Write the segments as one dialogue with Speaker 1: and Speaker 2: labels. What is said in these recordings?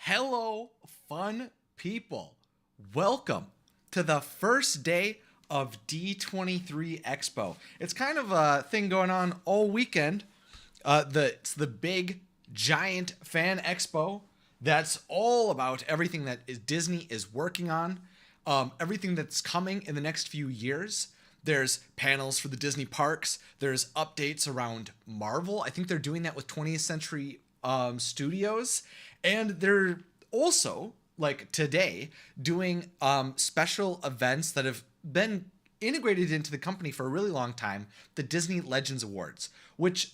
Speaker 1: Hello, fun people. Welcome to the first day of D23 Expo. It's kind of a thing going on all weekend. It's the big, giant fan expo that's all about everything that Disney is working on, everything that's coming in the next few years. There's panels for the Disney parks. There's updates around Marvel. I think they're doing that with 20th Century Studios. And they're also, like today, doing special events that have been integrated into the company for a really long time, the Disney Legends Awards, which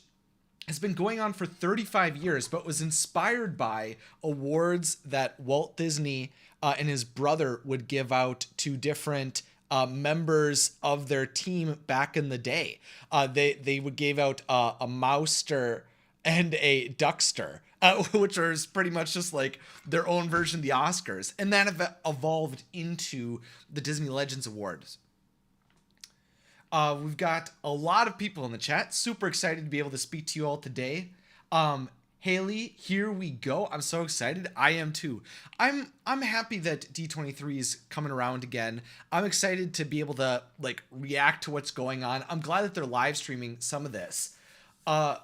Speaker 1: has been going on for 35 years, but was inspired by awards that Walt Disney and his brother would give out to different members of their team back in the day. They would give out a Mouster and a Duckster, which was pretty much just like their own version of the Oscars. And that evolved into the Disney Legends Awards. We've got a lot of people in the chat. Super excited to be able to speak to you all today. Haley, here we go. I'm so excited. I am too. I'm happy that D23 is coming around again. I'm excited to be able to like react to what's going on. I'm glad that they're live streaming some of this.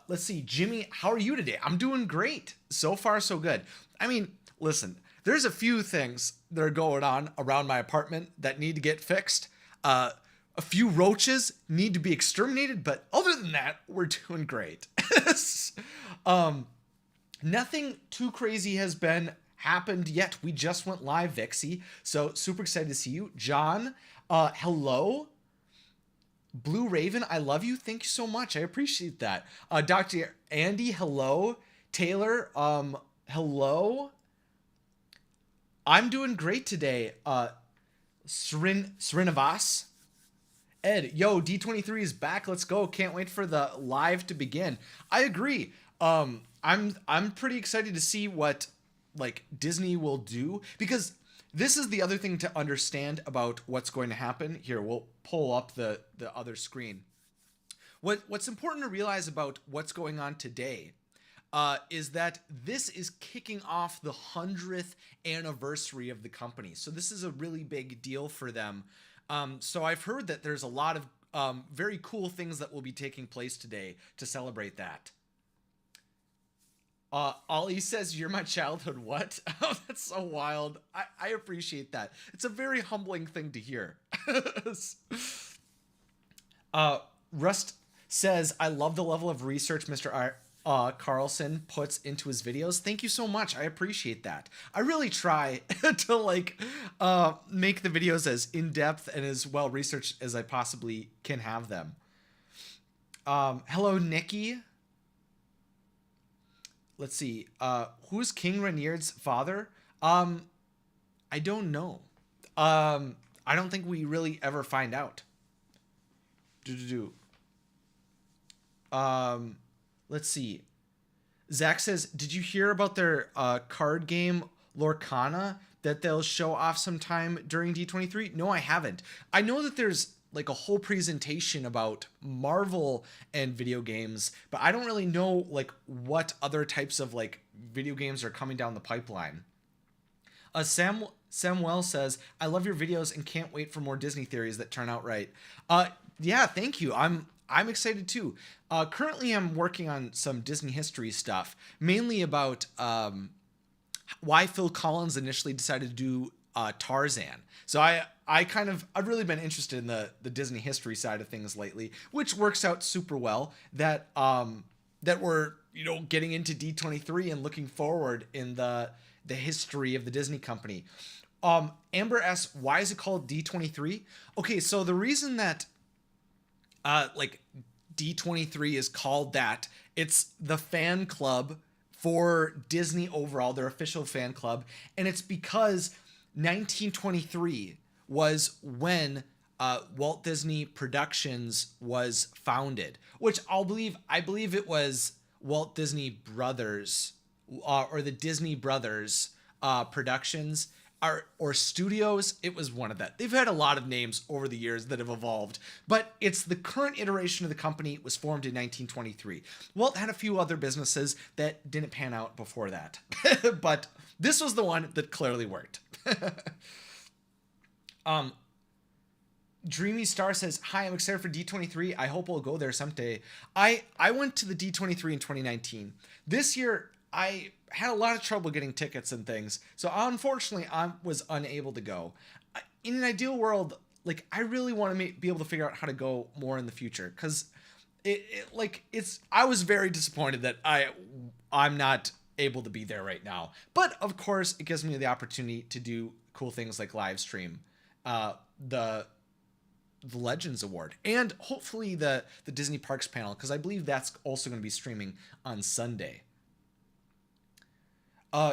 Speaker 1: Let's see, Jimmy, how are you today? I'm doing great. So far, so good. I mean, listen, there's a few things that are going on around my apartment that need to get fixed. A few roaches need to be exterminated, but other than that, we're doing great. Nothing too crazy has happened yet. We just went live, Vixie. So super excited to see you. John, hello. Blue Raven, I love you. Thank you so much. I appreciate that. Dr. Andy, hello. Taylor, hello. I'm doing great today. Srinivas. Ed, yo, D23 is back. Let's go. Can't wait for the live to begin. I agree. I'm pretty excited to see what like Disney will do, because this is the other thing to understand about what's going to happen. Here, we'll pull up the other screen. What's important to realize about what's going on today is that this is kicking off the 100th anniversary of the company. So this is a really big deal for them. So I've heard that there's a lot of very cool things that will be taking place today to celebrate that. Ollie says, you're my childhood what? Oh, that's so wild. I appreciate that. It's a very humbling thing to hear. Rust says, I love the level of research Mr. Carlson puts into his videos. Thank you so much. I appreciate that. I really try to like make the videos as in-depth and as well researched as I possibly can have them. Hello, Nikki. Let's see. Who's King Rainier's father? I don't know. I don't think we really ever find out. Let's see. Zach says, did you hear about their card game Lorcana that they'll show off sometime during D23? No, I haven't. I know that there's like a whole presentation about Marvel and video games, but I don't really know like what other types of like video games are coming down the pipeline. Samuel says, I love your videos and can't wait for more Disney theories that turn out right. Yeah, thank you. I'm excited too. Currently I'm working on some Disney history stuff, mainly about why Phil Collins initially decided to do Tarzan. So I've really been interested in the Disney history side of things lately, which works out super well that we're, getting into D23 and looking forward in the history of the Disney company. Amber asks, why is it called D23? Okay, so the reason that like D23 is called that, it's the fan club for Disney overall, their official fan club, and it's because 1923 was when Walt Disney Productions was founded, which I believe it was Walt Disney Brothers or the Disney Brothers Productions. or Studios. It was one of that. They've had a lot of names over the years that have evolved, but it's the current iteration of the company. It was formed in 1923. Walt had a few other businesses that didn't pan out before that, but this was the one that clearly worked. Dreamy Star says, hi, I'm excited for D23. I hope we'll go there someday. I went to the D23 in 2019. This year, I had a lot of trouble getting tickets and things. So unfortunately, I was unable to go. In an ideal world, like, I really want to be able to figure out how to go more in the future. Because I was very disappointed that I'm not able to be there right now. But of course, it gives me the opportunity to do cool things like live stream the Legends Award, and hopefully the Disney Parks panel, because I believe that's also going to be streaming on Sunday.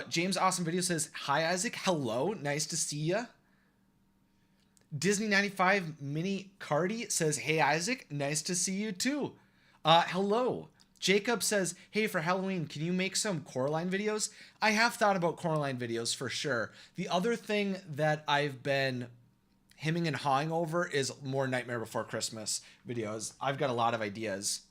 Speaker 1: James Awesome Video says, hi Isaac, hello, nice to see ya. Disney 95 Mini Cardi says, hey Isaac, nice to see you too. Hello. Jacob says, hey, for Halloween, can you make some Coraline videos? I have thought about Coraline videos for sure. The other thing that I've been hemming and hawing over is more Nightmare Before Christmas videos. I've got a lot of ideas.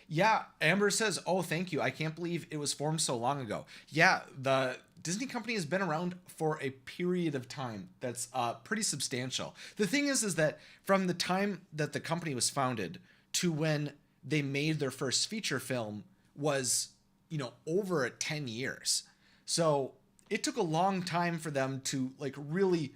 Speaker 1: Yeah, Amber says, oh, thank you. I can't believe it was formed so long ago. Yeah, the Disney Company has been around for a period of time that's pretty substantial. The thing is that from the time that the company was founded to when they made their first feature film was, over 10 years. So it took a long time for them to really,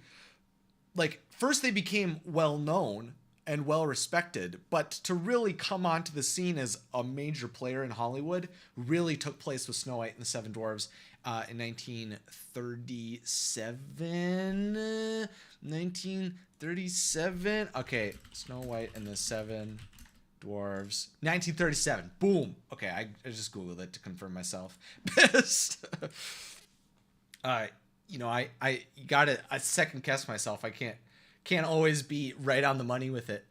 Speaker 1: first they became well known and well respected, but to really come onto the scene as a major player in Hollywood really took place with Snow White and the Seven Dwarfs in 1937. 1937. Okay, Snow White and the Seven Dwarves. 1937. Boom. Okay, I just Googled it to confirm myself. I gotta second guess myself. I can't always be right on the money with it.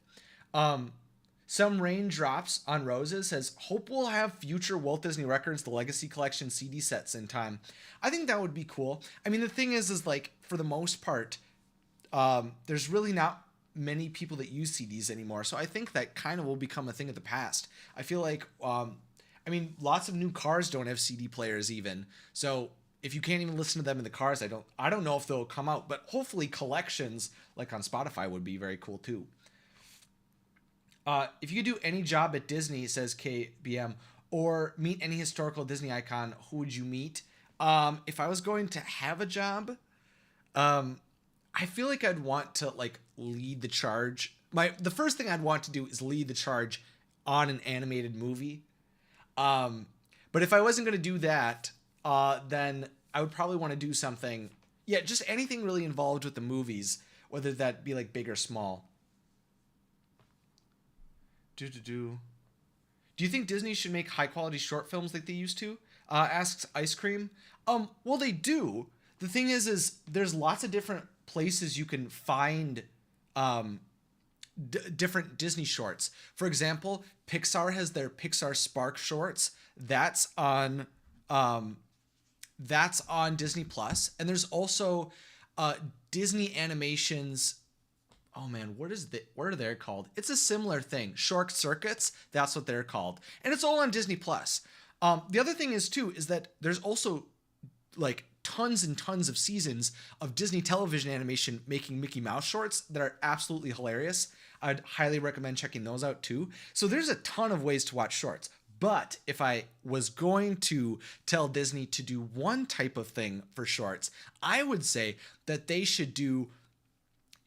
Speaker 1: Some Raindrops on Roses says, hope we'll have future Walt Disney Records, the Legacy Collection CD sets in time. I think that would be cool. I mean, the thing is for the most part, there's really not many people that use CDs anymore. So I think that kind of will become a thing of the past. I feel like, lots of new cars don't have CD players even. So if you can't even listen to them in the cars, I don't know if they'll come out, but hopefully collections like on Spotify would be very cool too. If you could do any job at Disney, says KBM, or meet any historical Disney icon, who would you meet? If I was going to have a job, I feel like I'd want to lead the charge. The first thing I'd want to do is lead the charge on an animated movie. But if I wasn't going to do that, then I would probably want to do something. Yeah, just anything really involved with the movies, whether that be big or small. Do you think Disney should make high quality short films like they used to? Asks Ice Cream. Well, they do. The thing is there's lots of different places you can find different Disney shorts. For example, Pixar has their Pixar Spark shorts. That's on Disney Plus, and there's also Disney Animations. Oh man, what are they called? It's a similar thing. Short Circuits, that's what they're called. And it's all on Disney Plus. The other thing is that there's also tons and tons of seasons of Disney television animation making Mickey Mouse shorts that are absolutely hilarious. I'd highly recommend checking those out too. So there's a ton of ways to watch shorts. But if I was going to tell Disney to do one type of thing for shorts, I would say that they should do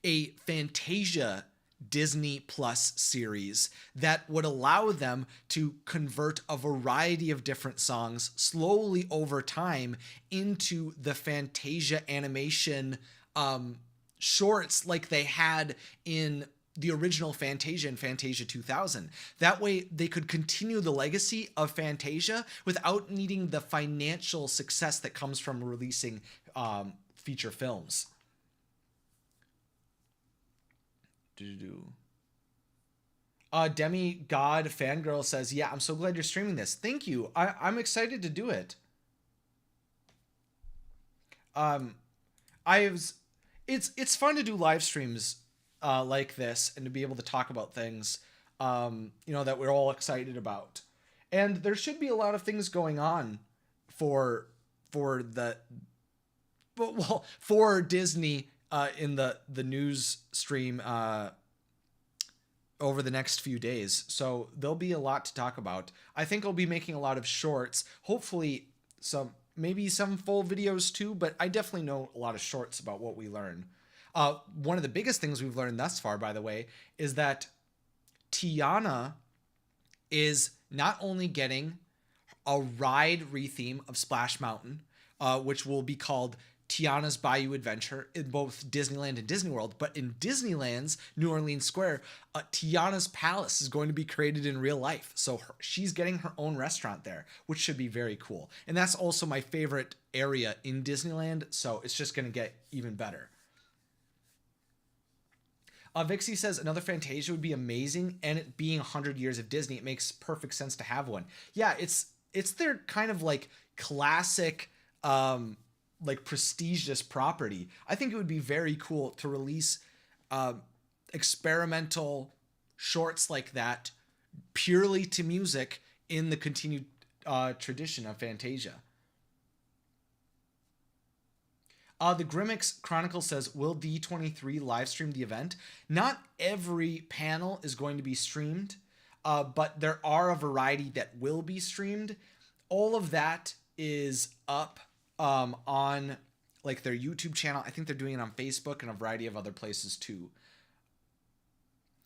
Speaker 1: a Fantasia Disney Plus series that would allow them to convert a variety of different songs slowly over time into the Fantasia animation shorts like they had in the original Fantasia and Fantasia 2000. That way they could continue the legacy of Fantasia without needing the financial success that comes from releasing feature films. Demigod Fangirl says, yeah, I'm so glad you're streaming this. Thank you. I'm excited to do it. Um, I was, it's fun to do live streams like this and to be able to talk about things, that we're all excited about. And there should be a lot of things going on for for the for Disney in the news stream over the next few days. So there'll be a lot to talk about. I think I'll be making a lot of shorts. Hopefully maybe some full videos too, but I definitely know a lot of shorts about what we learn. One of the biggest things we've learned thus far, by the way, is that Tiana is not only getting a ride retheme of Splash Mountain, which will be called Tiana's Bayou Adventure in both Disneyland and Disney World, but in Disneyland's New Orleans Square, Tiana's Palace is going to be created in real life. So she's getting her own restaurant there, which should be very cool. And that's also my favorite area in Disneyland, so it's just going to get even better. Vixie says another Fantasia would be amazing, and it being 100 years of Disney, it makes perfect sense to have one. Yeah, it's their kind of like classic, like prestigious property. I think it would be very cool to release experimental shorts like that purely to music in the continued tradition of Fantasia. The Grimmix Chronicle says, will D23 live stream the event? Not every panel is going to be streamed, but there are a variety that will be streamed. All of that is up on like their YouTube channel. I think they're doing it on Facebook and a variety of other places too.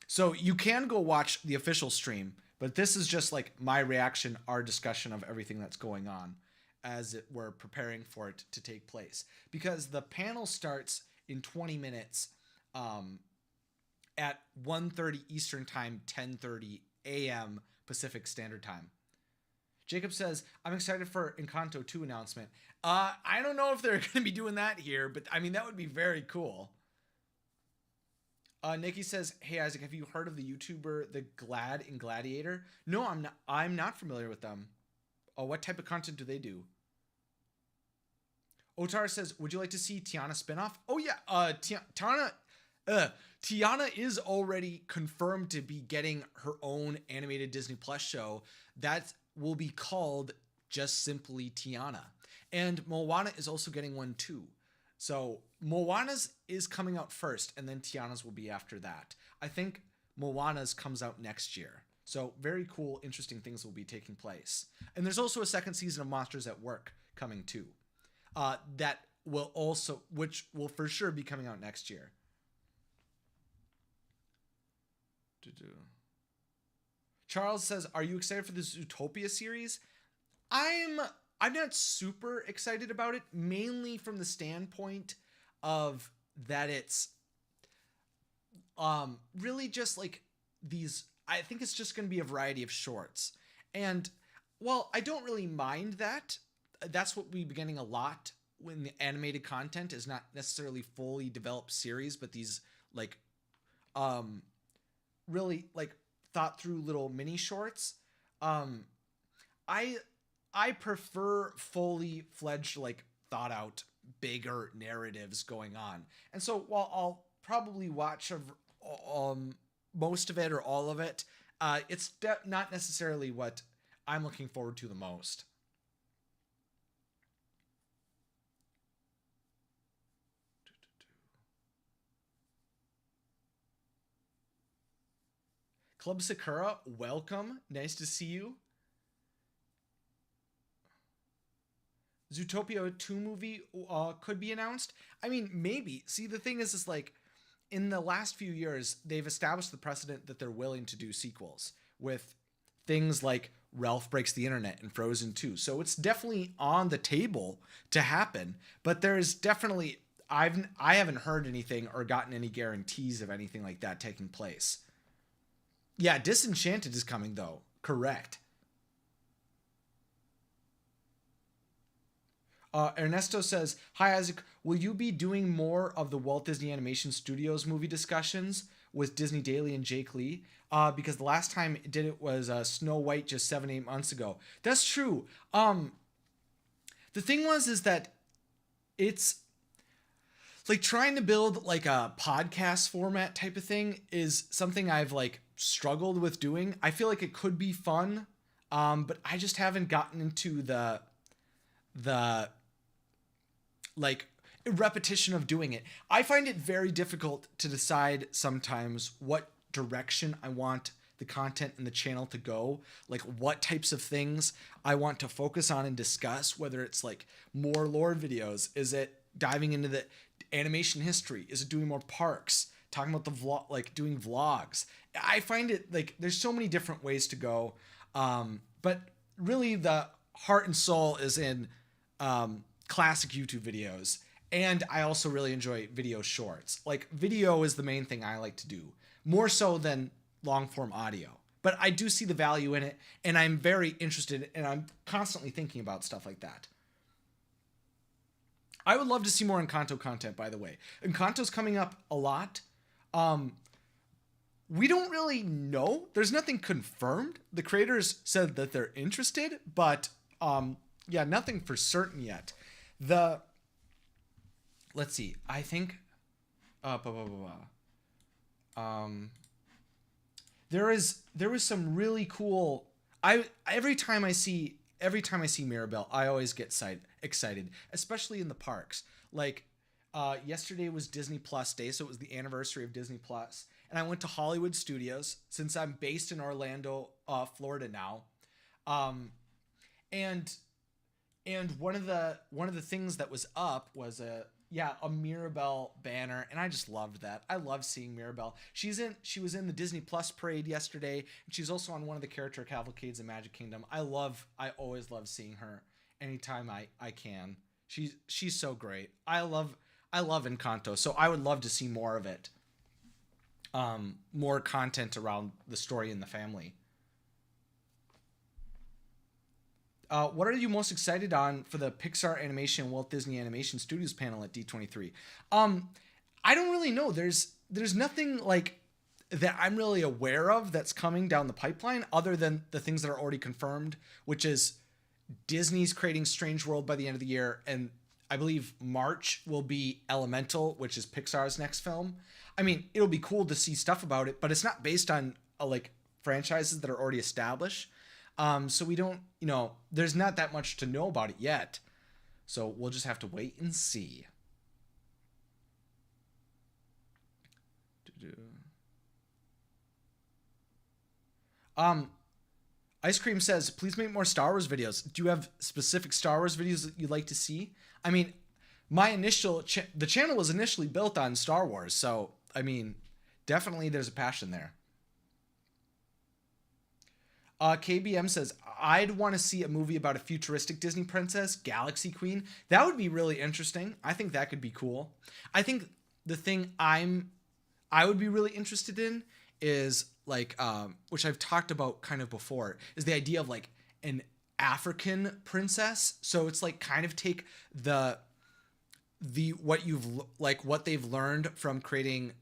Speaker 1: So you can go watch the official stream, but this is just like my reaction, our discussion of everything that's going on as we're preparing for it to take place. Because the panel starts in 20 minutes at 1:30 Eastern Time, 10:30 a.m. Pacific Standard Time. Jacob says, I'm excited for Encanto 2 announcement. I don't know if they're going to be doing that here, but I mean, that would be very cool. Nikki says, hey, Isaac, have you heard of the YouTuber, The Glad and Gladiator? No, I'm not familiar with them. Oh, what type of content do they do? Otar says, would you like to see Tiana spinoff? Oh, yeah. Tiana is already confirmed to be getting her own animated Disney Plus show that will be called just simply Tiana. And Moana is also getting one too. So Moana's is coming out first, and then Tiana's will be after that. I think Moana's comes out next year. So very cool, interesting things will be taking place. And there's also a second season of Monsters at Work coming too. Which will for sure be coming out next year. Charles says, are you excited for the Zootopia series? I'm not super excited about it, mainly from the standpoint of that it's really just like these, I think it's just going to be a variety of shorts. And while I don't really mind that, that's what we've been getting a lot when the animated content is not necessarily fully developed series, but these like really like thought through little mini shorts. I prefer fully fledged, like thought out bigger narratives going on. And so while I'll probably watch most of it or all of it, it's not necessarily what I'm looking forward to the most. Club Sakura, welcome. Nice to see you. Zootopia 2 movie could be announced. I mean, maybe. See, the thing is like, in the last few years, they've established the precedent that they're willing to do sequels with things like Ralph Breaks the Internet and Frozen 2. So it's definitely on the table to happen, but there's definitely, I haven't heard anything or gotten any guarantees of anything like that taking place. Yeah, Disenchanted is coming though. Correct. Ernesto says, hi Isaac, will you be doing more of the Walt Disney Animation Studios movie discussions with Disney Daily and Jake Lee? Because the last time it did it was Snow White just 7-8 months ago. That's true. The thing is that it's like trying to build like a podcast format type of thing is something I've like struggled with doing. I feel like it could be fun, but I just haven't gotten into the like repetition of doing it. I find it very difficult to decide sometimes what direction I want the content and the channel to go, like what types of things I want to focus on and discuss, whether it's like more lore videos, is it diving into the animation history, is it doing more parks, talking about the vlog, like doing vlogs. I find it like there's so many different ways to go, but really the heart and soul is in classic YouTube videos. And I also really enjoy video shorts. Like video is the main thing I like to do, more so than long form audio. But I do see the value in it, and I'm very interested, and I'm constantly thinking about stuff like that. I would love to see more Encanto content, by the way. Encanto's coming up a lot. We don't really know. There's nothing confirmed. The creators said that they're interested, but yeah, nothing for certain yet. Let's see. I think there was some really cool. Every time I see Mirabelle, I always get excited, especially in the parks. Like yesterday was Disney Plus Day, so it was the anniversary of Disney Plus, and I went to Hollywood Studios since I'm based in Orlando, Florida now, and one of the things that was up was a Mirabelle banner, and I just loved that. I love seeing Mirabelle. She was in the Disney Plus parade yesterday, and she's also on one of the character cavalcades in Magic Kingdom. I always love seeing her anytime I can. She's so great. I love Encanto, so I would love to see more of it. More content around the story and the family. What are you most excited on for the Pixar Animation and Walt Disney Animation Studios panel at D23? I don't really know. There's nothing like that I'm really aware of that's coming down the pipeline other than the things that are already confirmed, which is Disney's creating Strange World by the end of the year, and I believe March will be Elemental, which is Pixar's next film. I mean, it'll be cool to see stuff about it, but it's not based on like franchises that are already established. So we don't, there's not that much to know about it yet. So we'll just have to wait and see. Ice Cream says, please make more Star Wars videos. Do you have specific Star Wars videos that you'd like to see? I mean, the channel was initially built on Star Wars. So, I mean, definitely there's a passion there. KBM says, I'd want to see a movie about a futuristic Disney princess, Galaxy Queen. That would be really interesting. I think that could be cool. I think the thing I would be really interested in is like, which I've talked about kind of before, is the idea of like an African princess. So it's like kind of take what they've learned from creating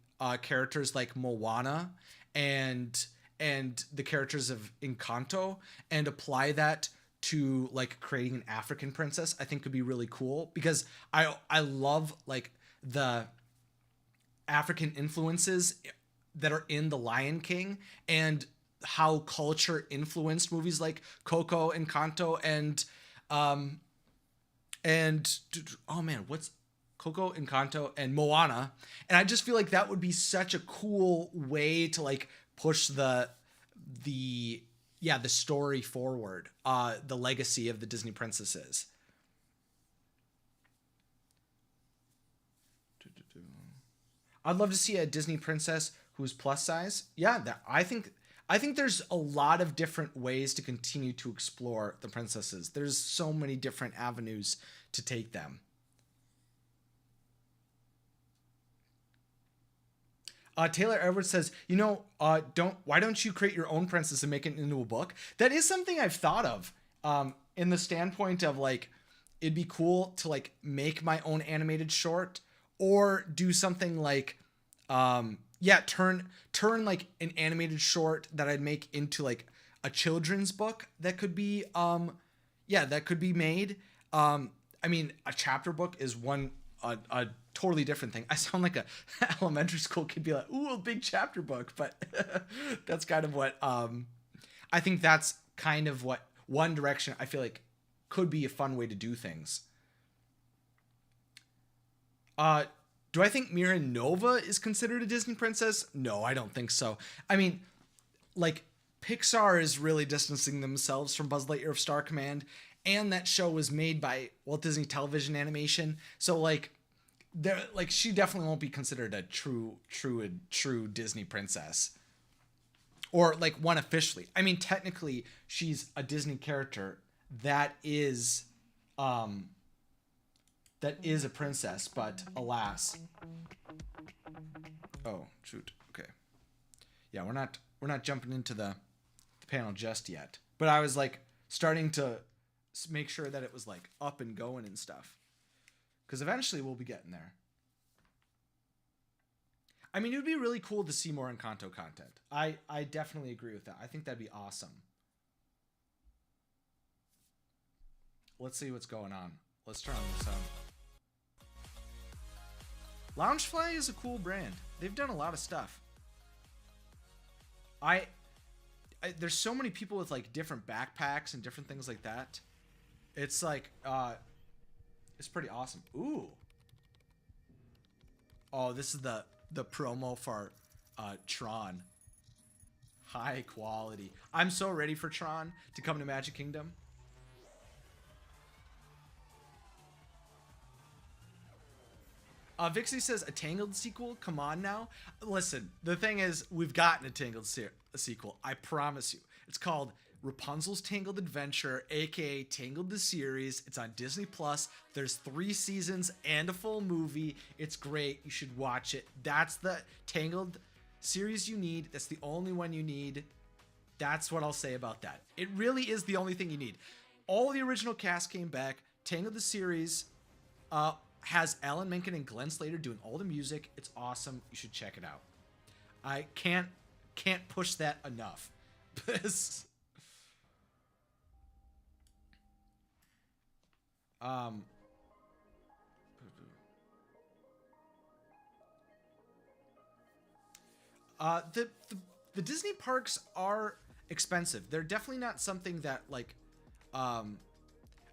Speaker 1: characters like Moana and the characters of Encanto and apply that to like creating an African princess. I think could be really cool because I love like the African influences that are in The Lion King and how culture influenced movies like Coco, Encanto, and what's Coco, Encanto, and Moana. And I just feel like that would be such a cool way to like push the story forward, the legacy of the Disney princesses. I'd love to see a Disney princess who's plus size. Yeah, I think there's a lot of different ways to continue to explore the princesses. There's so many different avenues to take them. Taylor Edwards says, why don't you create your own princess and make it into a book? That is something I've thought of, in the standpoint of like, it'd be cool to like make my own animated short or do something like, turn like an animated short that I'd make into like a children's book that could be, made. I mean, a chapter book is a totally different thing. I sound like a elementary school kid be like, ooh, a big chapter book, but that's kind of what I think that's kind of what one direction I feel like could be a fun way to do things. Do I think Mira Nova is considered a Disney princess? No, I don't think so. I mean, like, Pixar is really distancing themselves from Buzz Lightyear of Star Command, and that show was made by Walt Disney Television Animation. So, like, she definitely won't be considered a true Disney princess. Or, like, one officially. I mean, technically, she's a Disney character that is a princess, but alas. Oh, shoot. Okay. Yeah, we're not jumping into the panel just yet. But I was like starting to make sure that it was like up and going and stuff. Because eventually we'll be getting there. I mean, it would be really cool to see more Encanto content. I definitely agree with that. I think that'd be awesome. Let's see what's going on. Let's turn on the sound. Loungefly is a cool brand. They've done a lot of stuff. There's so many people with like different backpacks and different things like that. It's like it's pretty awesome. Ooh. Oh, this is the promo for Tron. High quality. I'm so ready for Tron to come to Magic Kingdom. Vixie says a Tangled sequel. Come on now. Listen, the thing is, we've gotten a Tangled sequel. I promise you. It's called Rapunzel's Tangled Adventure, aka Tangled the Series. It's on Disney Plus. There's 3 seasons and a full movie. It's great. You should watch it. That's the Tangled series you need. That's the only one you need. That's what I'll say about that. It really is the only thing you need. All the original cast came back. Tangled the Series has Alan Menken and Glenn Slater doing all the music. It's awesome. You should check it out. I can't push that enough. The Disney parks are expensive. They're definitely not something that like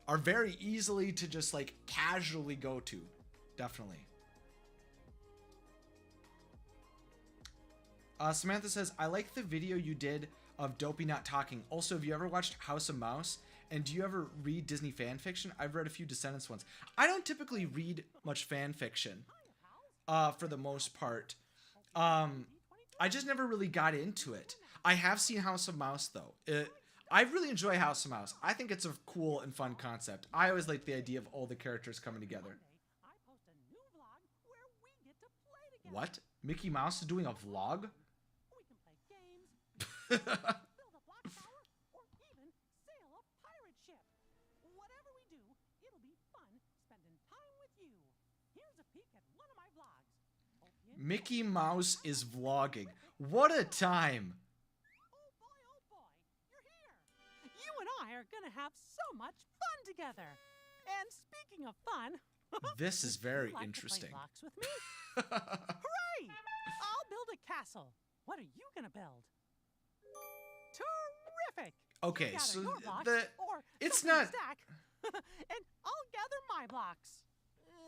Speaker 1: are very easily to just like casually go to. Definitely. Samantha says, I like the video you did of Dopey not talking. Also, have you ever watched House of Mouse? And do you ever read Disney fan fiction? I've read a few Descendants ones. I don't typically read much fan fiction for the most part. I just never really got into it. I have seen House of Mouse though. I really enjoy House of Mouse. I think it's a cool and fun concept. I always like the idea of all the characters coming together. What? Mickey Mouse is doing a vlog? Mickey Mouse is vlogging. What a time!
Speaker 2: Oh boy, you're here. You and I are gonna have so much fun together. And speaking of fun,
Speaker 1: this is very
Speaker 2: like
Speaker 1: interesting.
Speaker 2: To play blocks with me? Hooray! I'll build a castle. What are you gonna build? Terrific!
Speaker 1: Okay, so it's
Speaker 2: not
Speaker 1: not.
Speaker 2: stack, and I'll gather my blocks.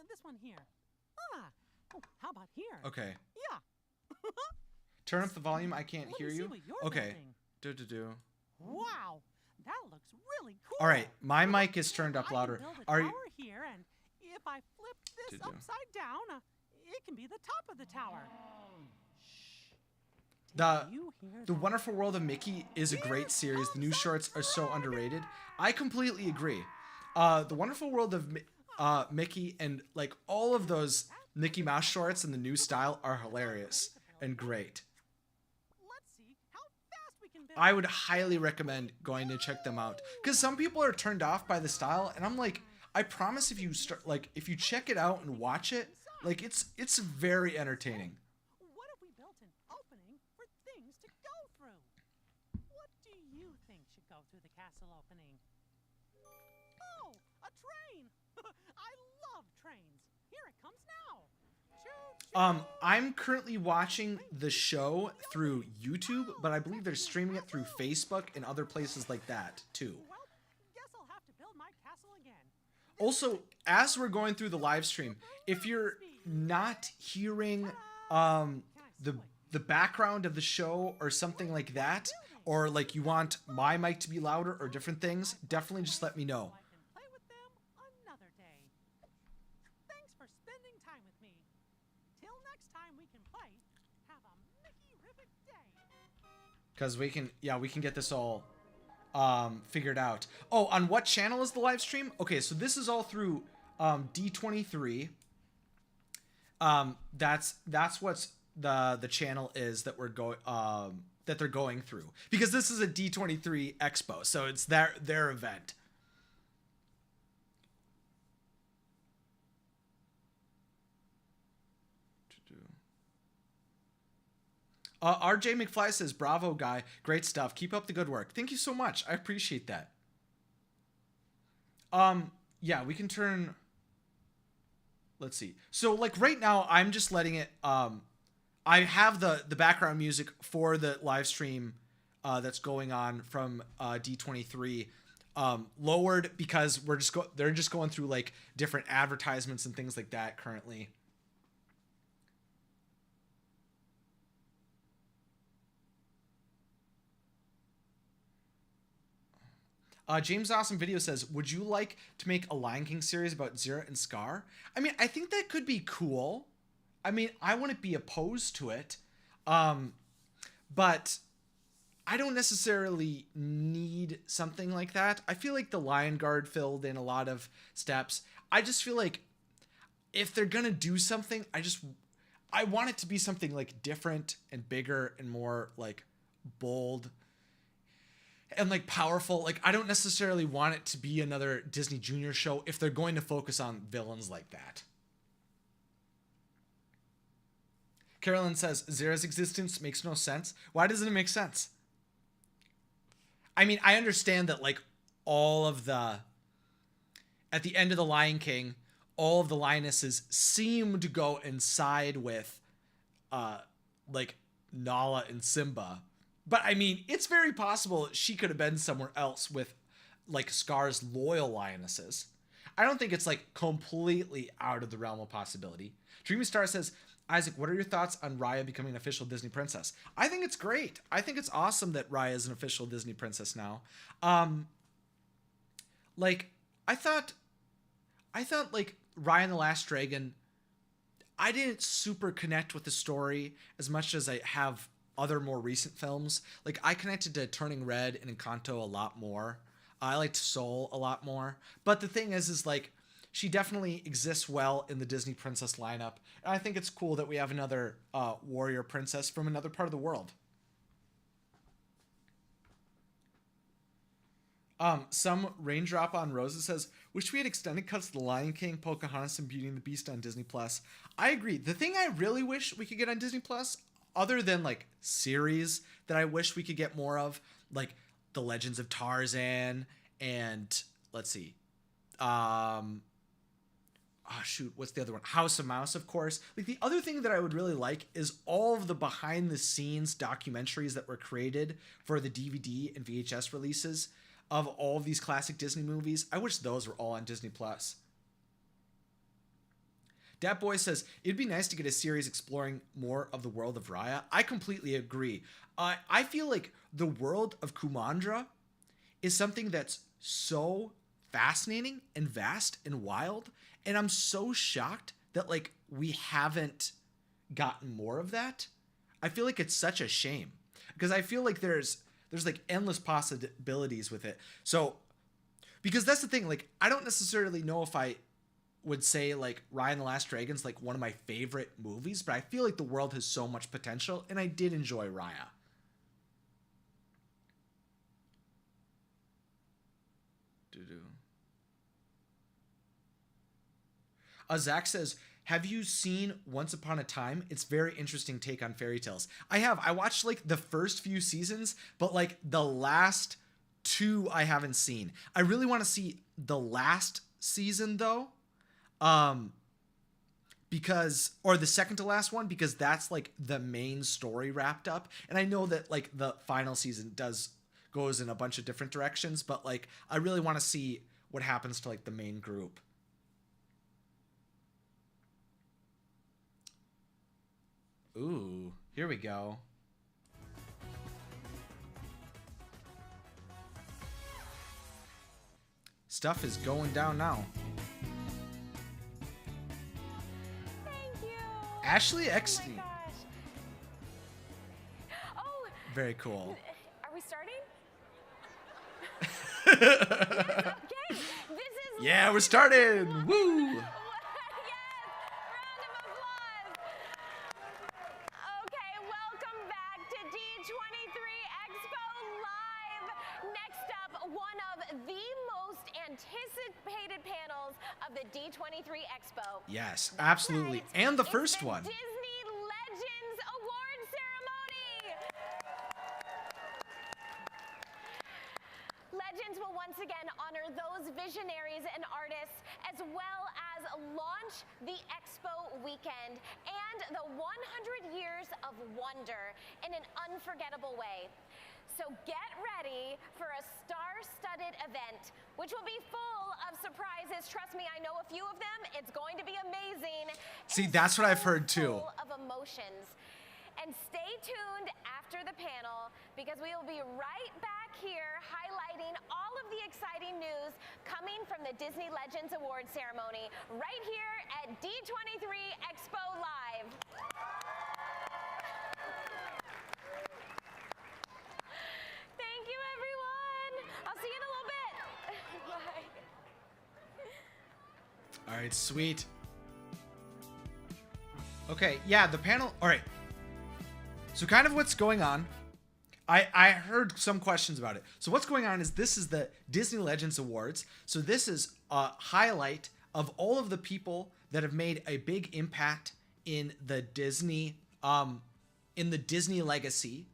Speaker 2: This one here. Oh, how about here?
Speaker 1: Okay.
Speaker 2: Yeah.
Speaker 1: Turn up the volume. I can't hear you. Okay.
Speaker 2: Building. Wow, that looks really cool.
Speaker 1: All right, my mic is turned up louder.
Speaker 2: Are you here? And if I flip this upside down, it can be the top of the tower.
Speaker 1: The Wonderful World of Mickey is a great series. The new shorts are so underrated. I completely agree. The Wonderful World of Mickey and like all of those Mickey Mouse shorts in the new style are hilarious and great. I would highly recommend going to check them out because some people are turned off by the style, and I'm like, I promise if you if you check it out and watch it, like it's very entertaining.
Speaker 2: What if we built an opening for things to go through? What do you think should go through the castle opening? Oh, a train! I love trains. Here it comes now. Choo-choo.
Speaker 1: I'm currently watching the show through YouTube, but I believe they're streaming it through Facebook and other places like that too.
Speaker 2: Well, guess I'll have to build my castle again.
Speaker 1: Also, as we're going through the live stream, if you're not hearing the background of the show or something like that, or like you want my mic to be louder or different things, definitely just let me know.
Speaker 2: I can play with them another day. Thanks for spending time with me. Till next time we can play, have a Mickey-rific day.
Speaker 1: Because we can get this all figured out. Oh, on what channel is the live stream? Okay, so this is all through D23. That's what's the channel is that we're going that they're going through, because this is a D23 Expo, so it's their event. RJ McFly says, "Bravo, guy. Great stuff. Keep up the good work." Thank you so much. I appreciate that. Yeah, we can turn. Let's see. So like right now, I'm just letting it. I have the background music for the live stream that's going on from D23 lowered, because they're just going through like different advertisements and things like that currently. James Awesome Video says, "Would you like to make a Lion King series about Zira and Scar?" I mean, I think that could be cool. I mean, I wouldn't be opposed to it. But I don't necessarily need something like that. I feel like the Lion Guard filled in a lot of steps. I just feel like if they're gonna do something, I want it to be something like different and bigger and more like bold and like powerful. Like, I don't necessarily want it to be another Disney Junior show if they're going to focus on villains like that. Carolyn says, "Zira's existence makes no sense." Why doesn't it make sense? I mean, I understand that like at the end of The Lion King, all of the lionesses seem to go and side with like Nala and Simba. But I mean, it's very possible she could have been somewhere else with like Scar's loyal lionesses. I don't think it's like completely out of the realm of possibility. Dreamy Star says, "Isaac, what are your thoughts on Raya becoming an official Disney princess?" I think it's great. I think it's awesome that Raya is an official Disney princess now. Like I thought like Raya and the Last Dragon, I didn't super connect with the story as much as I have other more recent films. Like, I connected to Turning Red and Encanto a lot more. I liked Soul a lot more. But the thing is like, she definitely exists well in the Disney princess lineup. And I think it's cool that we have another warrior princess from another part of the world. Some Raindrop on Roses says, "Wish we had extended cuts of The Lion King, Pocahontas, and Beauty and the Beast on Disney Plus." I agree. The thing I really wish we could get on Disney Plus, other than like series that I wish we could get more of, like The Legends of Tarzan and let's see, what's the other one? House of Mouse, of course. Like, the other thing that I would really like is all of the behind the scenes documentaries that were created for the DVD and VHS releases of all of these classic Disney movies. I wish those were all on Disney Plus. Dat Boy says, "It'd be nice to get a series exploring more of the world of Raya." I completely agree. I feel like the world of Kumandra is something that's so fascinating and vast and wild, and I'm so shocked that like we haven't gotten more of that. I feel like it's such a shame, because I feel like there's like endless possibilities with it. So, because that's the thing, like, I don't necessarily know if I would say like Raya and the Last Dragon's like one of my favorite movies, but I feel like the world has so much potential, and I did enjoy Raya. Zach says, "Have you seen Once Upon a Time? It's very interesting take on fairy tales." I have. I watched like the first few seasons, but like the last two I haven't seen. I really want to see the last season though. Because, or the second to last one, because that's like the main story wrapped up. And I know that like the final season goes in a bunch of different directions, but like I really want to see what happens to like the main group. Ooh, here we go. Stuff is going down now. Ashley XD.
Speaker 3: Oh my gosh. Oh.
Speaker 1: Very cool.
Speaker 3: Are we starting? Yes, okay. This is.
Speaker 1: Yeah, we're starting. Woo.
Speaker 3: Yes. Round of applause. Okay, welcome back to D23 Expo Live. Next up, one of the most anticipated panels of the D23 Expo.
Speaker 1: Yes, absolutely.
Speaker 3: Right.
Speaker 1: And the
Speaker 3: It's
Speaker 1: first
Speaker 3: the
Speaker 1: one.
Speaker 3: Disney Legends Award Ceremony. Legends will once again honor those visionaries and artists, as well as launch the Expo weekend and the 100 Years of Wonder in an unforgettable way. So get ready for a star-studded event, which will be full of surprises. Trust me, I know a few of them. It's going to be amazing.
Speaker 1: See,
Speaker 3: and
Speaker 1: that's what I've
Speaker 3: so
Speaker 1: heard too.
Speaker 3: Full of emotions. And stay tuned after the panel, because we will be right back here highlighting all of the exciting news coming from the Disney Legends Award ceremony right here at D23 Expo Live. Thank you, everyone. I'll see you in a little bit. Bye.
Speaker 1: All right, sweet. Okay, yeah, the panel. All right. So kind of what's going on. I heard some questions about it. So what's going on is this is the Disney Legends Awards. So this is a highlight of all of the people that have made a big impact in the Disney legacy.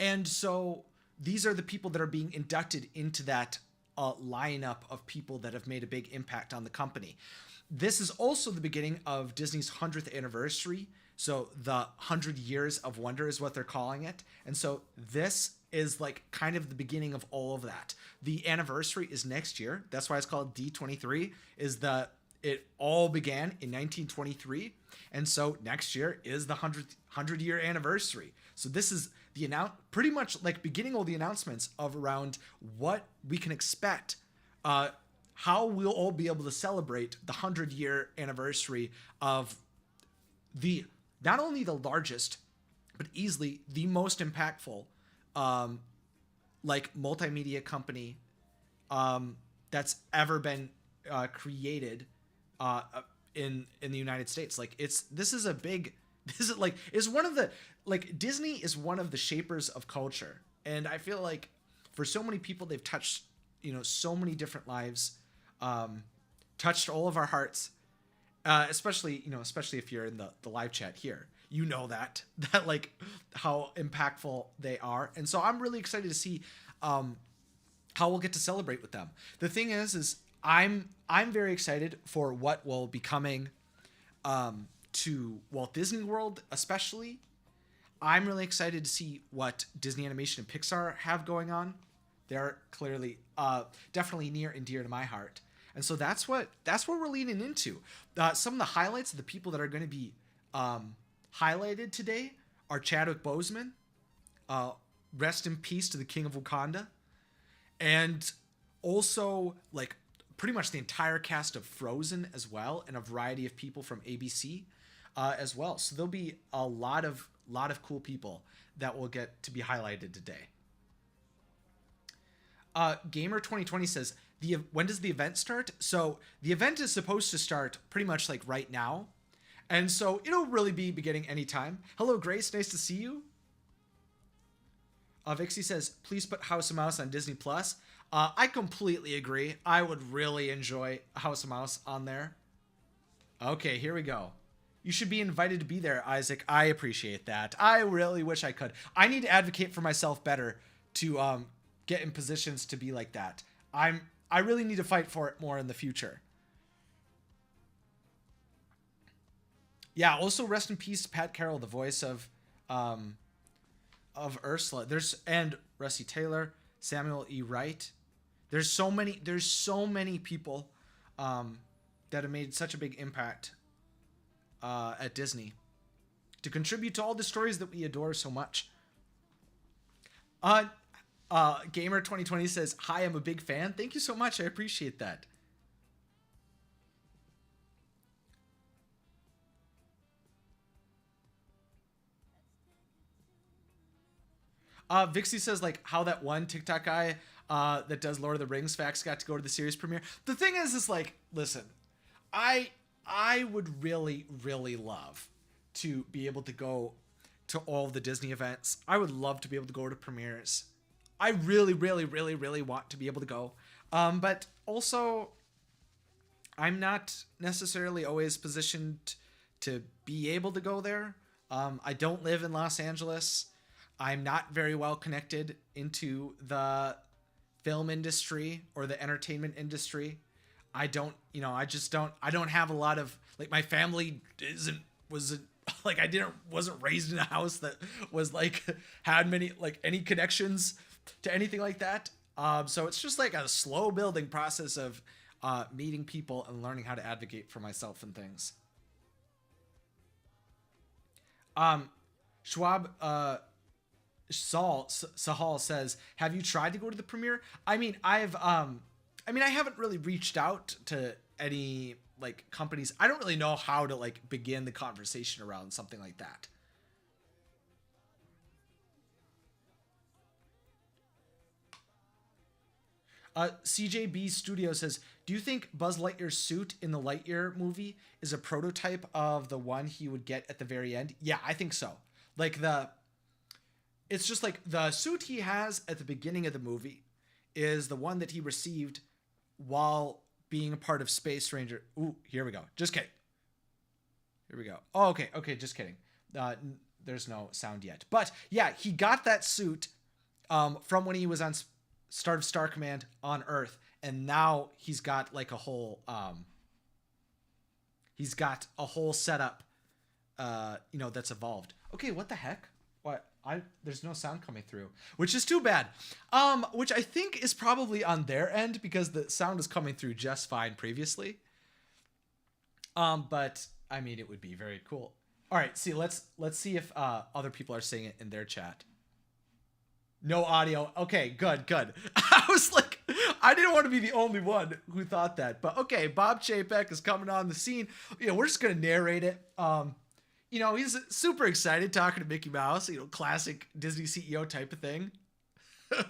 Speaker 1: And so these are the people that are being inducted into that lineup of people that have made a big impact on the company. This is also the beginning of Disney's 100th anniversary. So the 100 Years of Wonder is what they're calling it. And so this is like kind of the beginning of all of that. The anniversary is next year. That's why it's called D23, it all began in 1923. And so next year is the 100-year anniversary. So this is pretty much like beginning all the announcements of around what we can expect, how we'll all be able to celebrate the 100-year anniversary of not only the largest, but easily the most impactful, like multimedia company, that's ever been created, in the United States. Like Disney is one of the shapers of culture. And I feel like for so many people, they've touched, so many different lives, touched all of our hearts. Especially if you're in the live chat here, that like how impactful they are. And so I'm really excited to see how we'll get to celebrate with them. The thing is I'm very excited for what will be coming to Walt Disney World, especially. I'm really excited to see what Disney Animation and Pixar have going on. They're clearly definitely near and dear to my heart. And so that's what we're leaning into. Some of the highlights of the people that are going to be highlighted today are Chadwick Boseman, rest in peace to the King of Wakanda, and also like pretty much the entire cast of Frozen as well, and a variety of people from ABC as well. So there'll be a lot of cool people that will get to be highlighted today. Gamer 2020 says, when does the event start? So the event is supposed to start pretty much like right now. And so it'll really be beginning anytime. Hello, Grace. Nice to see you. Vixie says, please put House of Mouse on Disney+. I completely agree. I would really enjoy House of Mouse on there. Okay, here we go. You should be invited to be there, Isaac. I appreciate that. I really wish I could. I need to advocate for myself better to get in positions to be like that. I'm I really need to fight for it more in the future. Yeah, also rest in peace to Pat Carroll, the voice of Ursula. And Rusty Taylor, Samuel E. Wright. There's so many people that have made such a big impact at Disney to contribute to all the stories that we adore so much. Gamer 2020 says, "Hi, I'm a big fan." Thank you so much. I appreciate that. Vixie says, like, how that one TikTok guy that does Lord of the Rings facts got to go to the series premiere. The thing is like, listen, I would really, really love to be able to go to all the Disney events. I would love to be able to go to premieres. I really, really, really, really want to be able to go. But also, I'm not necessarily always positioned to be able to go there. I don't live in Los Angeles. I'm not very well connected into the film industry or the entertainment industry. I don't have a lot of, like, my family wasn't raised in a house that was like, had many, like, any connections to anything like that. So it's just like a slow building process of meeting people and learning how to advocate for myself and things. Schwab, Sahal says, "Have you tried to go to the premiere?" I mean, I haven't really reached out to any, like, companies. I don't really know how to, like, begin the conversation around something like that. CJB Studio says, "Do you think Buzz Lightyear's suit in the Lightyear movie is a prototype of the one he would get at the very end?" Yeah, I think so. Like, it's just like the suit he has at the beginning of the movie is the one that he received while being a part of Space Ranger. Ooh, here we go. Just kidding. Here we go. Oh, okay, just kidding. There's no sound yet. But yeah, he got that suit from when he was on Start of Star Command on Earth, and now he's got like a whole setup that's evolved. Okay, what the heck? What? There's no sound coming through, which is too bad. Which I think is probably on their end because the sound was coming through just fine previously. But I mean, it would be very cool. All right, let's see if other people are saying it in their chat. No audio. Okay, good. I was like, I didn't want to be the only one who thought that, but okay. Bob Chapek is coming on the scene. We're just gonna narrate it. He's super excited talking to Mickey Mouse, classic Disney CEO type of thing.
Speaker 2: You're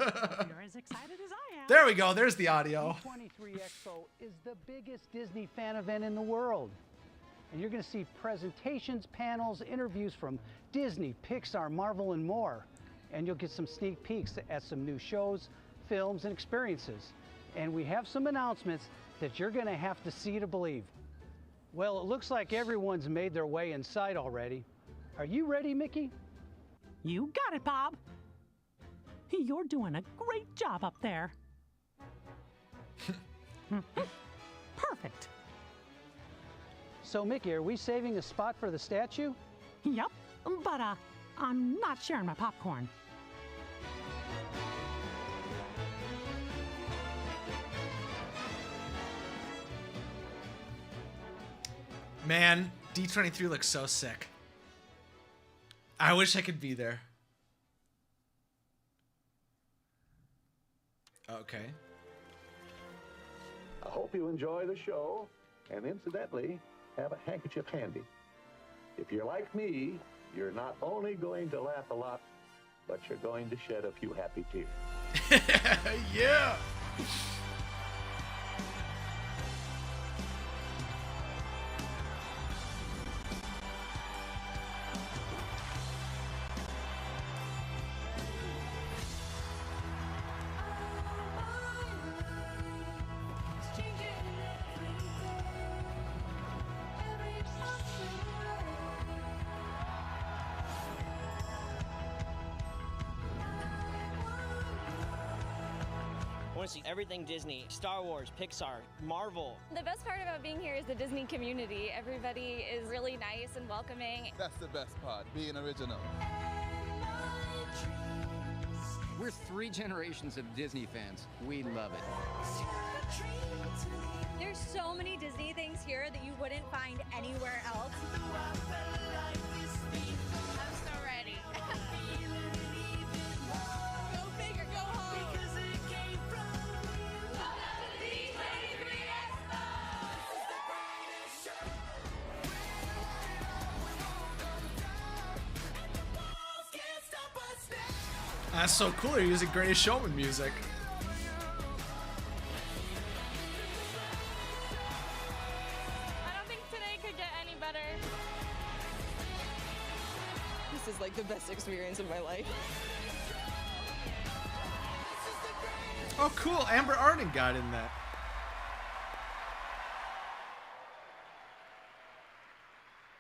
Speaker 2: as excited as I am.
Speaker 1: There we go. There's the audio.
Speaker 4: D23 Expo is the biggest Disney fan event in the world. And you're going to see presentations, panels, interviews from Disney, Pixar, Marvel, and more. And you'll get some sneak peeks at some new shows, films, and experiences. And we have some announcements that you're going to have to see to believe. Well, it looks like everyone's made their way inside already. Are you ready, Mickey?
Speaker 2: You got it, Bob. You're doing a great job up there. Perfect.
Speaker 4: So, Mickey, are we saving a spot for the statue?
Speaker 2: Yep, but I'm not sharing my popcorn.
Speaker 1: Man, D23 looks so sick. I wish I could be there. Okay.
Speaker 5: I hope you enjoy the show, and incidentally, have a handkerchief handy. If you're like me, you're not only going to laugh a lot, but you're going to shed a few happy tears.
Speaker 1: Yeah!
Speaker 6: want to see everything Disney, Star Wars, Pixar, Marvel.
Speaker 7: The best part about being here is the Disney community. Everybody is really nice and welcoming.
Speaker 8: That's the best part, being original.
Speaker 9: We're 3 generations of Disney fans. We love it.
Speaker 7: There's so many Disney things here that you wouldn't find anywhere else. I'm so ready. Go big or go home. D23 Expo.
Speaker 1: That's so cool. You're using Greatest Showman music.
Speaker 7: I don't think today could get any better.
Speaker 10: This is like the best experience of my life.
Speaker 1: Oh, cool. Amber Arden got in that.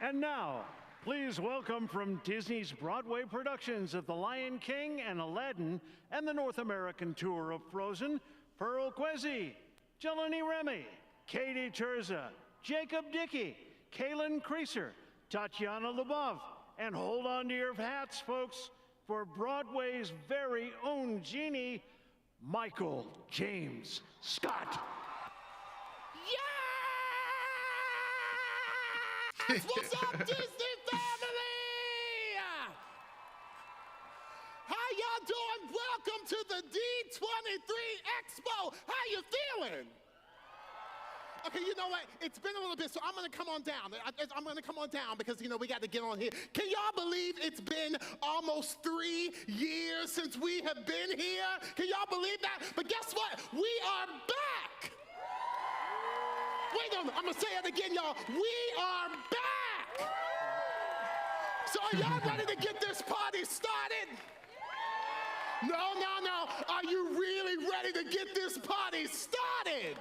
Speaker 11: And now, please welcome from Disney's Broadway productions of The Lion King and Aladdin and the North American tour of Frozen, Pearl Kwesi, Jelani Remy, Katie Terza, Jacob Dickey, Kaylin Creaser, Tatiana Lubov, and hold on to your hats, folks, for Broadway's very own genie, Michael James Scott.
Speaker 12: What's up, Disney family? How y'all doing? Welcome to the D23 Expo. How you feeling? Okay, you know what? It's been a little bit, so I'm gonna come on down. I'm gonna come on down because, you know, we got to get on here. Can y'all believe it's been almost 3 years since we have been here? Can y'all believe that? But guess what? We are back. Wait a minute, I'm gonna say it again, y'all. We are back. So are y'all ready to get this party started? No. Are you really ready to get this party started?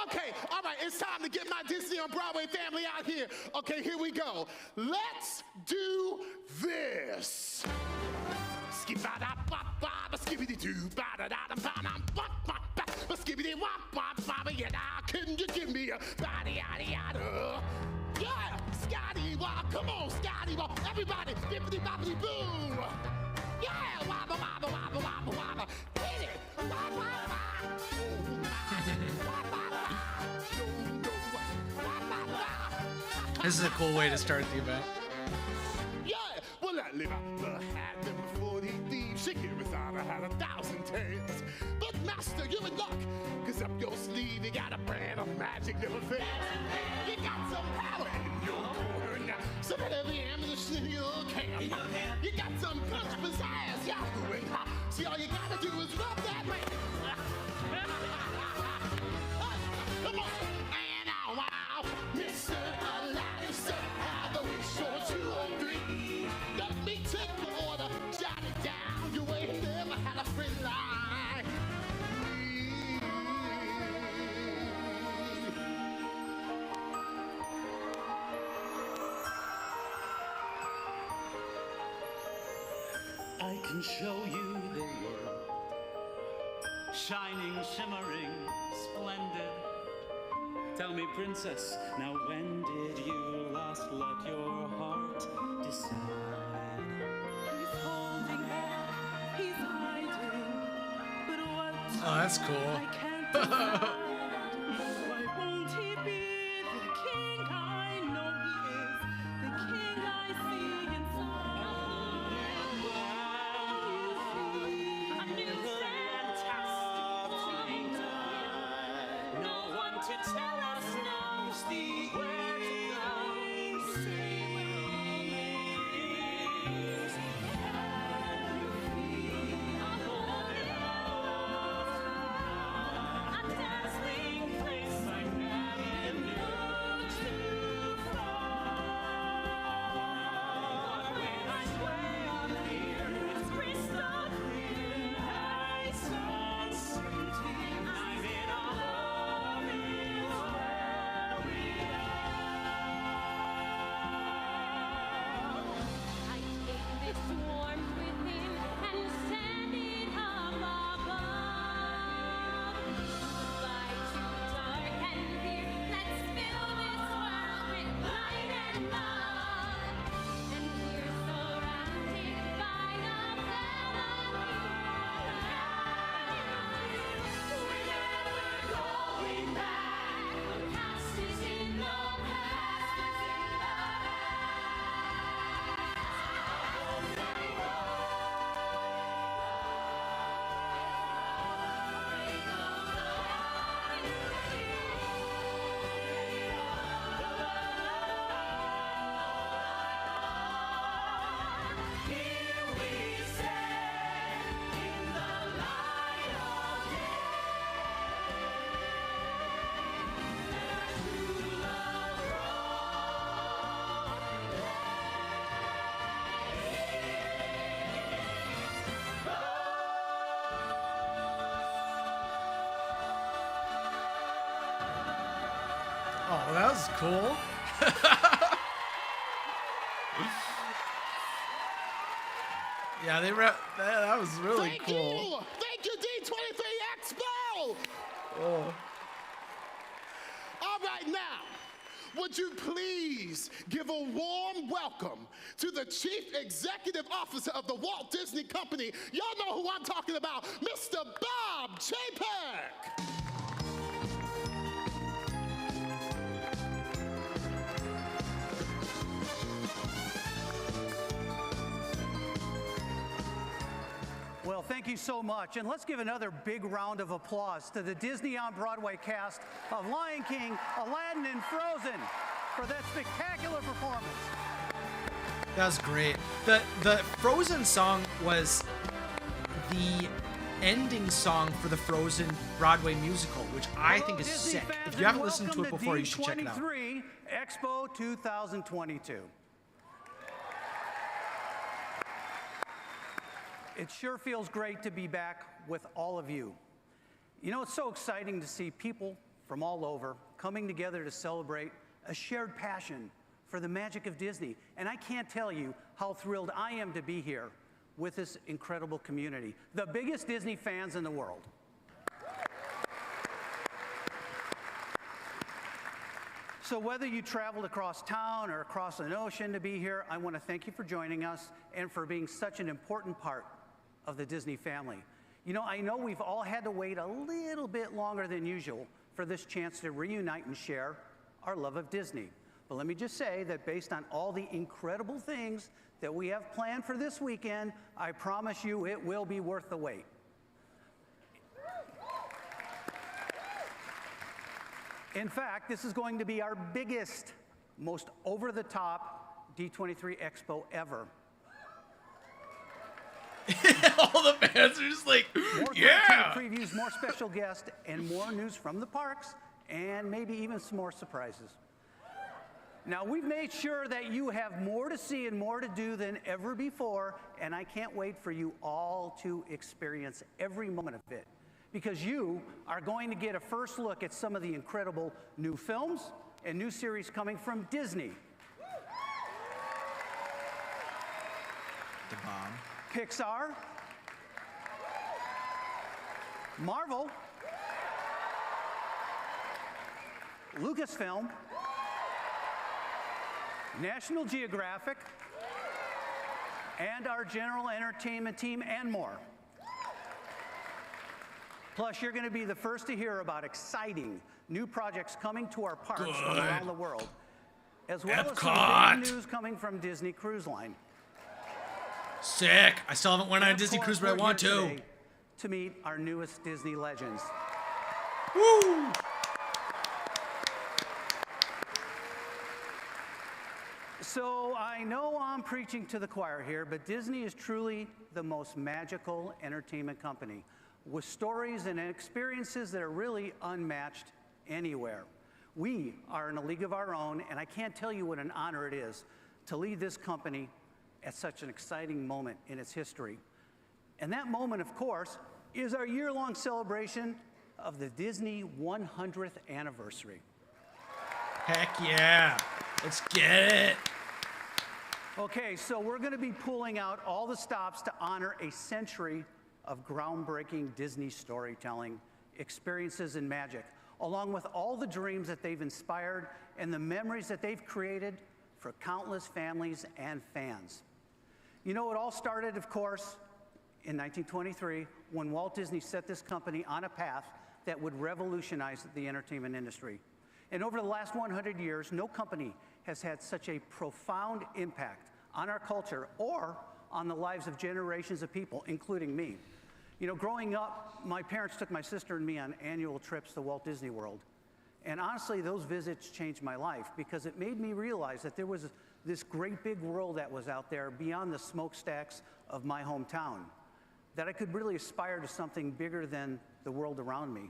Speaker 12: Okay, all right, it's time to get my Disney on Broadway family out here. Okay, here we go. Let's do this. Couldn't you give me a body yada yada? Yeah, Scotty Wop, come on, Scotty Wop, everybody, bippity boppity boo. Yeah, wabba wabba wabba wabba wabba, hit it, wabba wabba.
Speaker 1: This is a cool way to start the event.
Speaker 12: Yeah, well, I live out the hat them 40 thieves. She gave us out, I had 1,000 tales. But master, you're in luck, cause up your sleeve you got a brand of magic never fails. You got some power in your corner now. Some of every ammunition in your can. You got some punch pizzazz, Yahoo and hot. See, all you gotta do is rub that man. Come on. And wow, Mr. Aladdin, sir, have a wish or 2 or 3. Let me take the order, jot it down. You ain't never had a friend like me.
Speaker 13: I can show you the world, shining, shimmering, splendid. Tell me, princess, now when did you last let your heart decide? He's holding back, he's hiding, but what?
Speaker 1: Oh, that's cool.
Speaker 13: I can't decide. Why won't he be the king I know he is, the king I see inside? A new fantastic dream. No one to tell us knows the where to go. Say we'll always have you feel. I'm desperate.
Speaker 1: Well, that was cool. Yeah, that was really cool.
Speaker 12: Thank you, D23 Expo!
Speaker 1: Oh.
Speaker 12: All right, now, would you please give a warm welcome to the Chief Executive Officer of the Walt Disney Company? Y'all know who I'm talking about, Mr. Bob Chapek.
Speaker 4: Well, thank you so much. And let's give another big round of applause to the Disney on Broadway cast of Lion King, Aladdin, and Frozen for that spectacular performance.
Speaker 1: That was great. The Frozen song was the ending song for the Frozen Broadway musical, which I think is
Speaker 4: Disney
Speaker 1: sick.
Speaker 4: fans,
Speaker 1: If you haven't listened to it
Speaker 4: welcome
Speaker 1: before, you should check it out.
Speaker 4: D23 Expo 2022. It sure feels great to be back with all of you. You know, it's so exciting to see people from all over coming together to celebrate a shared passion for the magic of Disney. And I can't tell you how thrilled I am to be here with this incredible community, the biggest Disney fans in the world. So whether you traveled across town or across an ocean to be here, I want to thank you for joining us and for being such an important part of the Disney family. You know, I know we've all had to wait a little bit longer than usual for this chance to reunite and share our love of Disney. But let me just say that based on all the incredible things that we have planned for this weekend, I promise you it will be worth the wait. In fact, this is going to be our biggest, most over-the-top D23 Expo ever.
Speaker 1: All the fans are just like,
Speaker 4: more
Speaker 1: yeah!
Speaker 4: Previews, more special guests, and more news from the parks, and maybe even some more surprises. Now, we've made sure that you have more to see and more to do than ever before, and I can't wait for you all to experience every moment of it, because you are going to get a first look at some of the incredible new films and new series coming from Disney.
Speaker 1: The bomb.
Speaker 4: Pixar, Marvel, Lucasfilm, National Geographic, and our general entertainment team, and more. Plus, you're going to be the first to hear about exciting new projects coming to our parks from around the world, as well as some big news coming from Disney Cruise Line.
Speaker 1: Sick. I still haven't went on a Disney cruise, but I want to.
Speaker 4: To meet our newest Disney legends.
Speaker 1: Woo!
Speaker 4: So I know I'm preaching to the choir here, but Disney is truly the most magical entertainment company with stories and experiences that are really unmatched anywhere. We are in a league of our own, and I can't tell you what an honor it is to lead this company at such an exciting moment in its history. And that moment, of course, is our year-long celebration of the Disney 100th anniversary.
Speaker 1: Heck yeah, let's get it.
Speaker 4: Okay, so we're gonna be pulling out all the stops to honor a century of groundbreaking Disney storytelling, experiences, and magic, along with all the dreams that they've inspired and the memories that they've created for countless families and fans. You know, it all started, of course, in 1923 when Walt Disney set this company on a path that would revolutionize the entertainment industry. And over the last 100 years, no company has had such a profound impact on our culture or on the lives of generations of people, including me. You know, growing up, my parents took my sister and me on annual trips to Walt Disney World. And honestly, those visits changed my life because it made me realize that there was this great big world that was out there beyond the smokestacks of my hometown, that I could really aspire to something bigger than the world around me.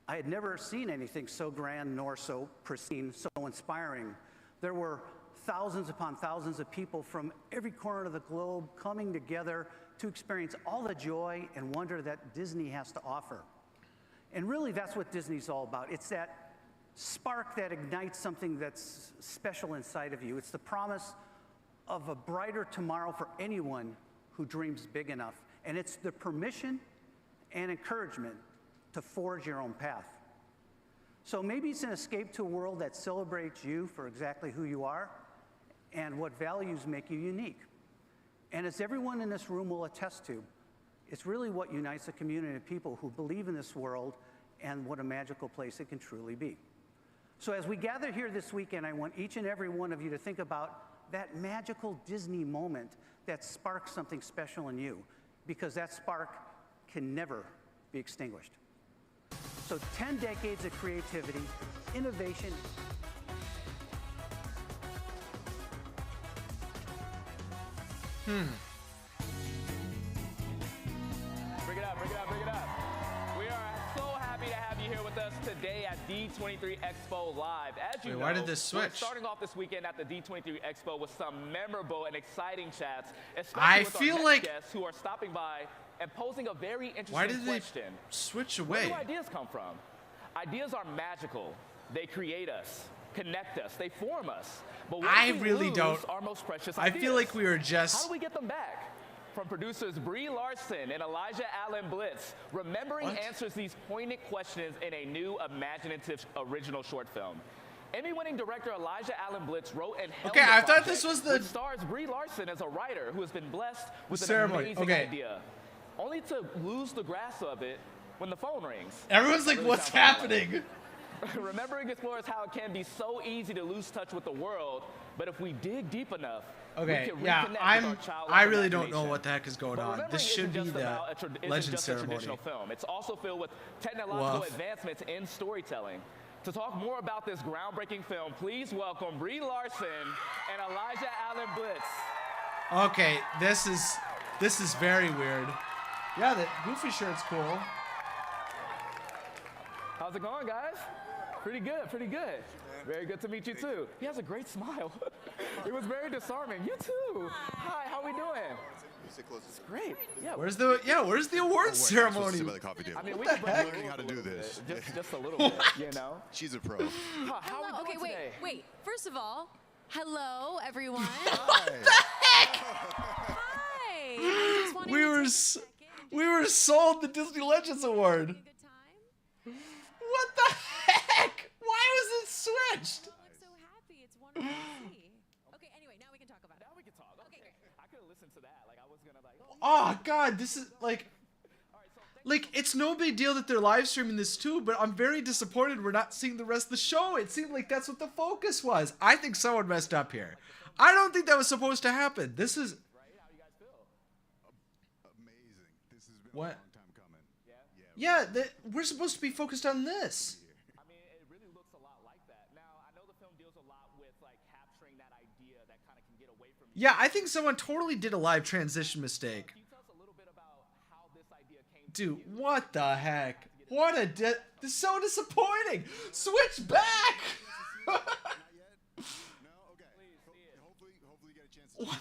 Speaker 4: I had never seen anything so grand nor so pristine, so inspiring. There were thousands upon thousands of people from every corner of the globe coming together to experience all the joy and wonder that Disney has to offer. And really, that's what Disney's all about. It's that spark that ignites something that's special inside of you. It's the promise of a brighter tomorrow for anyone who dreams big enough. And it's the permission and encouragement to forge your own path. So maybe it's an escape to a world that celebrates you for exactly who you are and what values make you unique. And as everyone in this room will attest to, it's really what unites a community of people who believe in this world and what a magical place it can truly be. So as we gather here this weekend, I want each and every one of you to think about that magical Disney moment that sparks something special in you, because that spark can never be extinguished. So 10 decades of creativity, innovation.
Speaker 6: Bring it up, bring it up, bring it up. We are so happy to have you here with us today at D23 Expo Live. As you know,
Speaker 1: why did this switch?
Speaker 6: we're starting off this weekend at the D23 Expo with some memorable and exciting chats, especially
Speaker 1: I
Speaker 6: with
Speaker 1: feel
Speaker 6: our next
Speaker 1: like
Speaker 6: guests who are stopping by and posing a very interesting
Speaker 1: why did
Speaker 6: question.
Speaker 1: they switch
Speaker 6: Where
Speaker 1: away?
Speaker 6: do ideas come from? Ideas are magical. They create us, connect us, they form us. But what
Speaker 1: I
Speaker 6: if we
Speaker 1: really
Speaker 6: lose
Speaker 1: don't.
Speaker 6: our most precious
Speaker 1: I
Speaker 6: ideas?
Speaker 1: feel like we were just.
Speaker 6: How do we get them back? From producers Brie Larson and Elijah Allen Blitz, Remembering answers these poignant questions in a new imaginative original short film. Emmy-winning director Elijah Allen Blitz wrote and helmed
Speaker 1: Okay,
Speaker 6: the
Speaker 1: I thought
Speaker 6: project,
Speaker 1: this was the-
Speaker 6: which stars Brie Larson as a writer who has been blessed with an
Speaker 1: ceremony.
Speaker 6: amazing
Speaker 1: Okay.
Speaker 6: idea, only to lose the grasp of it when the phone rings.
Speaker 1: Everyone's
Speaker 6: That
Speaker 1: like,
Speaker 6: really
Speaker 1: what's
Speaker 6: sounds like
Speaker 1: happening?
Speaker 6: Remembering explores how it can be so easy to lose touch with the world, but if we dig deep enough, we
Speaker 1: Okay,
Speaker 6: can
Speaker 1: yeah,
Speaker 6: reconnect with our childlike
Speaker 1: I really don't know
Speaker 6: imagination.
Speaker 1: what the heck is going
Speaker 6: But
Speaker 1: on.
Speaker 6: Remembering
Speaker 1: This should
Speaker 6: isn't
Speaker 1: be
Speaker 6: just
Speaker 1: the
Speaker 6: about isn't
Speaker 1: legend
Speaker 6: just a
Speaker 1: ceremony.
Speaker 6: traditional film. It's also filled with technological
Speaker 1: Woof.
Speaker 6: advancements in storytelling. To talk more about this groundbreaking film, please welcome Brie Larson and Elijah Allen Blitz.
Speaker 1: Okay, this is very weird. Yeah, the Goofy shirt's cool.
Speaker 6: How's it going, guys? Pretty good, pretty good. Very good to meet you too. He has a great smile. It was very disarming. You too. Hi, how we doing? It's great. Yeah.
Speaker 1: Where's the awards ceremony?
Speaker 6: I mean, we
Speaker 1: What
Speaker 6: can
Speaker 1: the
Speaker 6: bring
Speaker 1: heck?
Speaker 6: you
Speaker 8: Learning how to do this.
Speaker 6: just a little bit, you know.
Speaker 8: She's a pro.
Speaker 6: How are we doing
Speaker 14: Okay, wait,
Speaker 6: today?
Speaker 14: wait. First of all, hello, everyone.
Speaker 1: What the heck?
Speaker 14: Hi. I just wanted
Speaker 1: We
Speaker 14: to
Speaker 1: were
Speaker 14: take a
Speaker 1: s-
Speaker 14: second and
Speaker 1: we were sold the Disney Legends Award.
Speaker 14: have a good time.
Speaker 1: What the heck? Why was it switched?
Speaker 14: You look so happy. It's wonderful to see. Okay, anyway, now we can talk about it.
Speaker 6: Now we can talk. Okay, great. I could have listened to that. Like I was gonna like.
Speaker 1: Oh God, this is like it's no big deal that they're live streaming this too, but I'm very disappointed we're not seeing the rest of the show. It seemed like that's what the focus was. I think someone messed up here. I don't think that was supposed to happen. This is
Speaker 6: How you guys feel?
Speaker 8: Amazing. This has been
Speaker 1: What?
Speaker 8: a long time coming.
Speaker 1: yeah. We're supposed to be focused on this.
Speaker 6: I mean, it really looks a lot like that. Now, I know the film deals a lot with like capturing that idea that kind of can get away from you.
Speaker 1: Yeah, I think someone totally did a live transition mistake.
Speaker 6: Can you tell us a little bit about how this idea came to
Speaker 1: Dude,
Speaker 6: you?
Speaker 1: what the heck? What a this is so disappointing. Switch back.
Speaker 8: Not yet? No? Okay. Hopefully you get a chance to see
Speaker 1: What?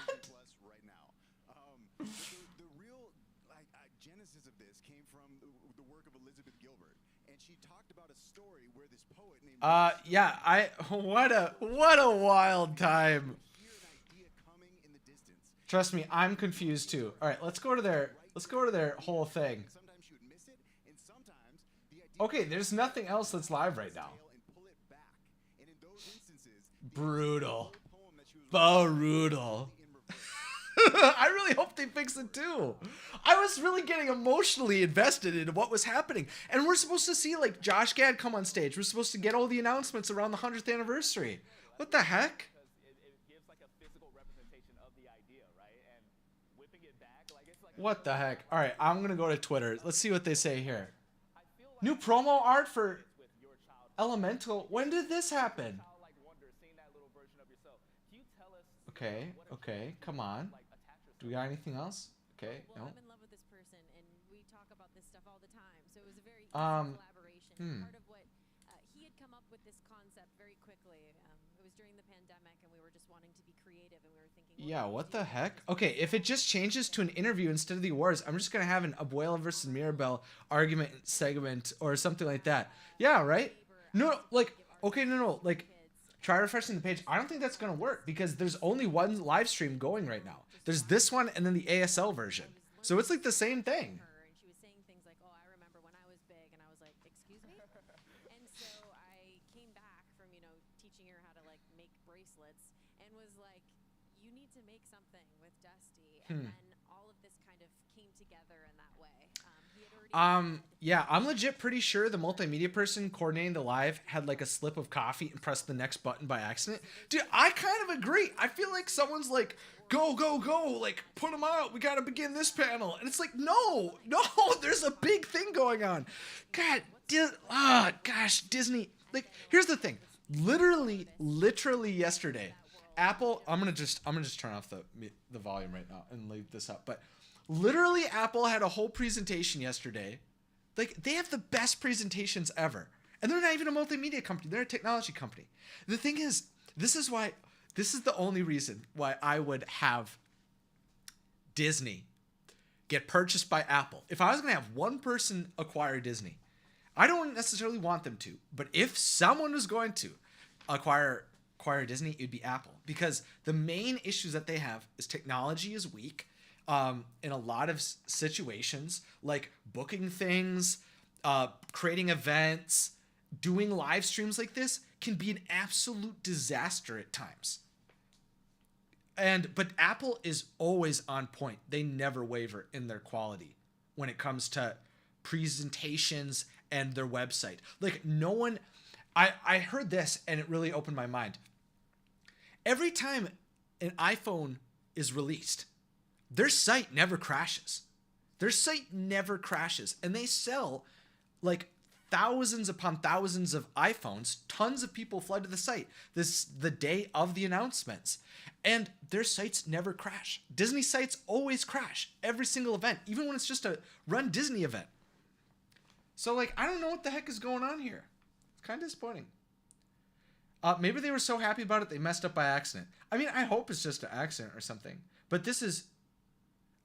Speaker 8: Disney Plus right now. The real genesis of this came from the work of Elizabeth Gilbert, and she talked about a story where this poet named
Speaker 1: Yeah, what a wild time.
Speaker 8: hear an idea coming in the distance.
Speaker 1: Trust me, I'm confused too. All right, let's go to their whole thing.
Speaker 8: Sometimes she would miss it, and sometimes the idea
Speaker 1: Okay, there's nothing else that's live right now.
Speaker 8: and pull it back. And in those instances,
Speaker 1: Brutal.
Speaker 8: the poem that she was
Speaker 1: Brutal.
Speaker 8: in reverse.
Speaker 1: I really hope they fix it too. I was really getting emotionally invested in what was happening. And we're supposed to see like Josh Gad come on stage. We're supposed to get all the announcements around the 100th anniversary. What the heck?
Speaker 6: Because it gives like a physical representation of the idea, right? And whipping it back, like it's like.
Speaker 1: What the heck? All right, I'm going to go to Twitter. Let's see what they say here.
Speaker 6: I feel like
Speaker 1: New promo art for
Speaker 6: with your child.
Speaker 1: Elemental. When did this happen?
Speaker 6: Childlike wonder, seeing that little version of yourself. Can you tell us?
Speaker 1: Okay, come on.
Speaker 6: Like attach yourself.
Speaker 1: Do we got anything else? Okay,
Speaker 14: Well,
Speaker 1: no.
Speaker 14: I'm in love with this person, and we talk about this stuff all the time. So it was a very easy collaboration. Part of what he had come up with this concept very quickly. It was during the pandemic, and we were just wanting to be creative, and we were thinking.
Speaker 1: Yeah, what the heck? Okay, if it just changes to an interview instead of the awards, I'm just gonna have an Abuela versus Mirabelle argument segment or something like that. Yeah, right? No, like, okay, no, like, try refreshing the page. I don't think that's gonna work because there's only one live stream going right now. There's this one and then the ASL version. So it's like the same thing.
Speaker 14: And she was saying things like, "Oh, I remember when I was big," and I was like, "Excuse me?" And so I came back from, you know, teaching her how to like make bracelets, and was like, "You need to make something with Dusty," and then all of this kind of came together in that way. He had already
Speaker 1: Yeah, I'm legit pretty sure the multimedia person coordinating the live had like a slip of coffee and pressed the next button by accident. Dude, I kind of agree. I feel like someone's like, go, like, put them out. We got to begin this panel. And it's like, no, there's a big thing going on. God, gosh, Disney. Like, here's the thing. Literally yesterday, Apple, I'm going to just turn off the volume right now and leave this up. But literally Apple had a whole presentation yesterday. Like, they have the best presentations ever. And they're not even a multimedia company. They're a technology company. The thing is, this is the only reason why I would have Disney get purchased by Apple. If I was going to have one person acquire Disney, I don't necessarily want them to. But if someone was going to acquire Disney, it'd be Apple. Because the main issues that they have is technology is weak. In a lot of situations, like booking things, creating events, doing live streams like this can be an absolute disaster at times. But Apple is always on point. They never waver in their quality when it comes to presentations and their website. Like, no one, I heard this and it really opened my mind. Every time an iPhone is released, their site never crashes. And they sell like thousands upon thousands of iPhones. Tons of people flood to the site the day of the announcements. And their sites never crash. Disney sites always crash. Every single event. Even when it's just a Run Disney event. So, like, I don't know what the heck is going on here. It's kind of disappointing. Maybe they were so happy about it they messed up by accident. I mean, I hope it's just an accident or something. But this is...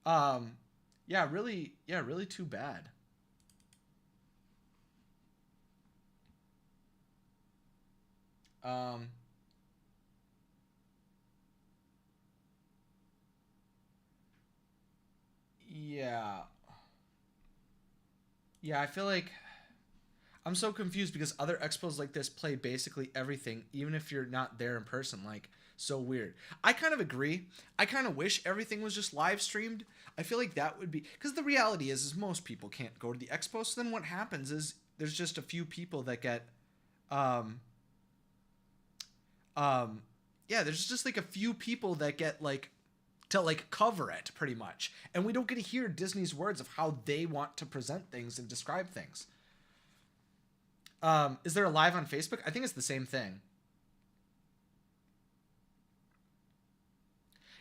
Speaker 1: really too bad. I feel like I'm so confused because other expos like this play basically everything, even if you're not there in person. Like, so weird. I kind of agree. I kind of wish everything was just live streamed. I feel like that would be, because the reality is most people can't go to the expo. So then what happens is there's just a few people that get, there's just like a few people that get like to like cover it pretty much. And we don't get to hear Disney's words of how they want to present things and describe things. Is there a live on Facebook? I think it's the same thing.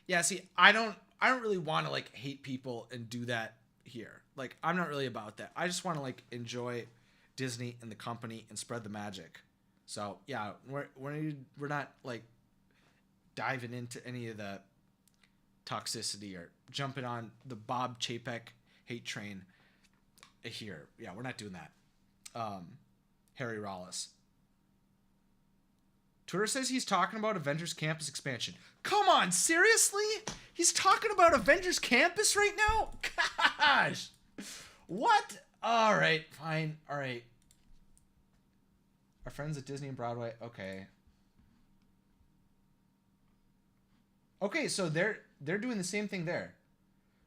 Speaker 1: Yeah, see, I don't really want to like hate people and do that here. Like, I'm not really about that. I just want to like enjoy Disney and the company and spread the magic. So yeah, we're not like diving into any of the toxicity or jumping on the Bob Chapek hate train here. Yeah, we're not doing that. Harry Rollis. Twitter says he's talking about Avengers Campus expansion. Come on, seriously? He's talking about Avengers Campus right now? Gosh. What? All right, fine. All right. Our friends at Disney and Broadway. Okay. Okay, so they're doing the same thing there.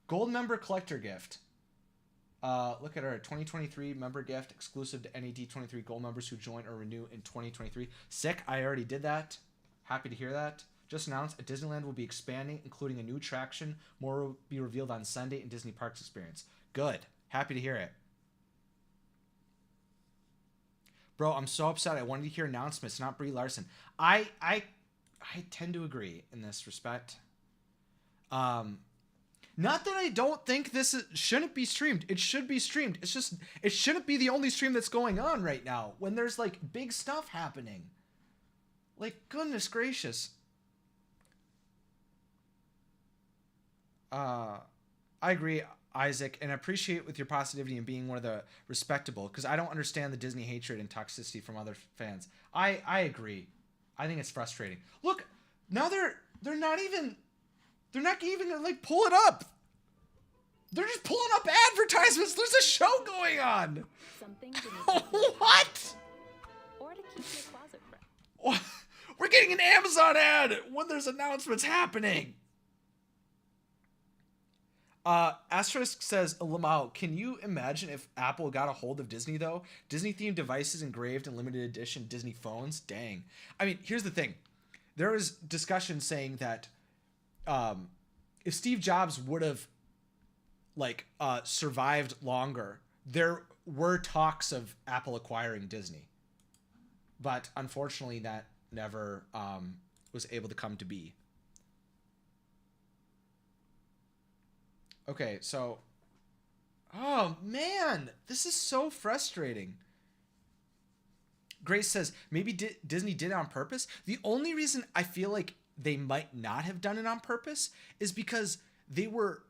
Speaker 1: Gold member collector gift. Look at our 2023 member gift exclusive to any D23 Gold members who join or renew in 2023. Sick. I already did that. Happy to hear that. Just announced at Disneyland will be expanding, including a new attraction. More will be revealed on Sunday in Disney Parks Experience. Good. Happy to hear it. Bro, I'm so upset. I wanted to hear announcements, not Brie Larson. I tend to agree in this respect. Not that I don't think shouldn't be streamed. It should be streamed. It's just, it shouldn't be the only stream that's going on right now when there's like big stuff happening. Like, goodness gracious. I agree. Isaac, and I appreciate with your positivity and being one of the respectable, because I don't understand the Disney hatred and toxicity from other fans. I agree. I think it's frustrating. Look, now they're not even gonna like pull it up. They're just pulling up advertisements. There's a show going on. What?
Speaker 15: Or to keep your closet fresh.
Speaker 1: We're getting an Amazon ad when there's announcements happening. Asterisk says, Lamau, can you imagine if Apple got a hold of Disney, though? Disney-themed devices engraved in limited edition Disney phones? Dang. I mean, here's the thing. There was discussion saying that if Steve Jobs would have survived longer, there were talks of Apple acquiring Disney. But unfortunately, that never was able to come to be. Okay, so... Oh, man! This is so frustrating. Grace says, maybe Disney did it on purpose? The only reason I feel like they might not have done it on purpose is because they were...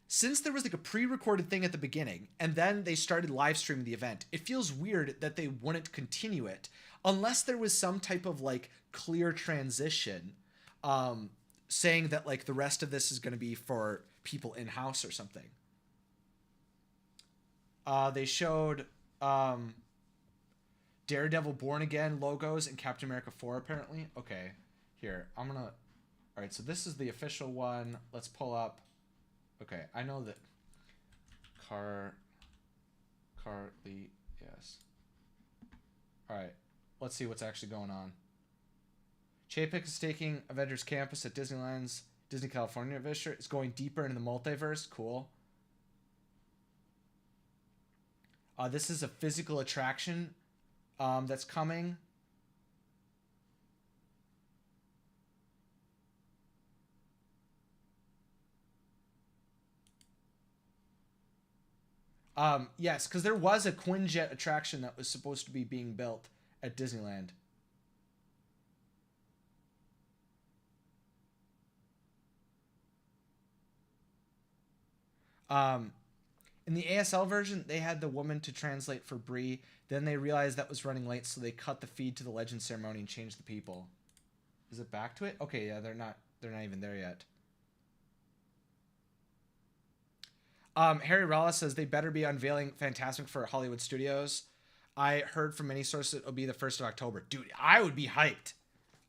Speaker 1: Since there was like a pre-recorded thing at the beginning, and then they started live streaming the event, it feels weird that they wouldn't continue it unless there was some type of like clear transition saying that like the rest of this is going to be for people in-house or something. They showed Daredevil Born Again logos and Captain America 4 apparently. Okay, here, I'm gonna... All right, so this is the official one. Let's pull up... Okay, I know that Carly, yes. All right, let's see what's actually going on. Chapek is taking Avengers Campus at Disneyland's Disney California Adventure. It's going deeper into the multiverse. Cool. This is a physical attraction that's coming. Yes, because there was a Quinjet attraction that was supposed to be being built at Disneyland. In the ASL version, they had the woman to translate for Bree. Then they realized that was running late, so they cut the feed to the Legend ceremony and changed the people. Is it back to it? Okay, yeah, they're not even there yet. Harry Ralla says they better be unveiling Fantasmic for Hollywood Studios. I heard from many sources it'll be the 1st of October. Dude, I would be hyped.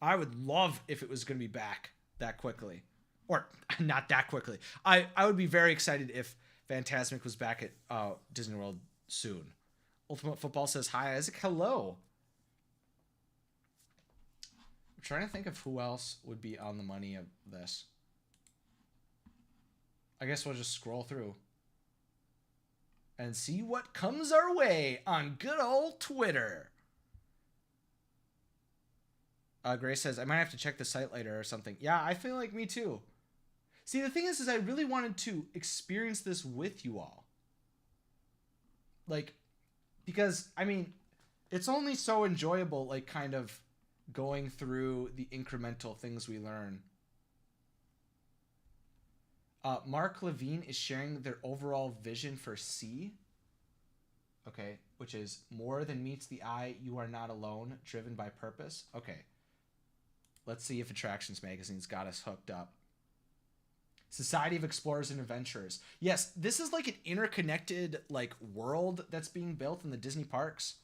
Speaker 1: I would love if it was going to be back that quickly. Or not that quickly. I would be very excited if Fantasmic was back at Disney World soon. Ultimate Football says, hi, Isaac. Hello. I'm trying to think of who else would be on the money of this. I guess we'll just scroll through and see what comes our way on good old Twitter. Grace says, I might have to check the site later or something. Yeah, I feel like me too. See, the thing is I really wanted to experience this with you all. Like, because, I mean, it's only so enjoyable, like, kind of going through the incremental things we learn. Mark Levine is sharing their overall vision for C. Okay, which is more than meets the eye, you are not alone, driven by purpose. Okay. Let's see if Attractions Magazine's got us hooked up. Society of Explorers and Adventurers. Yes, this is like an interconnected like world that's being built in the Disney parks.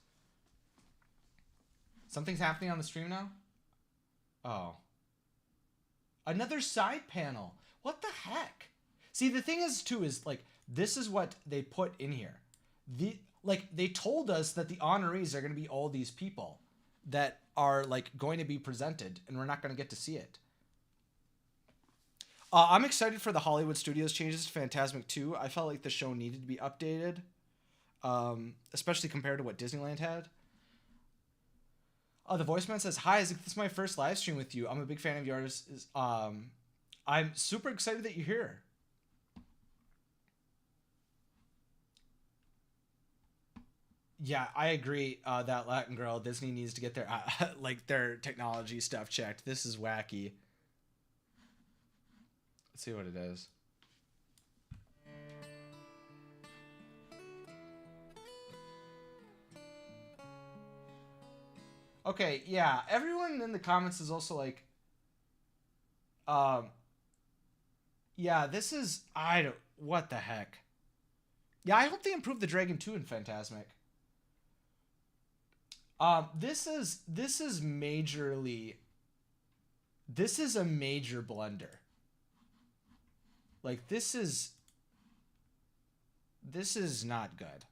Speaker 1: Something's happening on the stream now? Oh. Another side panel. What the heck? See, the thing is too is like this is what they put in here. They told us that the honorees are going to be all these people that are like going to be presented, and we're not going to get to see it. I'm excited for the Hollywood Studios changes to Fantasmic 2. I felt like the show needed to be updated, especially compared to what Disneyland had. The voiceman says, hi, Isaac, this is my first live stream with you. I'm a big fan of yours. I'm super excited that you're here. Yeah, I agree. That Latin girl, Disney needs to get their their technology stuff checked. This is wacky. Let's see what it is. Okay, yeah. Everyone in the comments is also like, yeah, this is, what the heck? Yeah, I hope they improve the Dragon 2 in Fantasmic. This is majorly, this is a major blunder. Like, this is not good.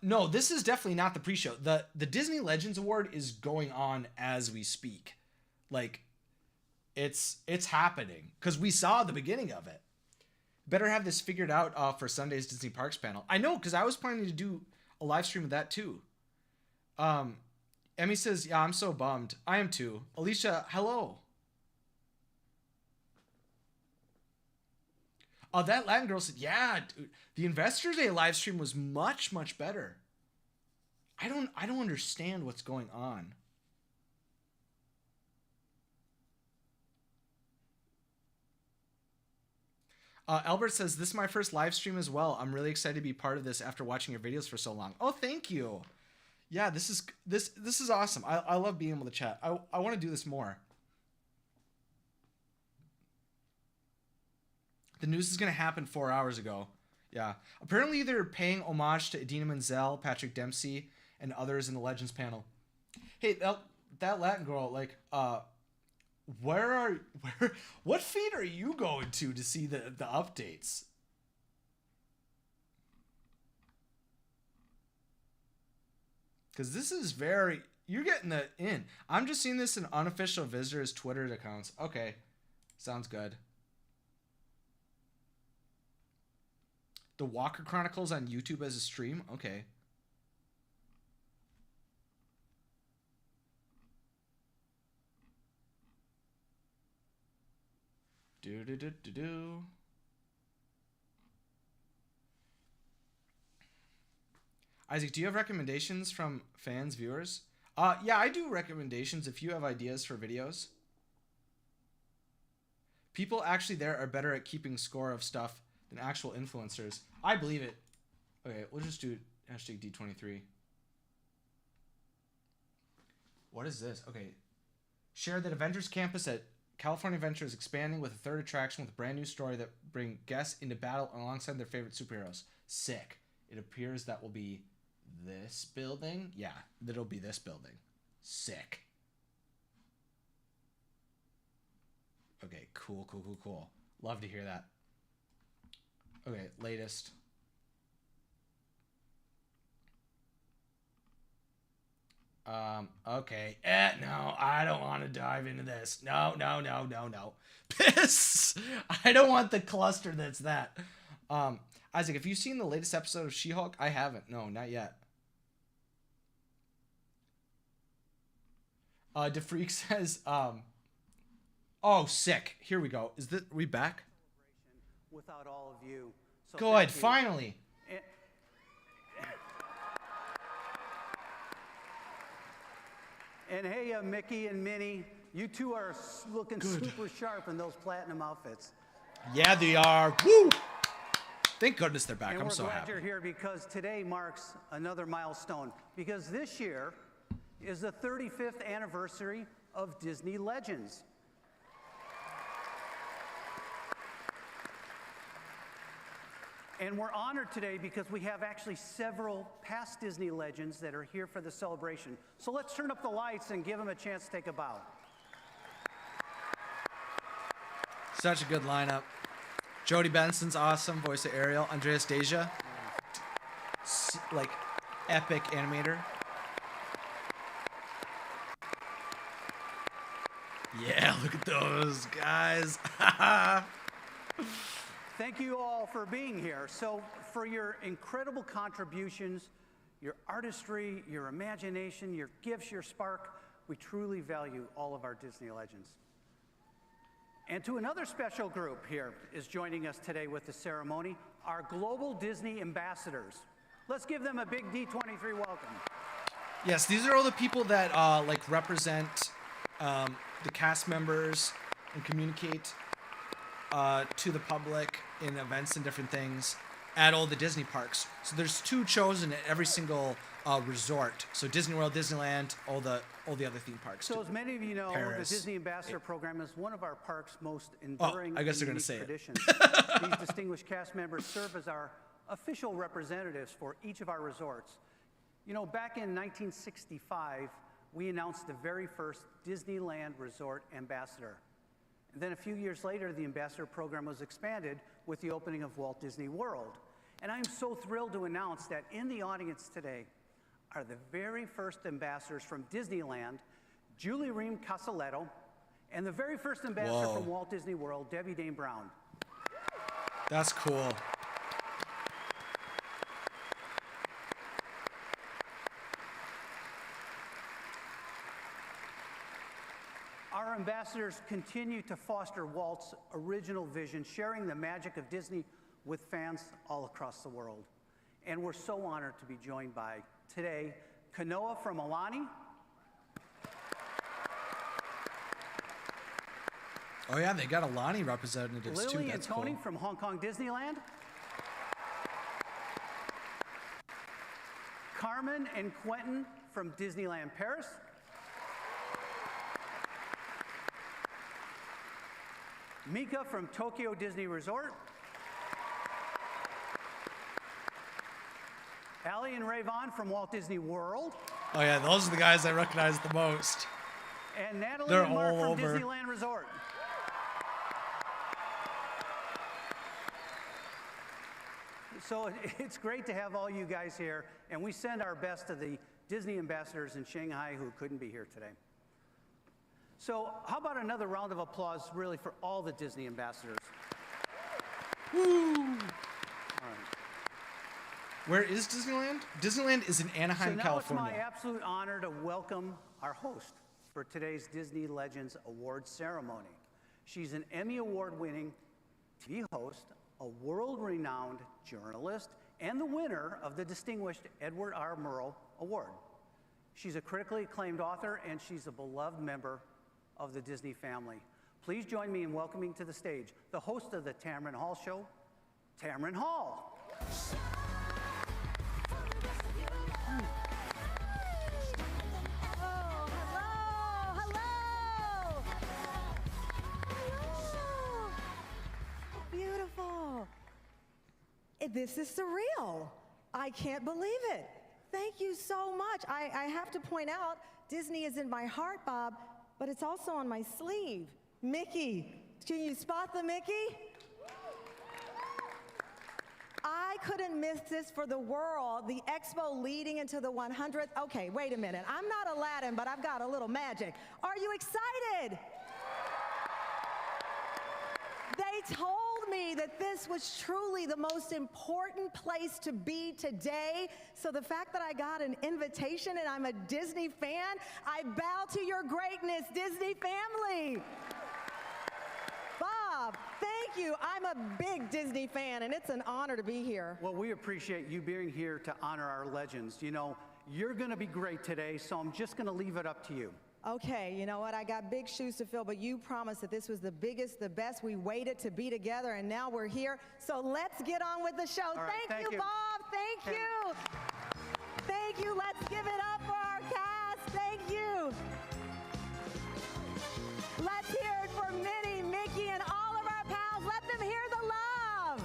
Speaker 1: No, this is definitely not the pre-show. The Disney Legends Award is going on as we speak. Like, it's happening because we saw the beginning of it. Better have this figured out for Sunday's Disney Parks panel. I know, because I was planning to do a live stream of that too. Emmy says, yeah, I'm so bummed. I am too. Alicia, hello. That Latin girl said, yeah, dude, the Investor Day live stream was much, much better. I don't understand what's going on. Albert says, this is my first live stream as well. I'm really excited to be part of this after watching your videos for so long. Oh, thank you. Yeah, this is awesome. I love being able to chat. I want to do this more. The news is going to happen 4 hours ago. Yeah. Apparently they're paying homage to Idina Menzel, Patrick Dempsey, and others in the Legends panel. Hey, that Latin girl, like, what feed are you going to see the updates? Because this is you're getting the in. I'm just seeing this in unofficial visitors' Twitter accounts. Okay. Sounds good. The Walker Chronicles on YouTube as a stream? Okay. Do. Isaac, do you have recommendations from fans, viewers? Yeah, I do recommendations if you have ideas for videos. People actually there are better at keeping score of stuff than actual influencers. I believe it. Okay, we'll just do hashtag D23. What is this? Okay. Share that Avengers Campus at California Adventure is expanding with a third attraction with a brand new story that bring guests into battle alongside their favorite superheroes. Sick. It appears that will be this building. Yeah, that'll be this building. Sick. Okay, cool. Love to hear that. Okay, latest. Okay. No, I don't want to dive into this. No. Piss! I don't want the cluster that's that. Isaac, have you seen the latest episode of She-Hulk? I haven't. No, not yet. DeFreak says, oh, sick. Here we go. Are we back?
Speaker 4: Without all of you. So
Speaker 1: good, finally.
Speaker 4: And hey, Mickey and Minnie, you two are looking super sharp in those platinum outfits.
Speaker 1: Yeah, they are. Woo! Thank goodness they're back.
Speaker 4: And
Speaker 1: I'm so happy.
Speaker 4: We're glad you're here because today marks another milestone. Because this year is the 35th anniversary of Disney Legends. And we're honored today because we have actually several past Disney legends that are here for the celebration. So let's turn up the lights and give them a chance to take a bow.
Speaker 1: Such a good lineup. Jodie Benson's awesome, voice of Ariel. Andreas Deja, like epic animator. Yeah, look at those guys.
Speaker 4: Thank you all for being here. So for your incredible contributions, your artistry, your imagination, your gifts, your spark, we truly value all of our Disney legends. And to another special group here is joining us today with the ceremony, our Global Disney Ambassadors. Let's give them a big D23 welcome.
Speaker 1: Yes, these are all the people that like represent the cast members and communicate to the public in events and different things at all the Disney parks. So there's 2 chosen at every single resort. So Disney World, Disneyland, all the other theme parks.
Speaker 4: So as many of you know,
Speaker 1: Paris.
Speaker 4: the Disney Ambassador Program is one of our park's most enduring
Speaker 1: I guess they're
Speaker 4: and
Speaker 1: gonna say
Speaker 4: unique
Speaker 1: it.
Speaker 4: traditions. These distinguished cast members serve as our official representatives for each of our resorts. You know, back in 1965, we announced the very first Disneyland Resort Ambassador. And then a few years later, the Ambassador Program was expanded with the opening of Walt Disney World. And I'm so thrilled to announce that in the audience today are the very first ambassadors from Disneyland, Julie Ream Casaletto, and the very first ambassador from Walt Disney World, Debbie Dane Brown.
Speaker 1: That's cool.
Speaker 4: Our ambassadors continue to foster Walt's original vision, sharing the magic of Disney with fans all across the world. And we're so honored to be joined by, today, Kanoa from Alani.
Speaker 1: Oh yeah, they got Alani representatives too.
Speaker 4: Lily and
Speaker 1: That's
Speaker 4: Tony
Speaker 1: cool.
Speaker 4: from Hong Kong Disneyland. Carmen and Quentin from Disneyland Paris. Mika from Tokyo Disney Resort. Allie and Ray Vaughn from Walt Disney World.
Speaker 1: Oh yeah, those are the guys I recognize the most.
Speaker 4: And Natalie
Speaker 1: They're
Speaker 4: and Mark
Speaker 1: all
Speaker 4: from
Speaker 1: over.
Speaker 4: Disneyland Resort. So it's great to have all you guys here, and we send our best to the Disney ambassadors in Shanghai who couldn't be here today. So how about another round of applause really for all the Disney ambassadors?
Speaker 1: Woo!
Speaker 4: All right.
Speaker 1: Where is Disneyland? Disneyland is in Anaheim,
Speaker 4: So now
Speaker 1: California.
Speaker 4: it's my absolute honor to welcome our host for today's Disney Legends Award ceremony. She's an Emmy Award-winning TV host, a world-renowned journalist, and the winner of the distinguished Edward R. Murrow Award. She's a critically acclaimed author, and she's a beloved member of the Disney family. Please join me in welcoming to the stage the host of the Tamron Hall Show, Tamron Hall.
Speaker 16: Beautiful. This is surreal. I can't believe it. Thank you so much. I have to point out, Disney is in my heart, Bob, but it's also on my sleeve. Mickey, can you spot the Mickey? I couldn't miss this for the world. The expo leading into the 100th. Okay, wait a minute. I'm not Aladdin, but I've got a little magic. Are you excited? They told me that this was truly the most important place to be today. So the fact that I got an invitation and I'm a Disney fan, I bow to your greatness, Disney family. Bob, thank you. I'm a big Disney fan, and it's an honor to be here.
Speaker 4: Well, we appreciate you being here to honor our legends. You know, you're going to be great today, so I'm just going to leave it up to you.
Speaker 16: Okay, you know what? I got big shoes to fill, but you promised that this was the biggest, the best. We waited to be together, and now we're here. So let's get on with the show.
Speaker 4: All right,
Speaker 16: thank you, Bob. Thank you. Thank you. Let's give it up for our cast. Thank you. Let's hear it for Minnie, Mickey, and all of our pals. Let them hear the love.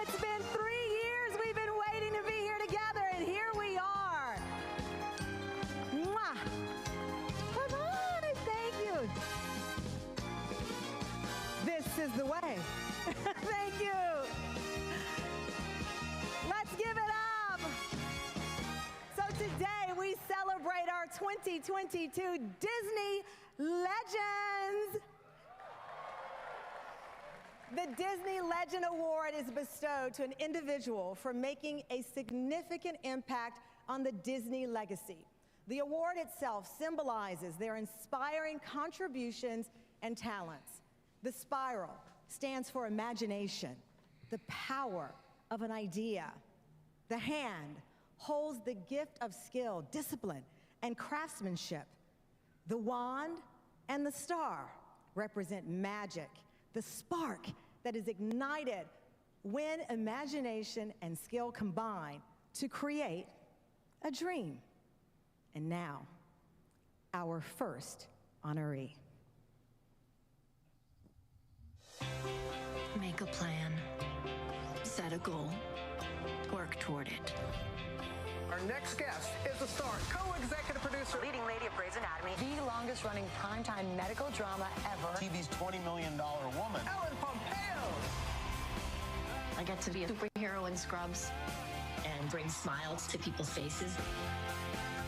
Speaker 16: It's been 3 years we've been waiting to be here together, and here we are. Mwah. Come on, thank you. This is the way. Thank you. Let's give it up. So today we celebrate our 2022 Disney Legends. The Disney Legend Award is bestowed to an individual for making a significant impact on the Disney legacy. The award itself symbolizes their inspiring contributions and talents. The spiral stands for imagination, the power of an idea. The hand holds the gift of skill, discipline, and craftsmanship. The wand and the star represent magic, the spark that is ignited when imagination and skill combine to create a dream. And now, our first honoree.
Speaker 17: Make a plan, set a goal, work toward it.
Speaker 18: Our next guest is the star, co-executive producer, leading lady of Grey's Anatomy, the longest-running primetime medical drama ever, TV's $20 million woman, Ellen Pompeo.
Speaker 17: I get to be a superhero in Scrubs and bring smiles to people's faces.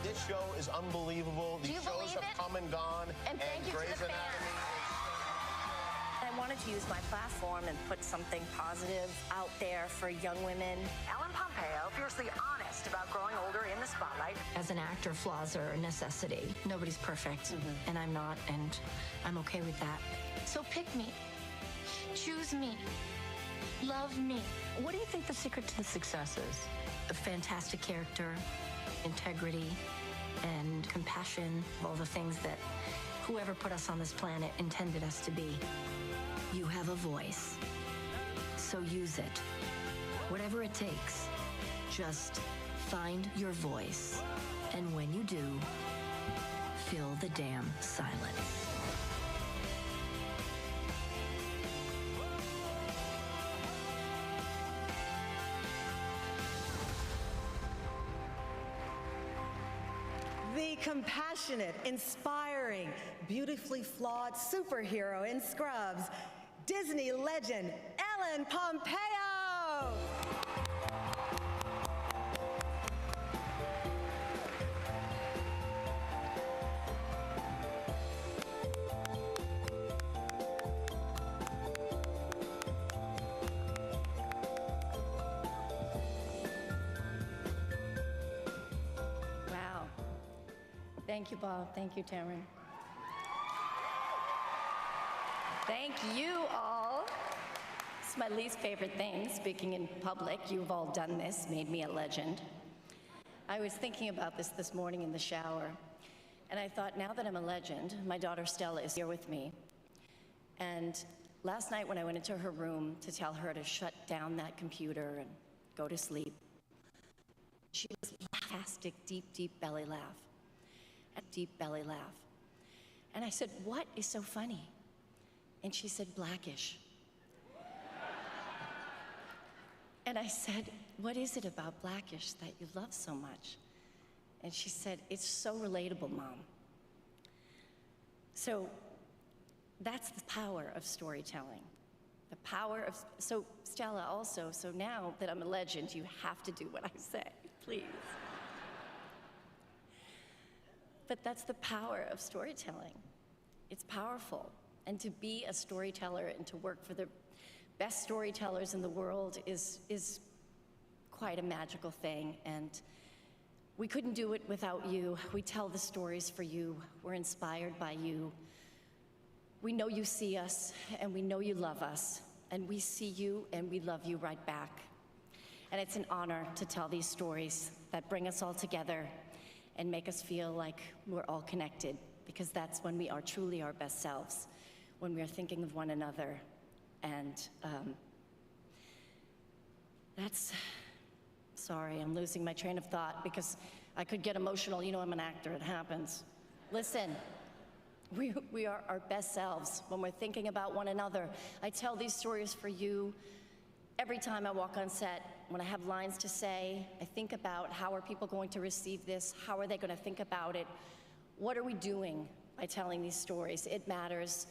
Speaker 19: This show is unbelievable. These shows have come and gone, and Grey's Anatomy.
Speaker 17: I wanted to use my platform and put something positive out there for young women.
Speaker 18: Ellen Pompeo, fiercely honest about growing older in the spotlight.
Speaker 17: As an actor, flaws are a necessity. Nobody's perfect, and I'm not, and I'm okay with that. So pick me. Choose me. Love me. What do you think the secret to the success is? A fantastic character, integrity, and compassion, all the things that whoever put us on this planet intended us to be. You have a voice, so use it. Whatever it takes, just find your voice. And when you do, fill the damn silence.
Speaker 16: The compassionate, inspiring, beautifully flawed superhero in Scrubs, Disney legend Ellen Pompeo.
Speaker 17: Wow. Thank you, Bob. Thank you, Tamron. Thank you all. It's my least favorite thing, speaking in public. You've all done this, made me a legend. I was thinking about this morning in the shower, and I thought, now that I'm a legend, my daughter Stella is here with me. And last night when I went into her room to tell her to shut down that computer and go to sleep, she was a fantastic, deep, deep belly laugh. A deep belly laugh. And I said, what is so funny? And she said, Blackish. And I said, what is it about Blackish that you love so much? And she said, it's so relatable, Mom. So that's the power of storytelling. The power of, so Stella also, so now that I'm a legend, you have to do what I say, please. But that's the power of storytelling. It's powerful. And to be a storyteller and to work for the best storytellers in the world is quite a magical thing. And we couldn't do it without you. We tell the stories for you. We're inspired by you. We know you see us, and we know you love us. And we see you, and we love you right back. And it's an honor to tell these stories that bring us all together and make us feel like we're all connected, because that's when we are truly our best selves, when we are thinking of one another. And sorry, I'm losing my train of thought because I could get emotional. You know, I'm an actor, it happens. Listen, we are our best selves when we're thinking about one another. I tell these stories for you every time I walk on set. When I have lines to say, I think about how are people going to receive this? How are they going to think about it? What are we doing by telling these stories? It matters.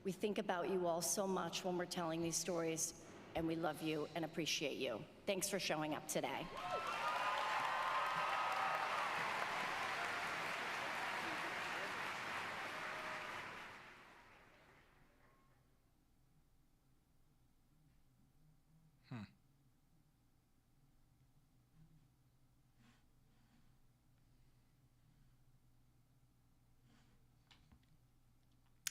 Speaker 17: We think about you all so much when we're telling these stories, and we love you and appreciate you. Thanks for showing up today.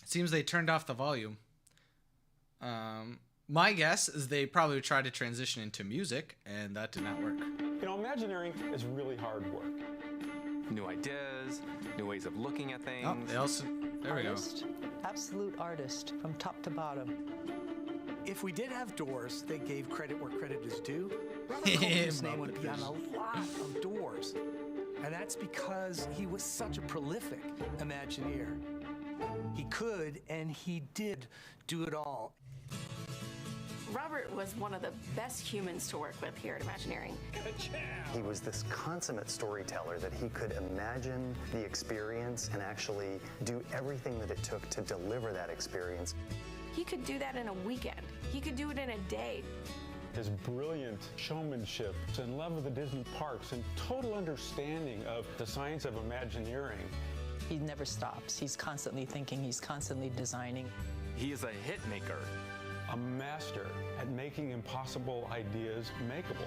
Speaker 1: Seems they turned off the volume. My guess is they probably tried to transition into music, and that did not work.
Speaker 20: You know, Imagineering is really hard work.
Speaker 21: New ideas, new ways of looking at things.
Speaker 1: Oh, they also, there we go.
Speaker 22: Absolute artist from top to bottom.
Speaker 3: If we did have doors that gave credit where credit is due, Robert Coltrane's name would be on a lot of doors. And that's because he was such a prolific Imagineer. He could and he did do it all.
Speaker 15: Robert was one of the best humans to work with here at Imagineering.
Speaker 22: He was this consummate storyteller that he could imagine the experience and actually do everything that it took to deliver that experience.
Speaker 15: He could do that in a weekend. He could do it in a day.
Speaker 20: His brilliant showmanship and love of the Disney parks and total understanding of the science of Imagineering.
Speaker 23: He never stops. He's constantly thinking, he's constantly designing.
Speaker 21: He is a hit maker.
Speaker 20: A master at making impossible ideas makeable.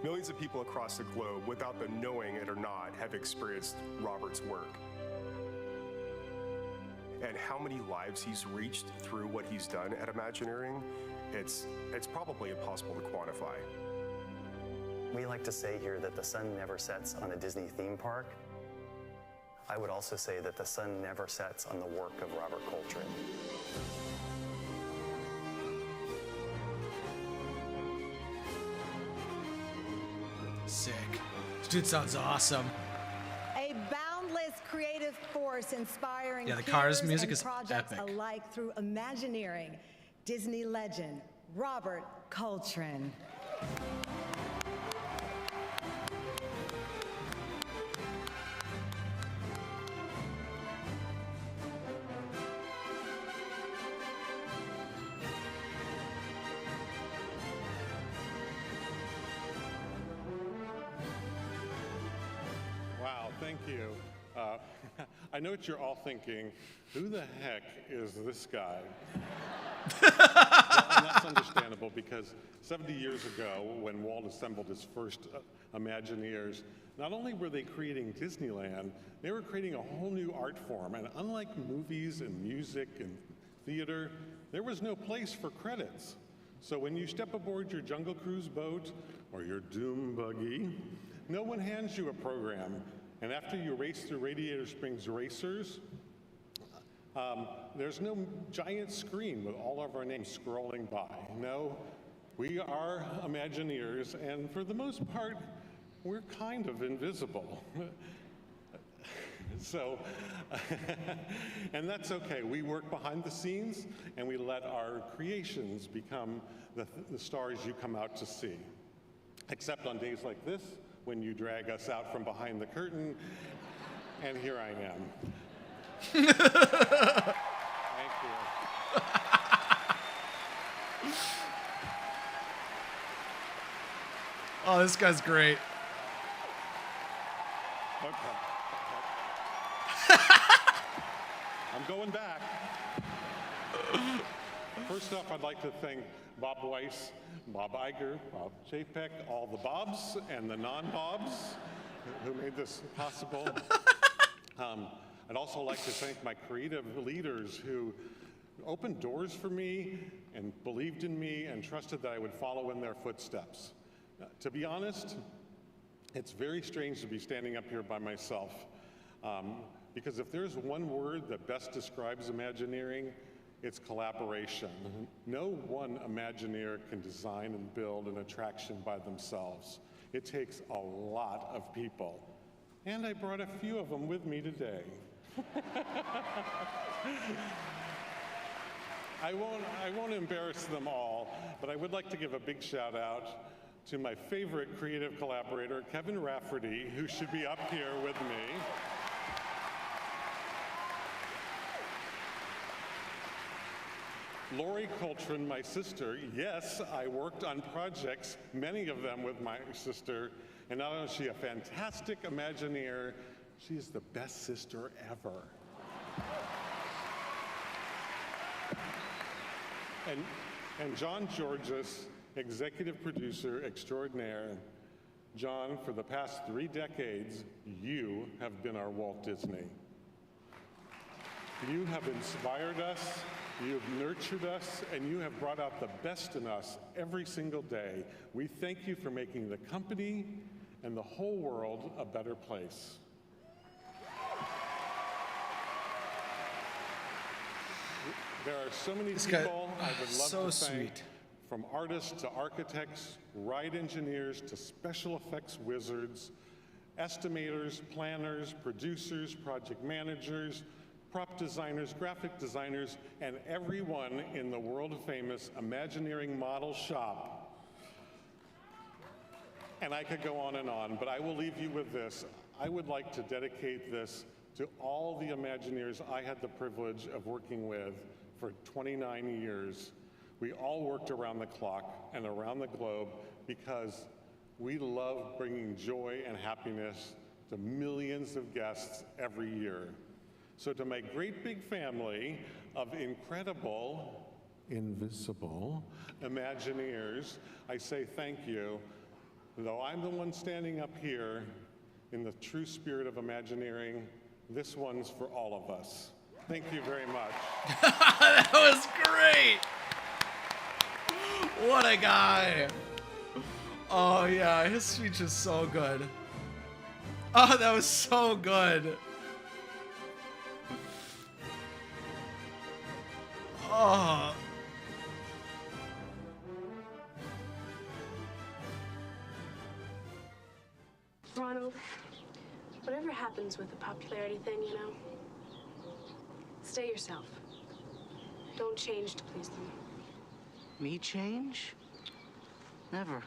Speaker 24: Millions of people across the globe, without them knowing it or not, have experienced Robert's work. And how many lives he's reached through what he's done at Imagineering, it's probably impossible to quantify.
Speaker 22: We like to say here that the sun never sets on a Disney theme park. I would also say that the sun never sets on the work of Robert Coltrane.
Speaker 1: Sick. This dude sounds awesome.
Speaker 16: A boundless creative force inspiring
Speaker 1: Yeah, the Cars
Speaker 16: peers
Speaker 1: music
Speaker 16: and
Speaker 1: is
Speaker 16: projects
Speaker 1: epic.
Speaker 16: alike through Imagineering. Disney legend, Robert Coltrane.
Speaker 25: Wow, thank you. I know what you're all thinking. Who the heck is this guy? Well, and that's understandable because 70 years ago, when Walt assembled his first Imagineers, not only were they creating Disneyland, they were creating a whole new art form. And unlike movies and music and theater, there was no place for credits. So when you step aboard your Jungle Cruise boat or your Doom buggy, no one hands you a program. And after you race through Radiator Springs Racers, there's no giant screen with all of our names scrolling by. No, we are Imagineers, and for the most part, we're kind of invisible. So, and that's okay. We work behind the scenes, and we let our creations become the stars you come out to see. Except on days like this, when you drag us out from behind the curtain, and here I am. Thank you.
Speaker 1: Oh, this guy's great.
Speaker 25: Okay. I'm going back. First off, I'd like to thank Bob Weiss, Bob Iger, Bob Chapek, all the Bobs and the non-Bobs who made this possible. I'd also like to thank my creative leaders who opened doors for me and believed in me and trusted that I would follow in their footsteps. To be honest, it's very strange to be standing up here by myself because if there's one word that best describes Imagineering, it's collaboration. No one Imagineer can design and build an attraction by themselves. It takes a lot of people. And I brought a few of them with me today. I won't embarrass them all, but I would like to give a big shout out to my favorite creative collaborator, Kevin Rafferty, who should be up here with me. Lori Coltrane, my sister, yes, I worked on projects, many of them with my sister, and not only is she a fantastic Imagineer, she is the best sister ever. And John Georges, executive producer extraordinaire. John, for the past 3 decades, you have been our Walt Disney. You have inspired us, you have nurtured us, and you have brought out the best in us every single day. We thank you for making the company and the whole world a better place. There are so many
Speaker 1: This guy-
Speaker 25: people I would love
Speaker 1: so
Speaker 25: to thank,
Speaker 1: sweet.
Speaker 25: from artists to architects, ride engineers to special effects wizards, estimators, planners, producers, project managers, prop designers, graphic designers, and everyone in the world-famous Imagineering model shop. And I could go on, but I will leave you with this. I would like to dedicate this to all the Imagineers I had the privilege of working with for 29 years. We all worked around the clock and around the globe because we love bringing joy and happiness to millions of guests every year. So to my great big family of incredible, invisible Imagineers, I say thank you. Though I'm the one standing up here in the true spirit of Imagineering, this one's for all of us. Thank you very much.
Speaker 1: That was great. What a guy. Oh yeah, his speech is so good. Oh, that was so good. Oh.
Speaker 2: Ronald, whatever happens with the popularity thing, you know, stay yourself. Don't change to please them.
Speaker 5: Me change? Never.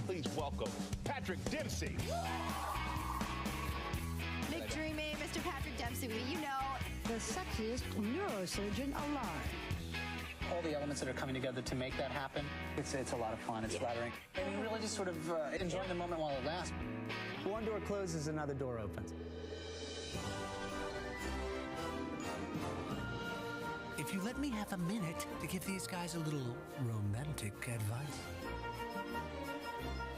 Speaker 18: Please welcome Patrick Dempsey.
Speaker 7: Big dreamy, Mr. Patrick Dempsey, you know.
Speaker 9: The sexiest neurosurgeon alive.
Speaker 10: All the elements that are coming together to make that happen, it's a lot of fun, it's flattering. And you really just sort of enjoying the moment while it lasts.
Speaker 26: One door closes, another door opens.
Speaker 3: If you let me have a minute to give these guys a little romantic advice.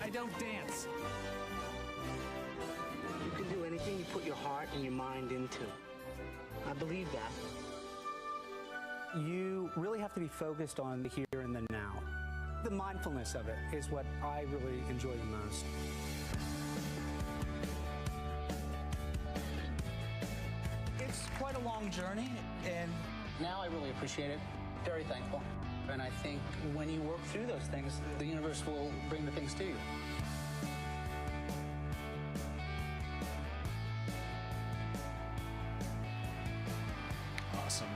Speaker 3: I don't dance.
Speaker 5: You can do anything you put your heart and your mind into. I believe that.
Speaker 26: You really have to be focused on the here and the now. The mindfulness of it is what I really enjoy the most.
Speaker 10: It's quite a long journey, and now I really appreciate it. Very thankful. And I think when you work through those things, the universe will bring the things to you.
Speaker 1: Awesome.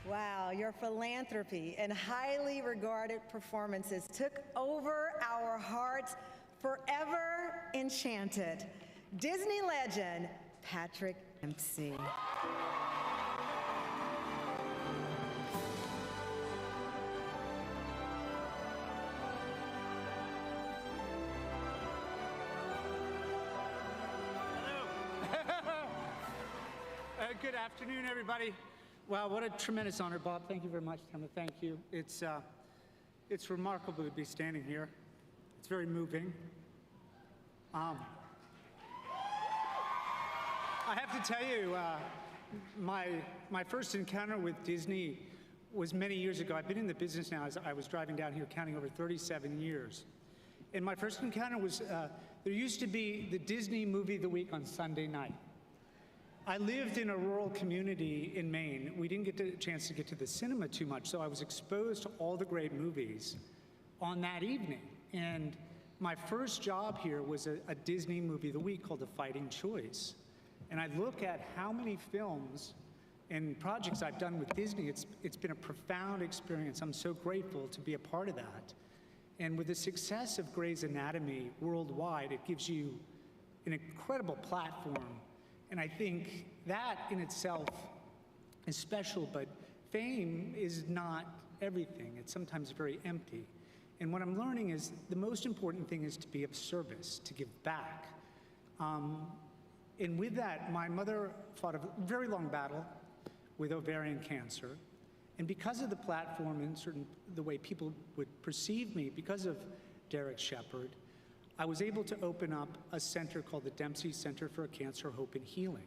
Speaker 16: Wow, your philanthropy and highly regarded performances took over our hearts, forever enchanted. Disney legend, Patrick Dempsey.
Speaker 11: Good afternoon, everybody. Wow, what a tremendous honor, Bob. Thank you very much, Emma. Thank you. It's remarkable to be standing here. It's very moving. I have to tell you, my first encounter with Disney was many years ago. I've been in the business now as I was driving down here counting over 37 years. And my first encounter was, there used to be the Disney Movie of the Week on Sunday night. I lived in a rural community in Maine. We didn't get a chance to get to the cinema too much, so I was exposed to all the great movies on that evening. And my first job here was a Disney Movie of the Week called The Fighting Choice. And I look at how many films and projects I've done with Disney. It's been a profound experience. I'm so grateful to be a part of that. And with the success of Grey's Anatomy worldwide, it gives you an incredible platform. And I think that in itself is special, but fame is not everything. It's sometimes very empty. And what I'm learning is the most important thing is to be of service, to give back. And with that, my mother fought a very long battle with ovarian cancer. And because of the platform and the way people would perceive me, because of Derek Shepherd, I was able to open up a center called the Dempsey Center for Cancer, Hope, and Healing.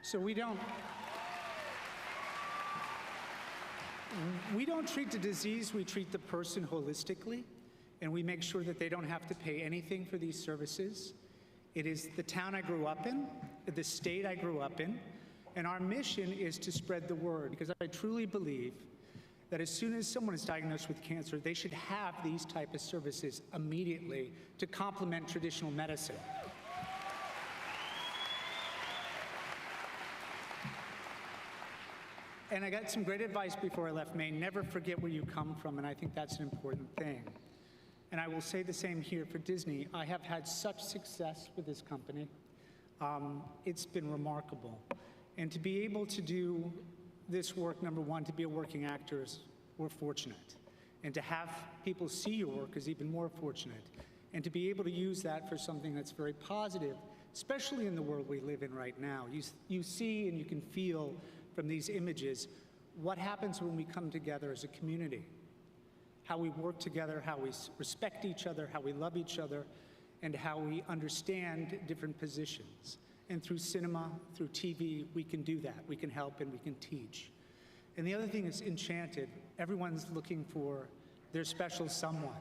Speaker 11: So we don't treat the disease, we treat the person holistically, and we make sure that they don't have to pay anything for these services. It is the town I grew up in, the state I grew up in,
Speaker 26: And our mission is to spread the word, because I truly believe that as soon as someone is diagnosed with cancer, they should have these type of services immediately to complement traditional medicine. And I got some great advice before I left Maine. Never forget where you come from, and I think that's an important thing. And I will say the same here for Disney. I have had such success with this company. It's been remarkable. And to be able to do this work, number one, to be a working actor, we're fortunate. And to have people see your work is even more fortunate. And to be able to use that for something that's very positive, especially in the world we live in right now. You see and you can feel from these images what happens when we come together as a community. How we work together, how we respect each other, how we love each other, and how we understand different positions. And through cinema, through TV, we can do that. We can help and we can teach. And the other thing is Enchanted. Everyone's looking for their special someone.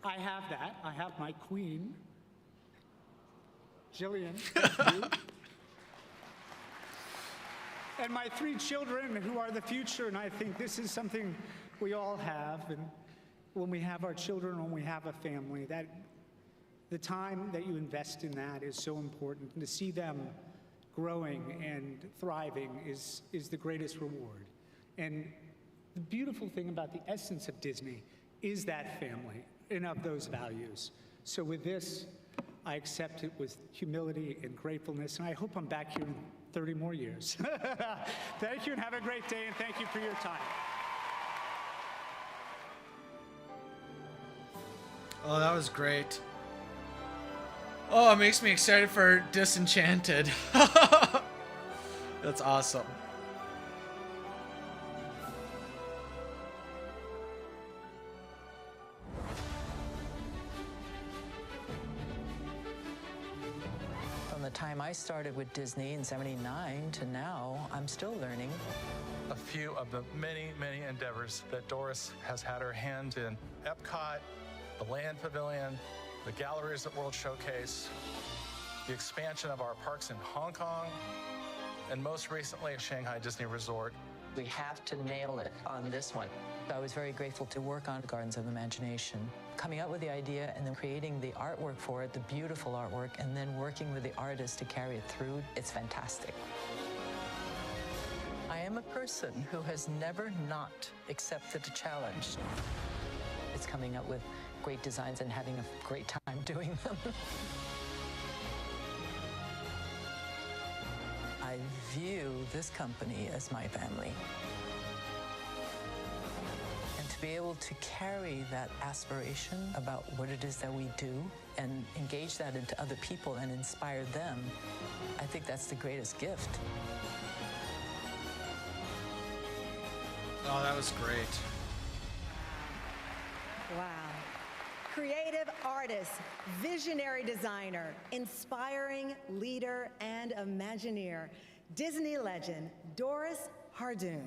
Speaker 26: I have that. I have my queen, Jillian, and my 3 children who are the future. And I think this is something we all have. And when we have our children, when we have a family, that the time that you invest in that is so important. And to see them growing and thriving is the greatest reward. And the beautiful thing about the essence of Disney is that family and of those values. So with this, I accept it with humility and gratefulness, and I hope I'm back here in 30 more years. Thank you, and have a great day, and thank you for your time.
Speaker 1: Oh, that was great. Oh, it makes me excited for Disenchanted. That's awesome.
Speaker 23: From the time I started with Disney in '79 to now, I'm still learning.
Speaker 4: A few of the many, many endeavors that Doris has had her hand in. Epcot, the Land Pavilion, the galleries at World Showcase, the expansion of our parks in Hong Kong, and most recently, Shanghai Disney Resort.
Speaker 23: We have to nail it on this one. I was very grateful to work on Gardens of Imagination, coming up with the idea and then creating the artwork for it, the beautiful artwork, and then working with the artists to carry it through. It's fantastic. I am a person who has never not accepted a challenge. It's coming up with great designs and having a great time doing them. I view this company as my family. And to be able to carry that aspiration about what it is that we do and engage that into other people and inspire them, I think that's the greatest gift.
Speaker 1: Oh, that was great.
Speaker 16: Wow. Creative artist, visionary designer, inspiring leader, and Imagineer, Disney legend, Doris Hardoon.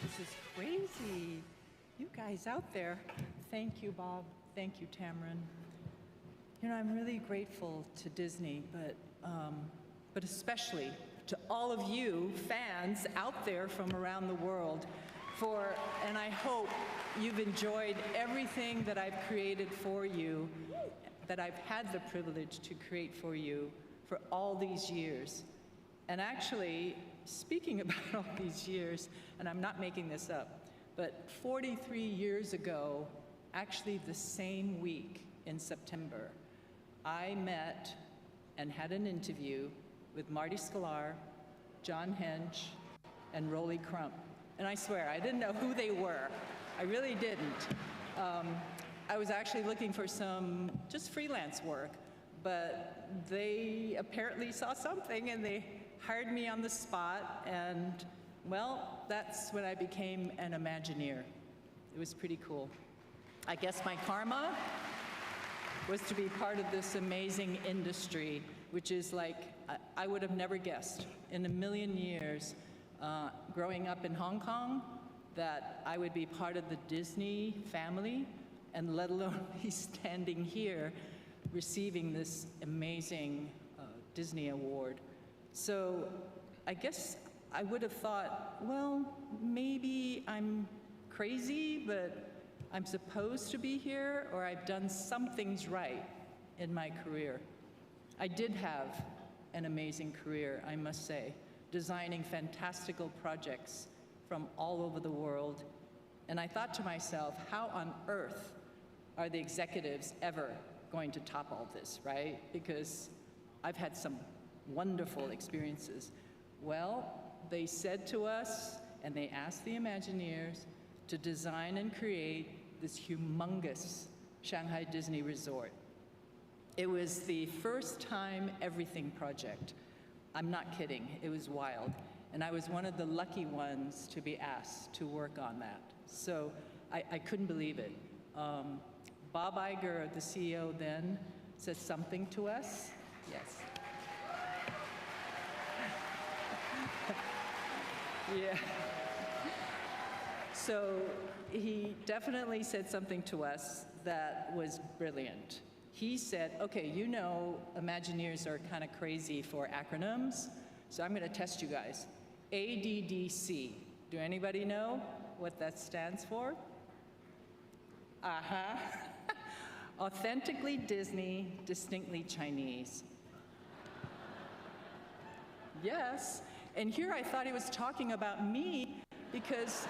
Speaker 6: This is crazy. You guys out there. Thank you, Bob. Thank you, Tamron. You know, I'm really grateful to Disney, but especially to all of you fans out there from around the world and I hope you've enjoyed everything that I've created for you, that I've had the privilege to create for you for all these years. And actually, speaking about all these years, and I'm not making this up, but 43 years ago, actually the same week in September, I met and had an interview with Marty Sklar, John Hench, and Rolly Crump. And I swear, I didn't know who they were. I really didn't. I was actually looking for some just freelance work, but they apparently saw something and they hired me on the spot, and well, that's when I became an Imagineer. It was pretty cool. I guess my karma was to be part of this amazing industry, which is like, I would have never guessed in a million years, growing up in Hong Kong, that I would be part of the Disney family, and let alone be standing here receiving this amazing Disney award. So I guess I would have thought, well, maybe I'm crazy, but I'm supposed to be here, or I've done some things right in my career. I did have an amazing career, I must say, designing fantastical projects from all over the world. And I thought to myself, how on earth are the executives ever going to top all this, right? Because I've had some wonderful experiences. Well, they said to us, and they asked the Imagineers to design and create this humongous Shanghai Disney Resort. It was the first time everything project. I'm not kidding, it was wild. And I was one of the lucky ones to be asked to work on that. So I couldn't believe it. Bob Iger, the CEO then, said something to us. Yes. Yeah. So he definitely said something to us that was brilliant. He said, okay, you know Imagineers are kind of crazy for acronyms, so I'm going to test you guys. ADDC. Do anybody know what that stands for? Uh-huh. Authentically Disney, distinctly Chinese. Yes, and here I thought he was talking about me because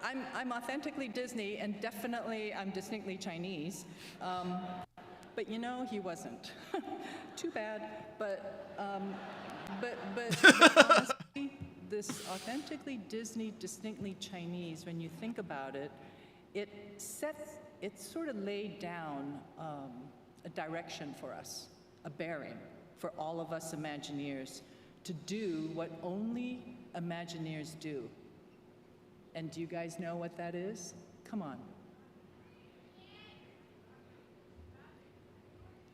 Speaker 6: I'm authentically Disney and definitely I'm distinctly Chinese. But you know, he wasn't. Too bad, but honestly, this authentically Disney, distinctly Chinese, when you think about it, it sort of laid down a direction for us, a bearing for all of us Imagineers to do what only Imagineers do. And do you guys know what that is? Come on.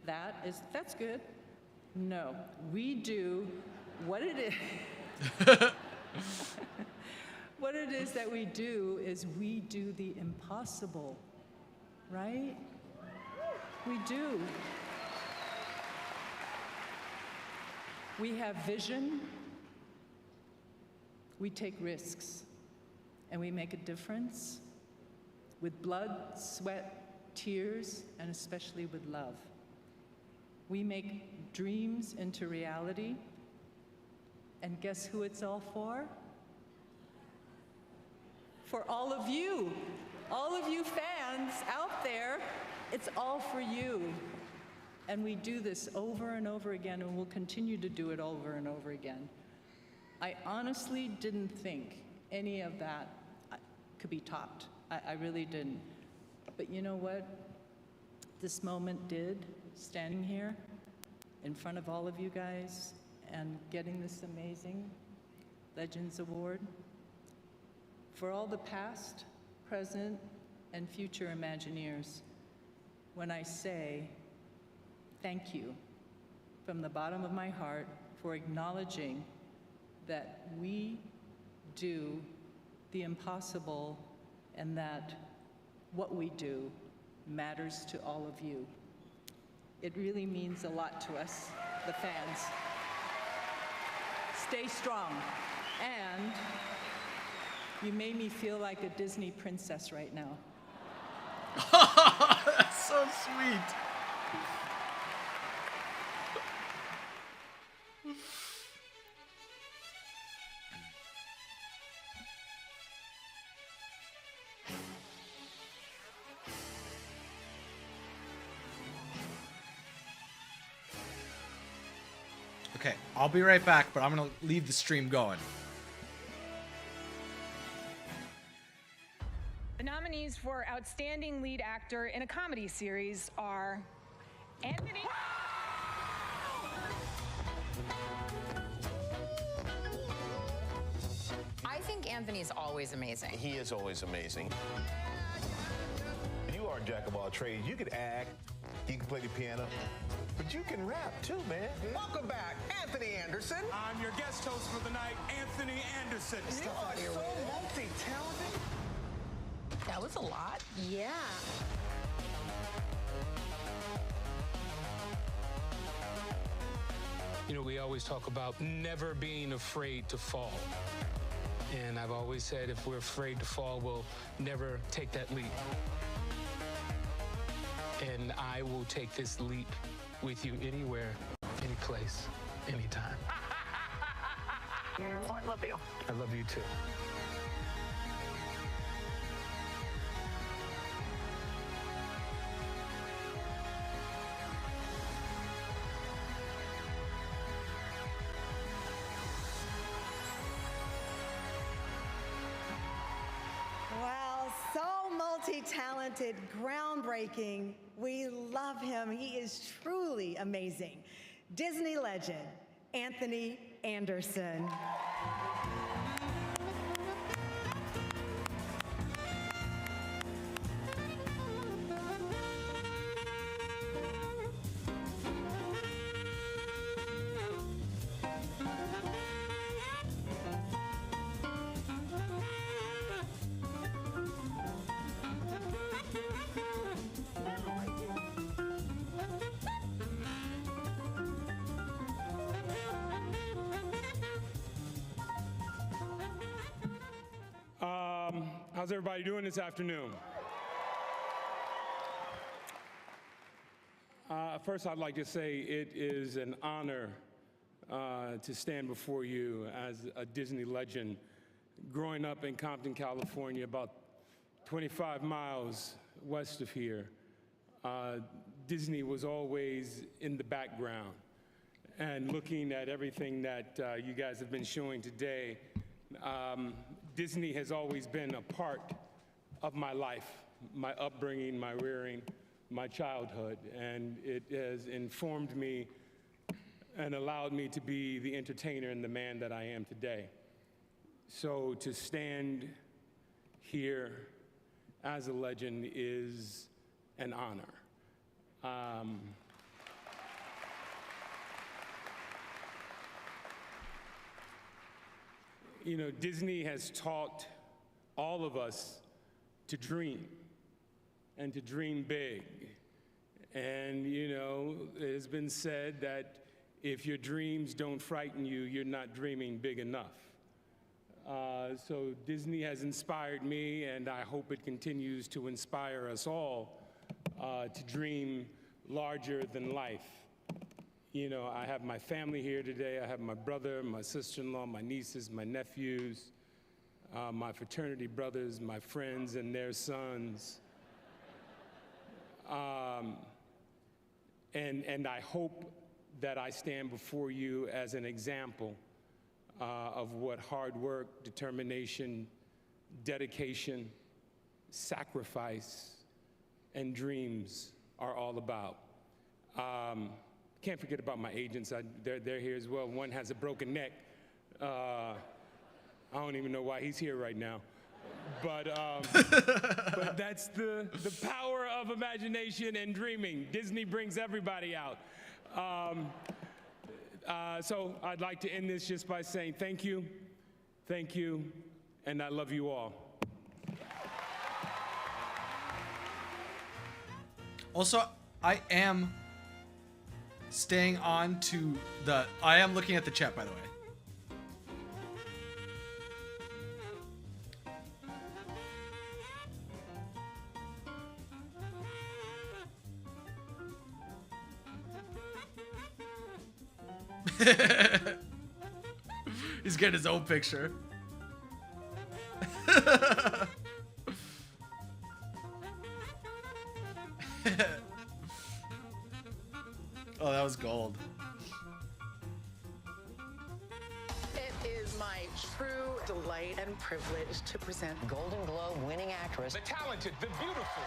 Speaker 6: That's good. No, we do what it is. What it is that we do is we do the impossible, right? We do. We have vision, we take risks, and we make a difference with blood, sweat, tears, and especially with love. We make dreams into reality, and guess who it's all for? For all of you fans out there, it's all for you. And we do this over and over again, and we'll continue to do it over and over again. I honestly didn't think any of that could be topped. I really didn't. But you know what? This moment did, standing here in front of all of you guys and getting this amazing Legends Award. For all the past, present, and future Imagineers, when I say thank you from the bottom of my heart for acknowledging that we do the impossible and that what we do matters to all of you. It really means a lot to us, the fans. Stay strong. And you made me feel like a Disney princess right now.
Speaker 1: That's so sweet. Okay, I'll be right back, but I'm going to leave the stream going.
Speaker 8: The nominees for Outstanding Lead Actor in a Comedy Series are Anthony...
Speaker 12: I think Anthony's always amazing.
Speaker 13: He is always amazing. You are a jack of all trades. You could act,
Speaker 18: He can play the piano. But you can rap too, man. Welcome back, Anthony Anderson.
Speaker 13: I'm your guest host for the night, Anthony Anderson.
Speaker 18: You are so multi-talented.
Speaker 12: That was a lot.
Speaker 7: Yeah.
Speaker 14: You know, we always talk about never being afraid to fall. And I've always said if we're afraid to fall, we'll never take that leap. And I will take this leap with you anywhere, any place, anytime.
Speaker 12: I love you.
Speaker 14: I love you too.
Speaker 16: Wow, so multi-talented, groundbreaking. We love him. He is truly amazing. Disney legend, Anthony Anderson.
Speaker 20: How's everybody doing this afternoon? First, I'd like to say it is an honor to stand before you as a Disney legend. Growing up in Compton, California, about 25 miles west of here, Disney was always in the background. And looking at everything that you guys have been showing today, Disney has always been a part of my life, my upbringing, my rearing, my childhood, and it has informed me and allowed me to be the entertainer and the man that I am today. So to stand here as a legend is an honor. You know, Disney has taught all of us to dream and to dream big. And, you know, it has been said that if your dreams don't frighten you, you're not dreaming big enough. So Disney has inspired me, and I hope it continues to inspire us all to dream larger than life. You know, I have my family here today. I have my brother, my sister-in-law, my nieces, my nephews, my fraternity brothers, my friends and their sons. And I hope that I stand before you as an example of what hard work, determination, dedication, sacrifice, and dreams are all about. Can't forget about my agents. They're here as well. One has a broken neck. I don't even know why he's here right now. But that's the power of imagination and dreaming. Disney brings everybody out. So I'd like to end this just by saying thank you, and I love you all.
Speaker 1: Also, I am staying on to the... I am looking at the chat, by the way. He's getting his own picture. Oh, that was gold.
Speaker 10: It is my true delight and privilege to present
Speaker 23: Golden Globe winning actress.
Speaker 13: The talented, the beautiful.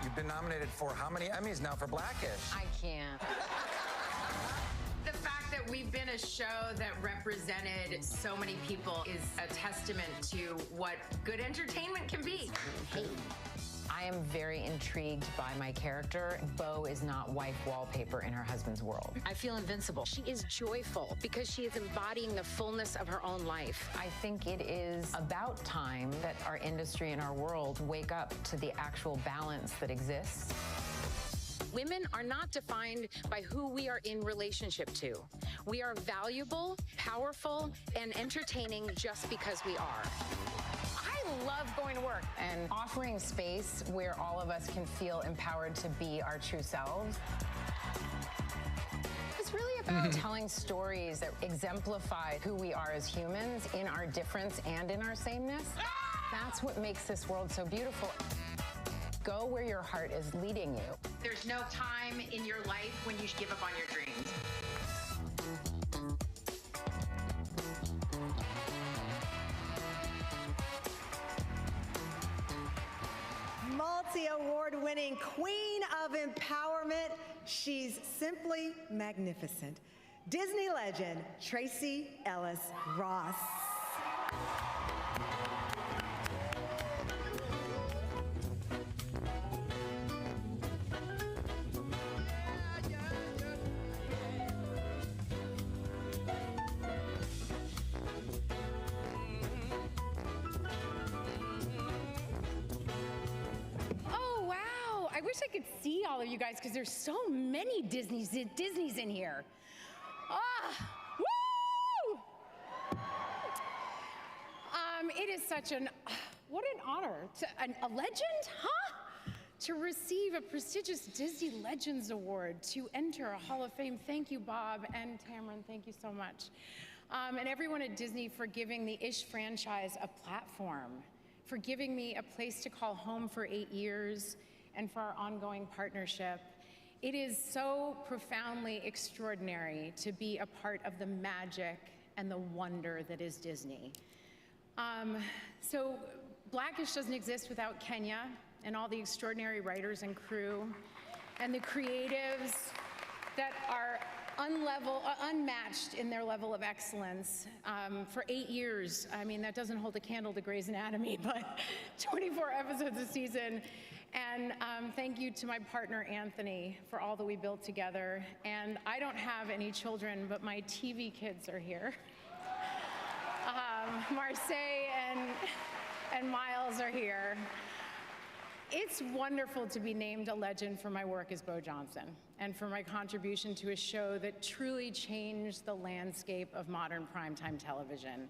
Speaker 15: You've been nominated for how many Emmys now for Blackish?
Speaker 12: I can't. The fact that we've been a show that represented so many people is a testament to what good entertainment can be.
Speaker 23: Hey,
Speaker 12: I am very intrigued by my character. Bo is not wife wallpaper in her husband's world. I feel invincible.
Speaker 2: She is joyful because she is embodying the fullness of her own life.
Speaker 12: I think it is about time that our industry and our world wake up to the actual balance that exists.
Speaker 2: Women are not defined by who we are in relationship to. We are valuable, powerful, and entertaining just because we are.
Speaker 12: I love going to work and offering space where all of us can feel empowered to be our true selves. It's really about telling stories that exemplify who we are as humans in our difference and in our sameness. That's what makes this world so beautiful. Go where your heart is leading you.
Speaker 17: There's no time in your life when you should give up on your dreams.
Speaker 16: Multi-award-winning queen of empowerment. She's simply magnificent. Disney legend, Tracee Ellis Ross.
Speaker 8: I wish I could see all of you guys because there's so many Disneys in here. Woo! It is such what an honor, a legend, huh? To receive a prestigious Disney Legends Award, to enter a Hall of Fame. Thank you, Bob and Tamron, thank you so much. And everyone at Disney for giving the Ish franchise a platform, for giving me a place to call home for 8 years, and for our ongoing partnership. It is so profoundly extraordinary to be a part of the magic and the wonder that is Disney. So Blackish doesn't exist without Kenya and all the extraordinary writers and crew and the creatives that are unmatched in their level of excellence. For 8 years, I mean, that doesn't hold a candle to Grey's Anatomy, but 24 episodes a season. And thank you to my partner, Anthony, for all that we built together. And I don't have any children, but my TV kids are here. Marseille and Miles are here. It's wonderful to be named a legend for my work as Bo Johnson and for my contribution to a show that truly changed the landscape of modern primetime television.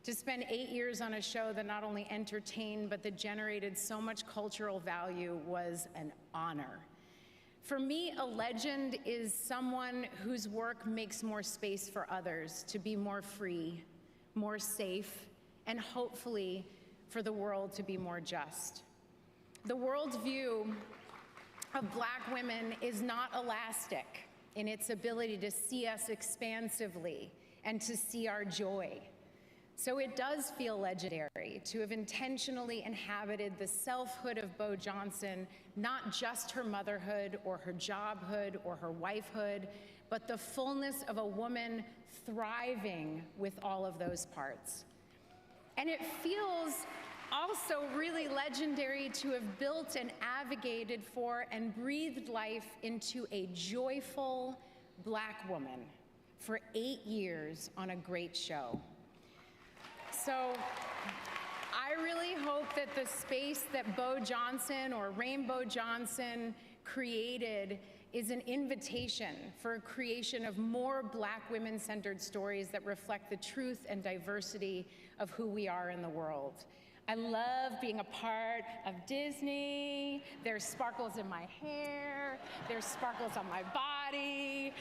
Speaker 8: To spend 8 years on a show that not only entertained, but that generated so much cultural value was an honor. For me, a legend is someone whose work makes more space for others to be more free, more safe, and hopefully for the world to be more just. The world's view of Black women is not elastic in its ability to see us expansively and to see our joy. So it does feel legendary to have intentionally inhabited the selfhood of Bo Johnson, not just her motherhood or her jobhood or her wifehood, but the fullness of a woman thriving with all of those parts. And it feels also really legendary to have built and advocated for and breathed life into a joyful Black woman for 8 years on a great show. So I really hope that the space that Bo Johnson or Rainbow Johnson created is an invitation for a creation of more Black women-centered stories that reflect the truth and diversity of who we are in the world. I love being a part of Disney. There's sparkles in my hair. There's sparkles on my body.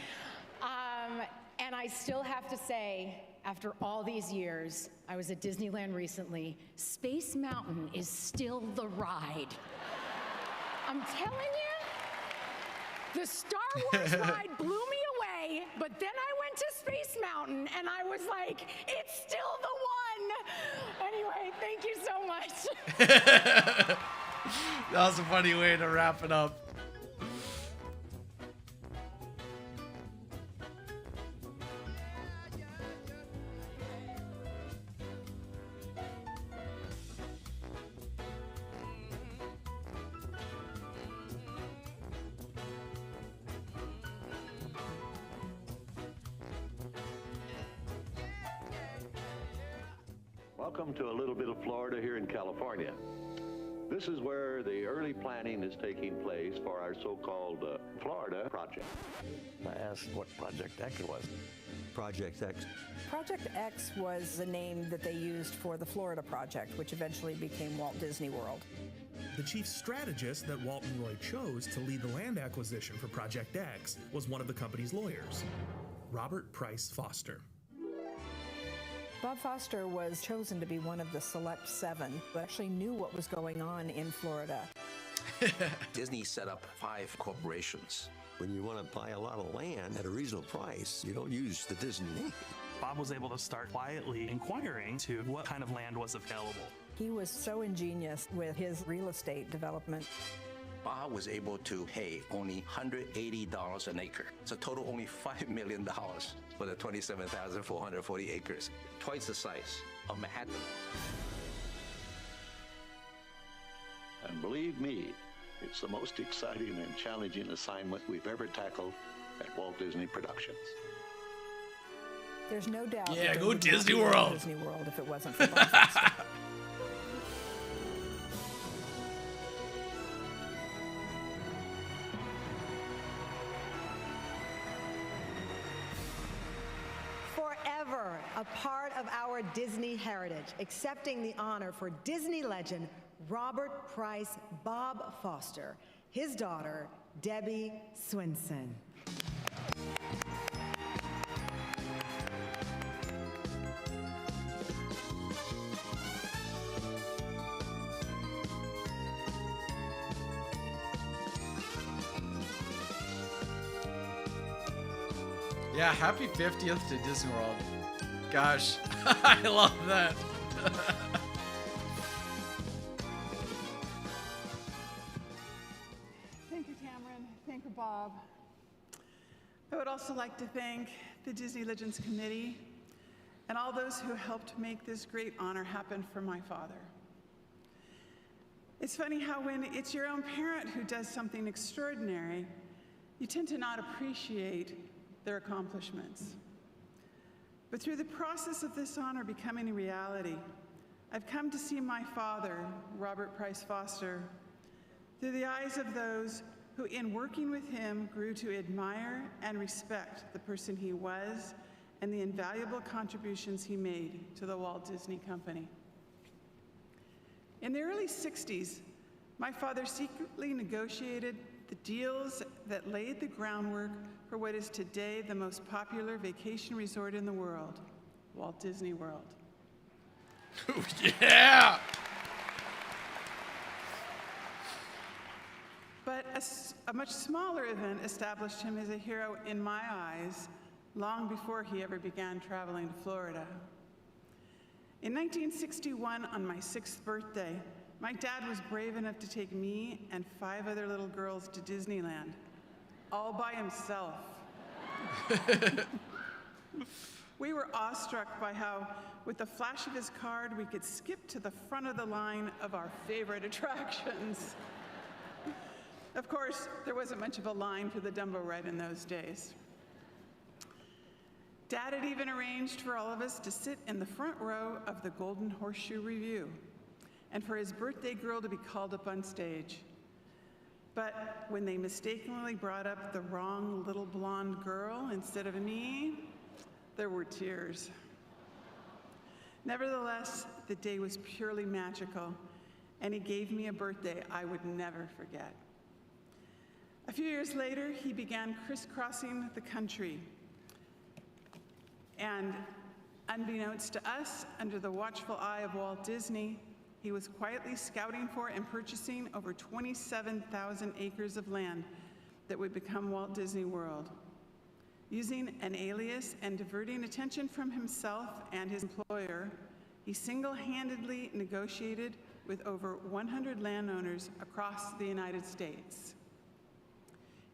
Speaker 8: And I still have to say, after all these years, I was at Disneyland recently, Space Mountain is still the ride. I'm telling you, the Star Wars ride blew me away, but then I went to Space Mountain and I was like, it's still the one. Anyway, thank you so much.
Speaker 1: That was a funny way to wrap it up.
Speaker 9: Welcome to a little bit of Florida here in California. This is where the early planning is taking place for our so-called Florida project.
Speaker 19: I asked what Project X was. Project X.
Speaker 16: Project X was the name that they used for the Florida project, which eventually became Walt Disney World.
Speaker 21: The chief strategist that Walt and Roy chose to lead the land acquisition for Project X was one of the company's lawyers, Robert Price Foster.
Speaker 16: Bob Foster was chosen to be one of the select 7 who actually knew what was going on in Florida.
Speaker 19: Disney set up 5 corporations. When you want to buy a lot of land at a reasonable price, you don't use the Disney name.
Speaker 22: Bob was able to start quietly inquiring to what kind of land was available.
Speaker 16: He was so ingenious with his real estate development.
Speaker 19: Bob was able to pay only $180 an acre. It's a total only $5 million for the 27,440 acres, twice the size of Manhattan.
Speaker 9: And believe me, it's the most exciting and challenging assignment we've ever tackled at Walt Disney Productions.
Speaker 16: There's no doubt.
Speaker 1: Yeah,
Speaker 16: that
Speaker 1: go
Speaker 16: would not
Speaker 1: Disney
Speaker 16: be
Speaker 1: World.
Speaker 16: Disney World if it wasn't for Bob Foster. Forever a part of our Disney heritage, accepting the honor for Disney legend Robert Price Bob Foster, his daughter, Debbie Swinson.
Speaker 1: Yeah, happy 50th to Disney World. Gosh, I love that.
Speaker 6: Thank you, Cameron. Thank you, Bob. I would also like to thank the Disney Legends Committee and all those who helped make this great honor happen for my father. It's funny how when it's your own parent who does something extraordinary, you tend to not appreciate their accomplishments. But through the process of this honor becoming a reality, I've come to see my father, Robert Price Foster, through the eyes of those who, in working with him, grew to admire and respect the person he was and the invaluable contributions he made to the Walt Disney Company. In the early 60s, my father secretly negotiated the deals that laid the groundwork for what is today the most popular vacation resort in the world, Walt Disney World.
Speaker 1: Yeah!
Speaker 6: But a much smaller event established him as a hero in my eyes long before he ever began traveling to Florida. In 1961, on my 6th birthday, my dad was brave enough to take me and 5 other little girls to Disneyland, all by himself. We were awestruck by how, with the flash of his card, we could skip to the front of the line of our favorite attractions. Of course, there wasn't much of a line for the Dumbo ride in those days. Dad had even arranged for all of us to sit in the front row of the Golden Horseshoe Review, and for his birthday girl to be called up on stage. But when they mistakenly brought up the wrong little blonde girl instead of me, there were tears. Nevertheless, the day was purely magical, and he gave me a birthday I would never forget. A few years later, he began crisscrossing the country. And unbeknownst to us, under the watchful eye of Walt Disney, he was quietly scouting for and purchasing over 27,000 acres of land that would become Walt Disney World. Using an alias and diverting attention from himself and his employer, he single-handedly negotiated with over 100 landowners across the United States.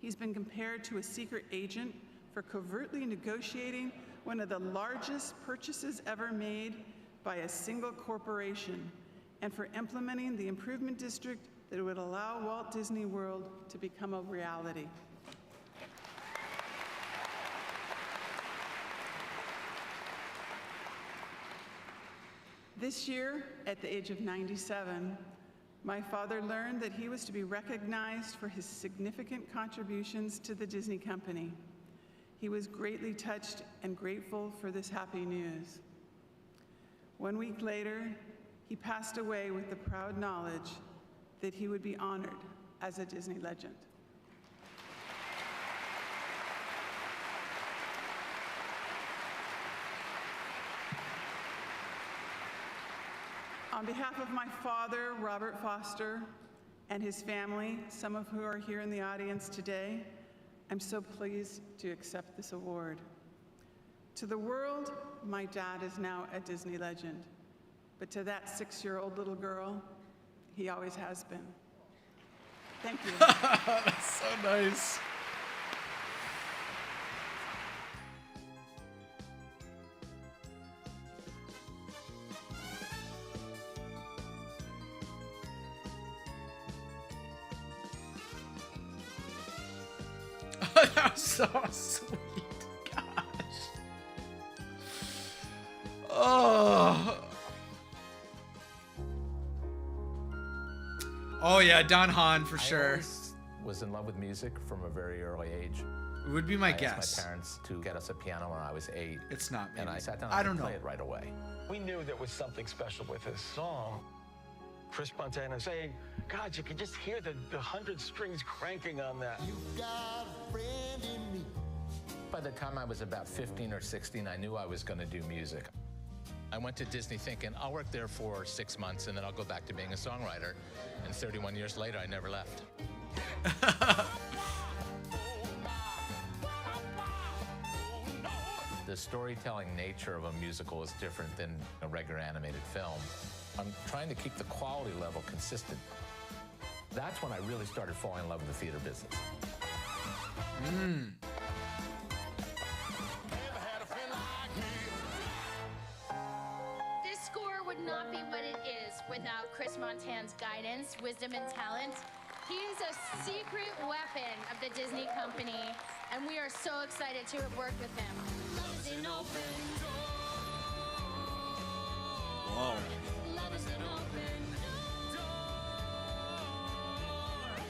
Speaker 6: He's been compared to a secret agent for covertly negotiating one of the largest purchases ever made by a single corporation, and for implementing the improvement district that would allow Walt Disney World to become a reality.
Speaker 3: This year, at the age of 97, my father learned that he was to be recognized for his significant contributions to the Disney Company. He was greatly touched and grateful for this happy news. 1 week later, he passed away with the proud knowledge that he would be honored as a Disney legend. On behalf of my father, Robert Foster, and his family, some of who are here in the audience today, I'm so pleased to accept this award. To the world, my dad is now a Disney legend, but to that 6-year-old little girl, he always has been. Thank you.
Speaker 1: That's so nice. That was so sweet. Gosh. Oh yeah, Don Hahn for sure.
Speaker 5: I was in love with music from a very early age.
Speaker 1: It would be my
Speaker 5: I
Speaker 1: guess.
Speaker 5: asked my parents to get us a piano when I was 8.
Speaker 1: It's not.
Speaker 5: And
Speaker 1: maybe.
Speaker 5: I sat down
Speaker 1: I
Speaker 5: and
Speaker 1: don't
Speaker 5: play
Speaker 1: know.
Speaker 5: it right away.
Speaker 11: We knew there was something special with this song. Chris Montana saying, God, you can just hear the 100 strings cranking on that. You got a friend in me.
Speaker 5: By the time I was about 15 or 16, I knew I was going to do music. I went to Disney thinking, I'll work there for 6 months and then I'll go back to being a songwriter. And 31 years later, I never left. The storytelling nature of a musical is different than a regular animated film. I'm trying to keep the quality level consistent. That's when I really started falling in love with the theater business.
Speaker 24: This score would not be what it is without Chris Montana's guidance, wisdom, and talent. He is a secret weapon of the Disney Company, and we are so excited to have worked with him.
Speaker 1: Whoa.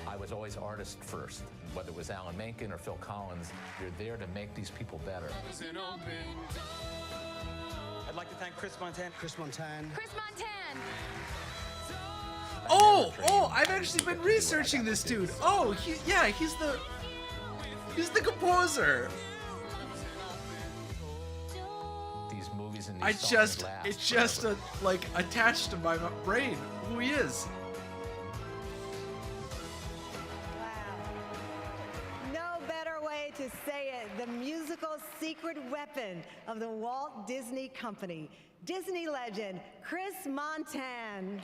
Speaker 5: I was always artist first. Whether it was Alan Menken or Phil Collins, you're there to make these people better.
Speaker 10: I'd like to thank Chris Montana.
Speaker 24: Chris Montana.
Speaker 1: Oh, I've actually been researching this dude. Oh, he's the composer.
Speaker 5: These movies and these songs last
Speaker 1: It's just
Speaker 5: forever.
Speaker 1: like attached to my brain who he is.
Speaker 16: No better way to say it. The musical secret weapon of the Walt Disney Company. Disney legend, Chris Montana.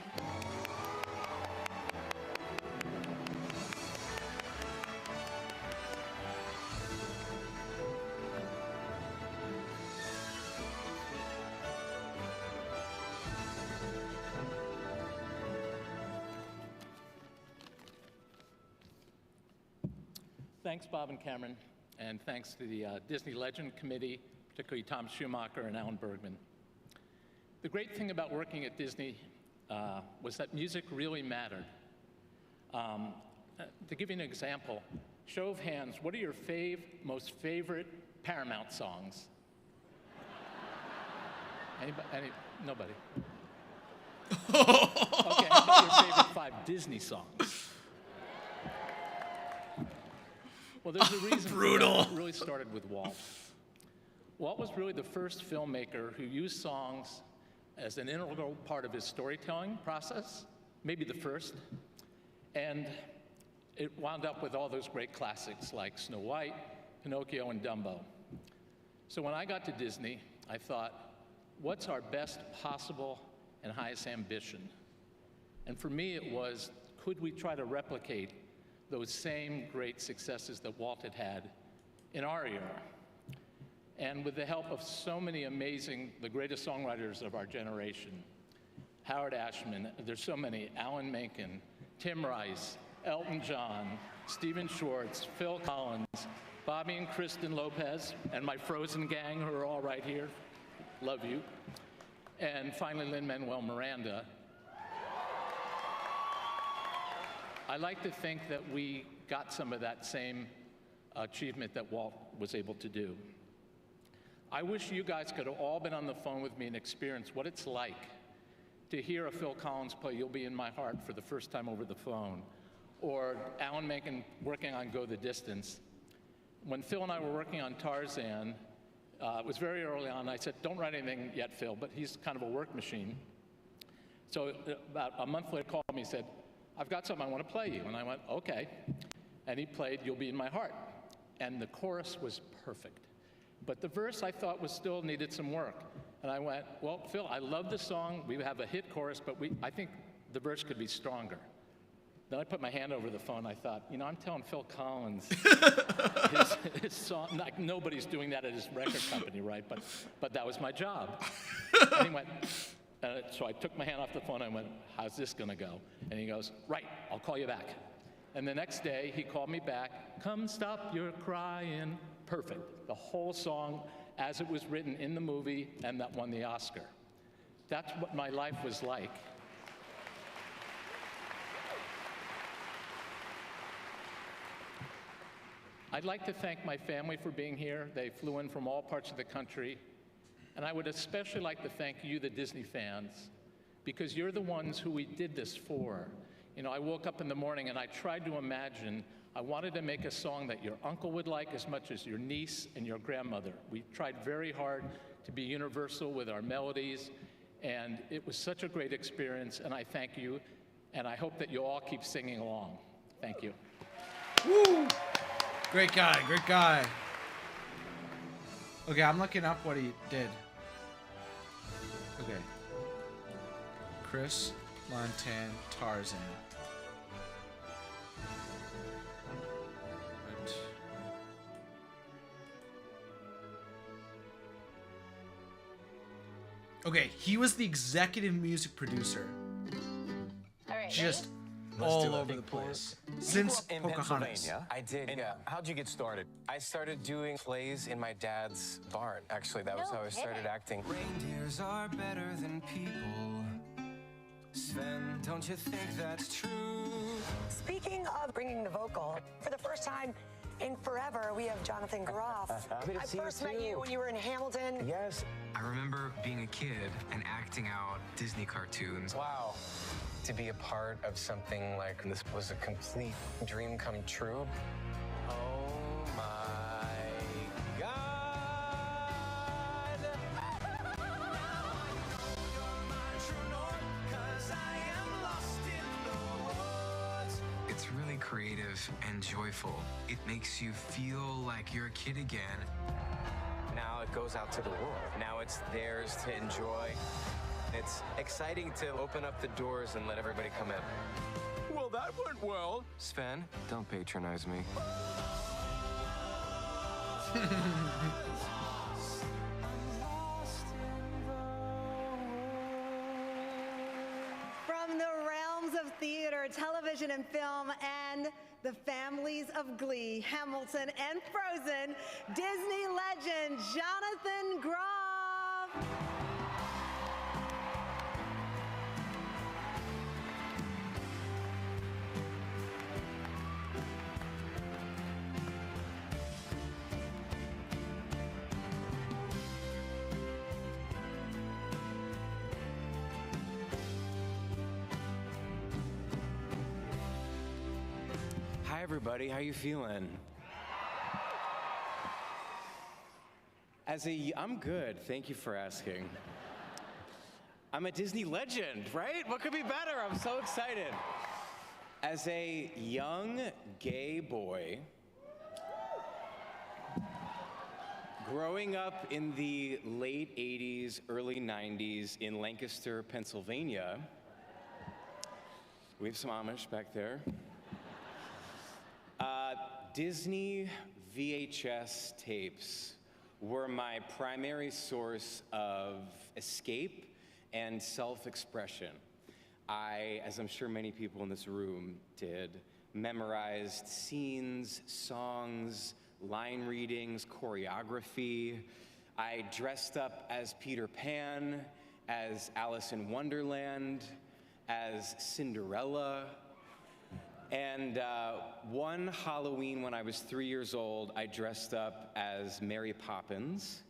Speaker 25: Thanks, Bob and Cameron, and thanks to the Disney Legend Committee, particularly Tom Schumacher and Alan Bergman. The great thing about working at Disney was that music really mattered. To give you an example, show of hands, what are your most favorite Paramount songs? Nobody? Okay, how about your favorite 5 Disney songs? Well, there's a reason
Speaker 1: Brutal.
Speaker 25: It really started with Walt. Walt was really the first filmmaker who used songs as an integral part of his storytelling process, maybe the first, and it wound up with all those great classics like Snow White, Pinocchio, and Dumbo. So when I got to Disney, I thought, what's our best possible and highest ambition? And for me, it was, could we try to replicate those same great successes that Walt had had in our era? And with the help of so many amazing, the greatest songwriters of our generation, Howard Ashman, there's so many, Alan Menken, Tim Rice, Elton John, Stephen Schwartz, Phil Collins, Bobby and Kristen Lopez, and my Frozen gang who are all right here, love you. and finally Lin-Manuel Miranda. I like to think that we got some of that same achievement that Walt was able to do. I wish you guys could have all been on the phone with me and experienced what it's like to hear a Phil Collins play You'll Be in My Heart for the first time over the phone, or Alan Menken working on Go the Distance. When Phil and I were working on Tarzan, it was very early on. I said, don't write anything yet, Phil, but he's kind of a work machine. So about a month later, he called me and said, I've got something I want to play you. And I went, okay. And he played You'll Be in My Heart. And the chorus was perfect. But the verse I thought was still needed some work. And I went, well, Phil, I love the song. We have a hit chorus, but I think the verse could be stronger. Then I put my hand over the phone. I thought, you know, I'm telling Phil Collins his song. Like, nobody's doing that at his record company, right? But that was my job. And he went, so I took my hand off the phone. And I went, how's this going to go? And he goes, right, I'll call you back. And the next day, he called me back. Come stop your crying. Perfect. The whole song as it was written in the movie, and that won the Oscar. That's what my life was like. I'd like to thank my family for being here. They flew in from all parts of the country. And I would especially like to thank you, the Disney fans, because you're the ones who we did this for. You know, I woke up in the morning and I tried to imagine, I wanted to make a song that your uncle would like as much as your niece and your grandmother. We tried very hard to be universal with our melodies, and it was such a great experience, and I thank you, and I hope that you all keep singing along. Thank you.
Speaker 1: Woo! Great guy, great guy. Okay, I'm looking up what he did. Okay. Chris Montan, Tarzan. Right. Okay, he was the executive music producer.
Speaker 4: All right,
Speaker 1: Just
Speaker 4: ready?
Speaker 1: all over the place. Since
Speaker 15: in
Speaker 1: Pocahontas.
Speaker 15: Pennsylvania. I did, yeah. How'd you get started? I started doing plays in my dad's barn. Actually, that was how I started acting.
Speaker 7: Reindeers are better than people. Sven, don't you think that's true?
Speaker 4: Speaking of bringing the vocal, for the first time in forever, we have Jonathan Groff. I first met you when you were in Hamilton.
Speaker 15: Yes.
Speaker 7: I remember being a kid and acting out Disney cartoons.
Speaker 15: Wow. To be a part of something like this was a complete dream come true. Oh my God.
Speaker 7: It's really creative and joyful. It makes you feel like you're a kid again.
Speaker 15: Now it goes out to the world. Now it's theirs to enjoy. It's exciting to open up the doors and let everybody come in.
Speaker 13: Well, that went well.
Speaker 7: Sven, don't patronize me.
Speaker 16: From the realms of theater, television, and film, and the families of Glee, Hamilton, and Frozen, Disney legend Jonathan Groff.
Speaker 7: Hi, everybody. How you feeling? I'm good. Thank you for asking. I'm a Disney legend, right? What could be better? I'm so excited. As a young gay boy, growing up in the late 80s, early 90s in Lancaster, Pennsylvania, we have some Amish back there. Disney VHS tapes were my primary source of escape and self-expression. I, as I'm sure many people in this room did, memorized scenes, songs, line readings, choreography. I dressed up as Peter Pan as Alice in Wonderland, as Cinderella. And one Halloween when I was 3 years old, I dressed up as Mary Poppins,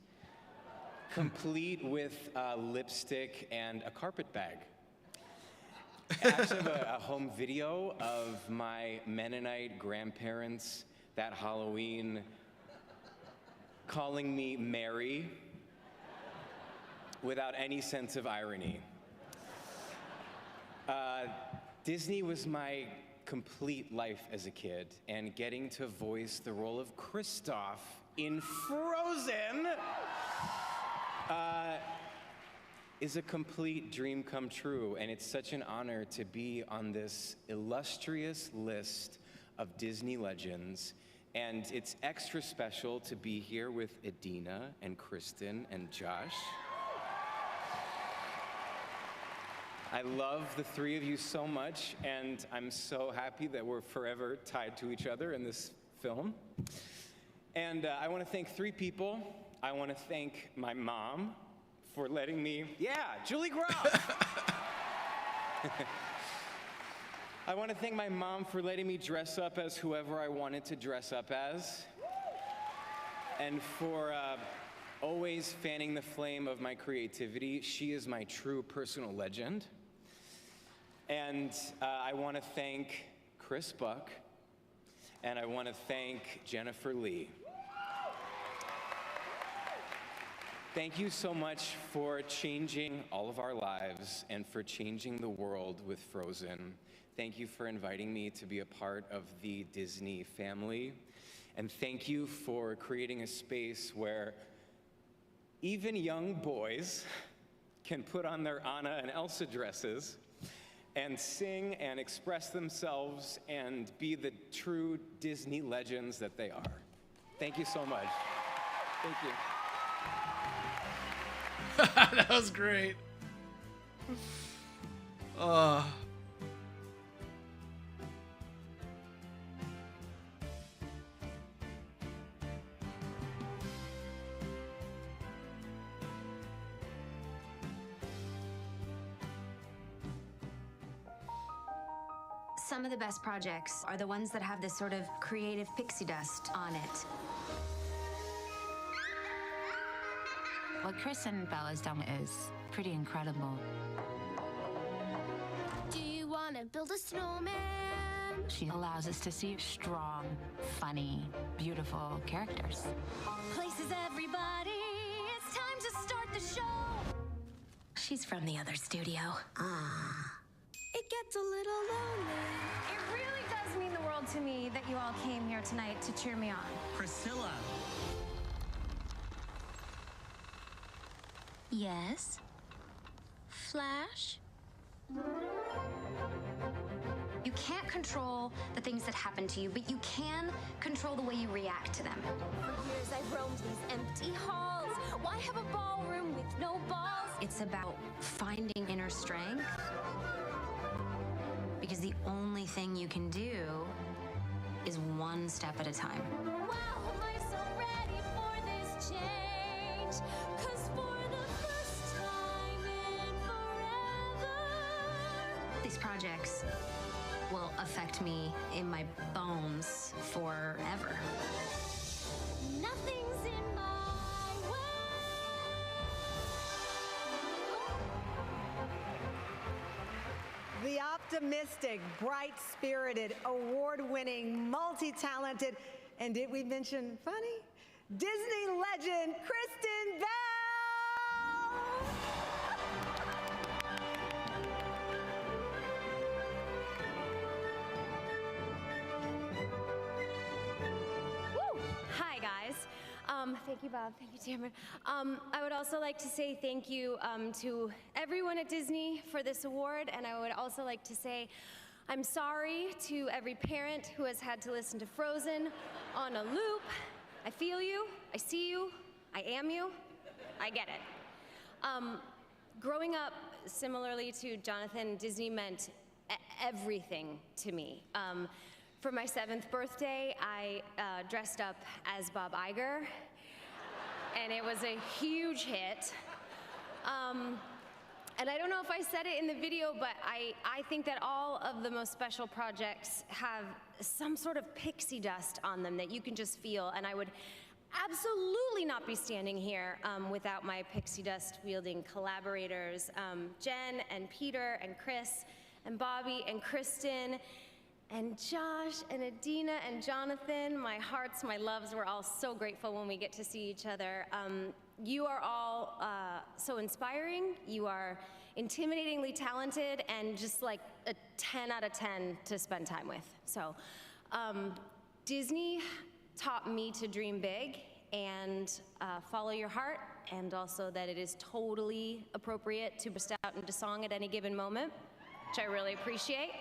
Speaker 7: complete with lipstick and a carpet bag. I actually have a home video of my Mennonite grandparents that Halloween calling me Mary without any sense of irony. Disney was my complete life as a kid, and getting to voice the role of Kristoff in Frozen is a complete dream come true, and it's such an honor to be on this illustrious list of Disney legends, and it's extra special to be here with Idina and Kristen and Josh. I love the three of you so much, and I'm so happy that we're forever tied to each other in this film. And I want to thank three people. I want to thank my mom for letting me, Julie Groff. I want to thank my mom for letting me dress up as whoever I wanted to dress up as, and for always fanning the flame of my creativity. She is my true personal legend. And I want to thank Chris Buck, and I want to thank Jennifer Lee. Thank you so much for changing all of our lives and for changing the world with Frozen. Thank you for inviting me to be a part of the Disney family. And thank you for creating a space where even young boys can put on their Anna and Elsa dresses and sing and express themselves and be the true Disney legends that they are. Thank you so much. Thank you.
Speaker 1: That was great.
Speaker 2: Some of the best projects are the ones that have this sort of creative pixie dust on it.
Speaker 14: What Chris and Bella's done is pretty incredible.
Speaker 24: Do you want to build a snowman?
Speaker 14: She allows us to see strong, funny, beautiful characters.
Speaker 24: Places everybody. It's time to start the show.
Speaker 2: She's from the other studio.
Speaker 24: It gets a little lonely.
Speaker 2: It really does mean the world to me that you all came here tonight to cheer me on.
Speaker 18: Priscilla.
Speaker 24: Yes. Flash?
Speaker 2: You can't control the things that happen to you, but you can control the way you react to them.
Speaker 24: For years I've roamed these empty halls. Why have a ballroom with no balls?
Speaker 2: It's about finding inner strength, because the only thing you can do is one step at a time.
Speaker 24: Wow, am I so ready for this change? 'Cause for the first time in forever.
Speaker 2: These projects will affect me in my bones forever.
Speaker 24: Nothing's in my way.
Speaker 16: The optimistic, bright-spirited, award-winning, multi-talented, and did we mention funny? Disney legend, Kristen Bell!
Speaker 20: Woo! Hi, guys. Thank you, Bob. Thank you, Tamara. I would also like to say thank you to everyone at Disney for this award, and I would also like to say I'm sorry to every parent who has had to listen to Frozen on a loop. I feel you. I see you. I am you. I get it. Growing up, similarly to Jonathan, Disney meant everything to me. For my 7th birthday, I dressed up as Bob Iger, and it was a huge hit. And I don't know if I said it in the video, but I think that all of the most special projects have some sort of pixie dust on them that you can just feel. And I would absolutely not be standing here without my pixie dust wielding collaborators, Jen and Peter and Chris and Bobby and Kristen and Josh and Adina and Jonathan. My hearts, my loves, we're all so grateful when we get to see each other. You are all so inspiring. You are intimidatingly talented and just like a 10 out of 10 to spend time with. So Disney taught me to dream big and follow your heart, and also that it is totally appropriate to burst out into song at any given moment, which I really appreciate.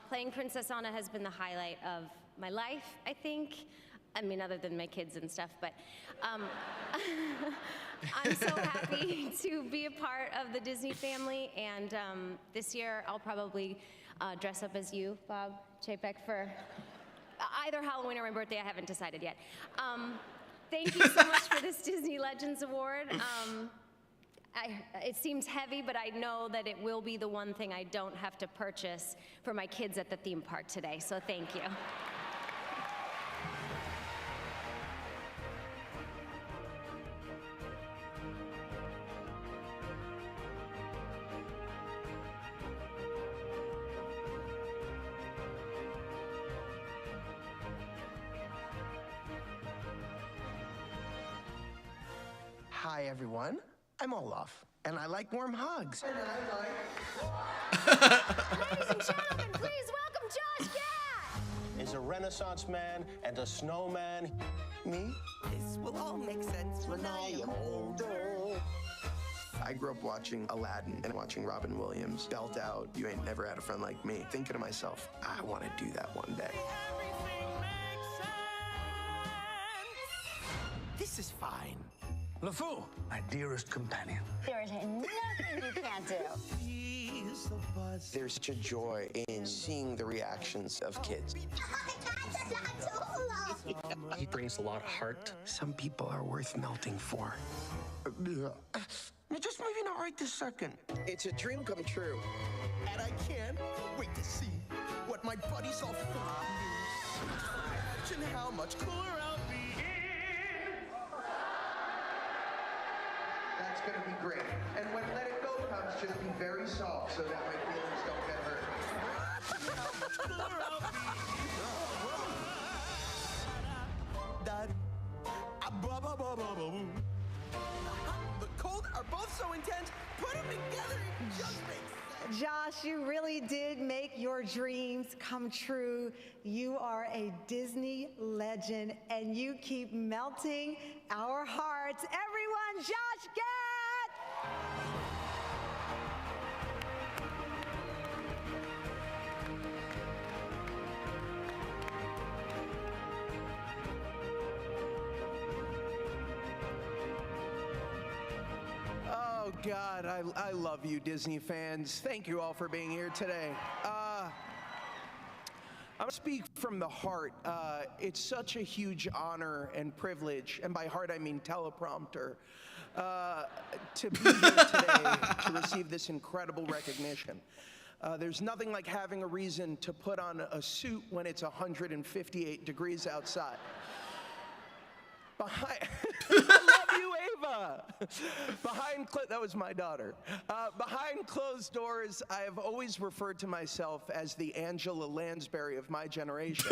Speaker 20: Playing Princess Anna has been the highlight of my life, I think. I mean, other than my kids and stuff, but I'm so happy to be a part of the Disney family, and this year I'll probably dress up as you, Bob Chapek, for either Halloween or my birthday. I haven't decided yet. Thank you so much for this Disney Legends Award. It seems heavy, but I know that it will be the one thing I don't have to purchase for my kids at the theme park today, so thank you.
Speaker 8: Hi, everyone. I'm Olaf, and I like warm hugs. And
Speaker 20: Ladies and gentlemen, please welcome Josh Gad!
Speaker 8: is a Renaissance man and a snowman. Me?
Speaker 12: This will all make sense when I am older.
Speaker 8: I grew up watching Aladdin and watching Robin Williams belt out, "You ain't never had a friend like me," thinking to myself, I want to do that one day.
Speaker 12: This is fine.
Speaker 11: LeFou, my dearest companion.
Speaker 17: There is nothing you can't do.
Speaker 8: There's such a joy in seeing the reactions of kids.
Speaker 18: He brings a lot of heart.
Speaker 8: Some people are worth melting for. Just maybe not right this second. It's a dream come true.
Speaker 12: And I can't wait to see what my buddies all thought. Imagine how much cooler I'll be.
Speaker 8: That's going to be great. And when Let It Go comes, just be very soft so that my feelings don't get hurt.
Speaker 12: How much cooler I'll be. The cold are both so intense, put them together, it just makes sense.
Speaker 16: Josh, you really did make your dreams come true. You are a Disney legend, and you keep melting our hearts. Everyone, Josh Gad!
Speaker 8: Oh, God, I love you, Disney fans. Thank you all for being here today. I'm going to speak from the heart. It's such a huge honor and privilege, and by heart I mean teleprompter, to be here today to receive this incredible recognition. There's nothing like having a reason to put on a suit when it's 158 degrees outside. I love you, Ava. That was my daughter. Behind closed doors, I have always referred to myself as the Angela Lansbury of my generation.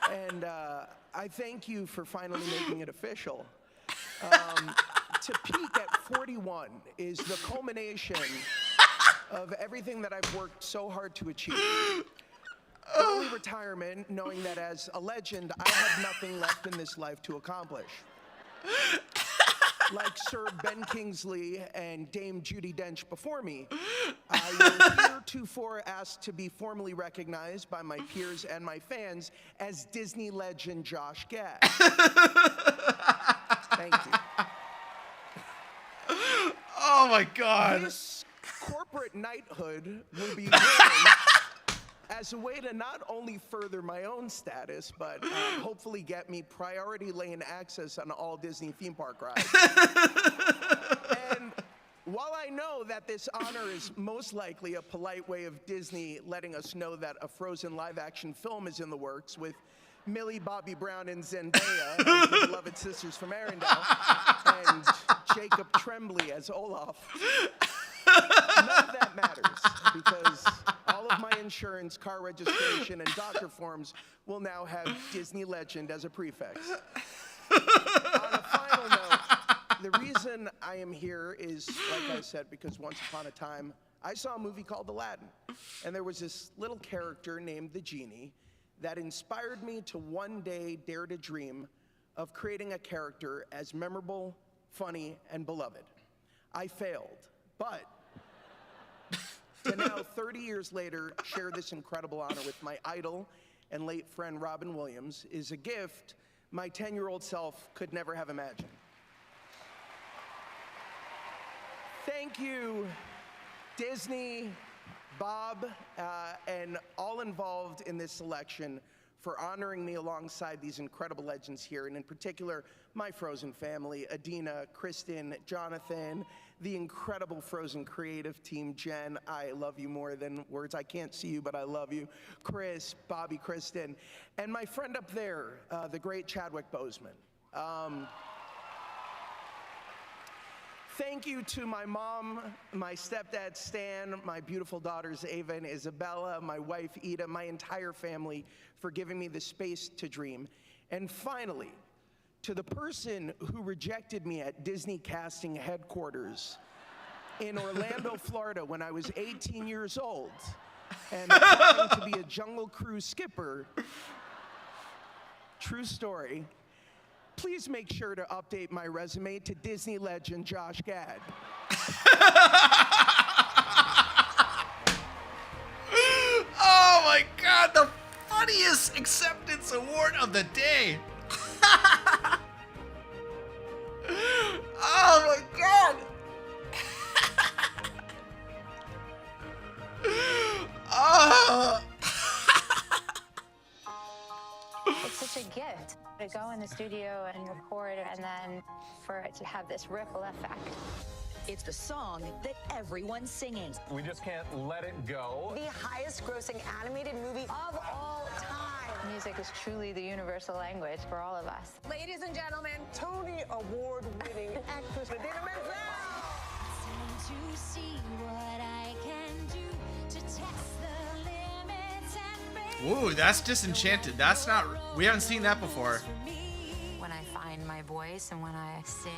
Speaker 8: And I thank you for finally making it official. To peak at 41 is the culmination of everything that I've worked so hard to achieve. Early retirement, knowing that as a legend, I have nothing left in this life to accomplish. Like Sir Ben Kingsley and Dame Judi Dench before me, I was heretofore asked to be formally recognized by my peers and my fans as Disney legend Josh Gad. Thank you.
Speaker 1: Oh my God.
Speaker 8: This corporate knighthood will be worn as a way to not only further my own status, but hopefully get me priority lane access on all Disney theme park rides. And While I know that this honor is most likely a polite way of Disney letting us know that a Frozen live-action film is in the works with Millie Bobby Brown and Zendaya as the beloved sisters from Arendelle and Jacob Tremblay as Olaf, none of that matters because all of my insurance, car registration, and doctor forms will now have Disney Legend as a prefix. On a final note, the reason I am here is, like I said, because once upon a time, I saw a movie called Aladdin, and there was this little character named the Genie that inspired me to one day dare to dream of creating a character as memorable, funny, and beloved. I failed, but to now, 30 years later, share this incredible honor with my idol and late friend Robin Williams is a gift my 10-year-old self could never have imagined. Thank you, Disney, Bob, and all involved in this selection for honoring me alongside these incredible legends here, and in particular, my Frozen family, Adina, Kristen, Jonathan, the incredible Frozen creative team, Jen, I love you more than words. I can't see you, but I love you. Chris, Bobby, Kristen, and my friend up there, the great Chadwick Boseman. Thank you to my mom, my stepdad Stan, my beautiful daughters Ava and Isabella, my wife Ida, my entire family for giving me the space to dream. And finally, to the person who rejected me at Disney casting headquarters in Orlando, Florida when I was 18 years old and applying to be a Jungle Cruise skipper, true story, please make sure to update my resume to Disney legend Josh Gad.
Speaker 1: Oh my God, the funniest acceptance award of the day. Oh my God. Oh.
Speaker 14: It's such a gift to go in the studio and record and then for it to have this ripple effect.
Speaker 9: It's the song that everyone's singing.
Speaker 11: We just can't let it go.
Speaker 4: The highest grossing animated movie of all time.
Speaker 14: Music is truly the universal language for all of us.
Speaker 4: Ladies and gentlemen, Tony Award-winning actress Adina Menzel.
Speaker 19: To see what I can do to test the limits and
Speaker 1: Ooh, that's Disenchanted. That's not, we haven't seen that before.
Speaker 14: When I find my voice and when I sing,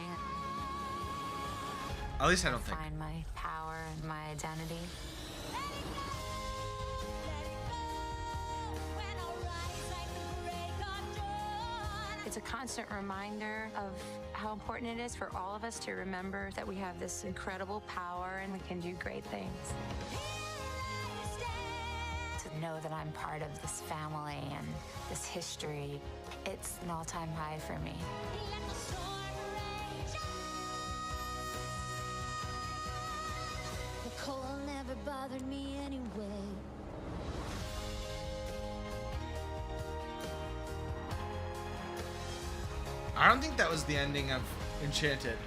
Speaker 1: At least I don't think.
Speaker 14: find my power and my identity. It's a constant reminder of how important it is for all of us to remember that we have this incredible power and we can do great things. To know that I'm part of this family and this history, it's an all-time high for me.
Speaker 19: the cold never bothered me anyway.
Speaker 1: I don't think that was the ending of Enchanted.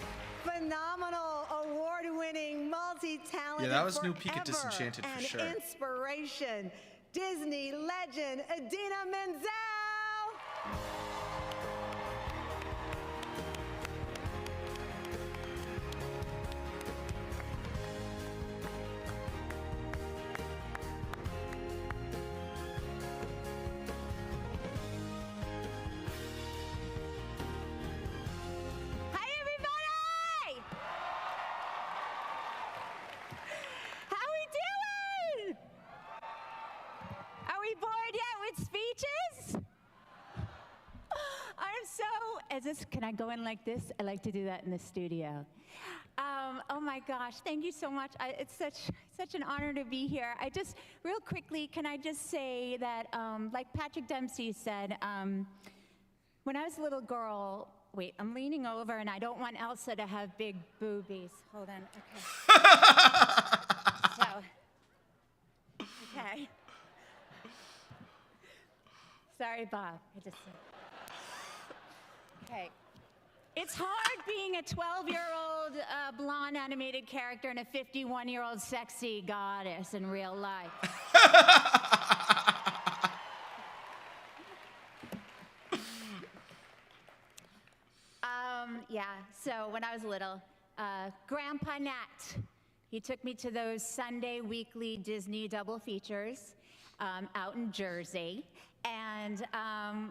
Speaker 16: Phenomenal, award-winning, multi-talented,
Speaker 1: Yeah, that was new peak at
Speaker 16: forever
Speaker 1: Disenchanted for
Speaker 16: an
Speaker 1: sure.
Speaker 16: Inspiration, Disney legend Idina Menzel.
Speaker 19: Hi, everybody! How we doing? Are we bored yet with speeches? I'm so, can I go in like this? I like to do that in the studio. Oh my gosh, thank you so much. It's such an honor to be here. Real quickly, can I just say that, like Patrick Dempsey said, when I was a little girl, wait, I'm leaning over and I don't want Elsa to have big boobies. Hold on, okay. Sorry, Bob. Okay. It's hard being a 12-year-old blonde animated character and a 51-year-old sexy goddess in real life. Yeah, so when I was little, Grandpa Nat, he took me to those Sunday weekly Disney double features out in Jersey. And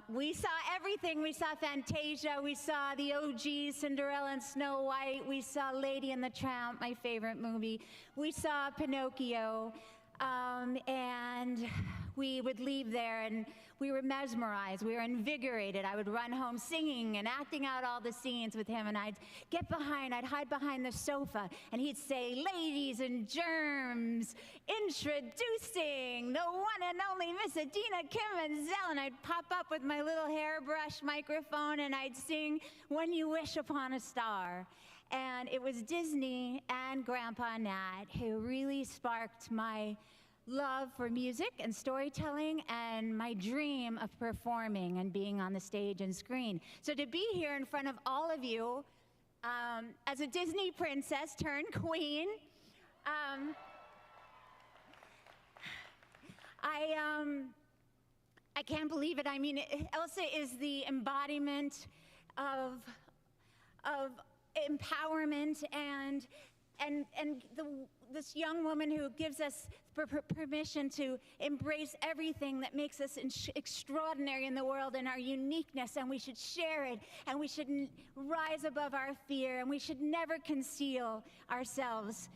Speaker 19: we saw everything. We saw Fantasia, we saw the OG Cinderella and Snow White, we saw Lady and the Tramp, my favorite movie. We saw Pinocchio, and we would leave there and we were mesmerized, we were invigorated. I would run home singing and acting out all the scenes with him, and I'd hide behind the sofa, and he'd say, "Ladies and germs, introducing the one and only Miss Adina Kim-Menzel," and I'd pop up with my little hairbrush microphone, and I'd sing "When You Wish Upon a Star." And it was Disney and Grandpa Nat who really sparked my love for music and storytelling and my dream of performing and being on the stage and screen. So to be here in front of all of you as a Disney princess turned queen, I can't believe it. I mean, Elsa is the embodiment of empowerment and this young woman who gives us permission to embrace everything that makes us extraordinary in the world and our uniqueness, and we should share it, and we should rise above our fear, and we should never conceal ourselves.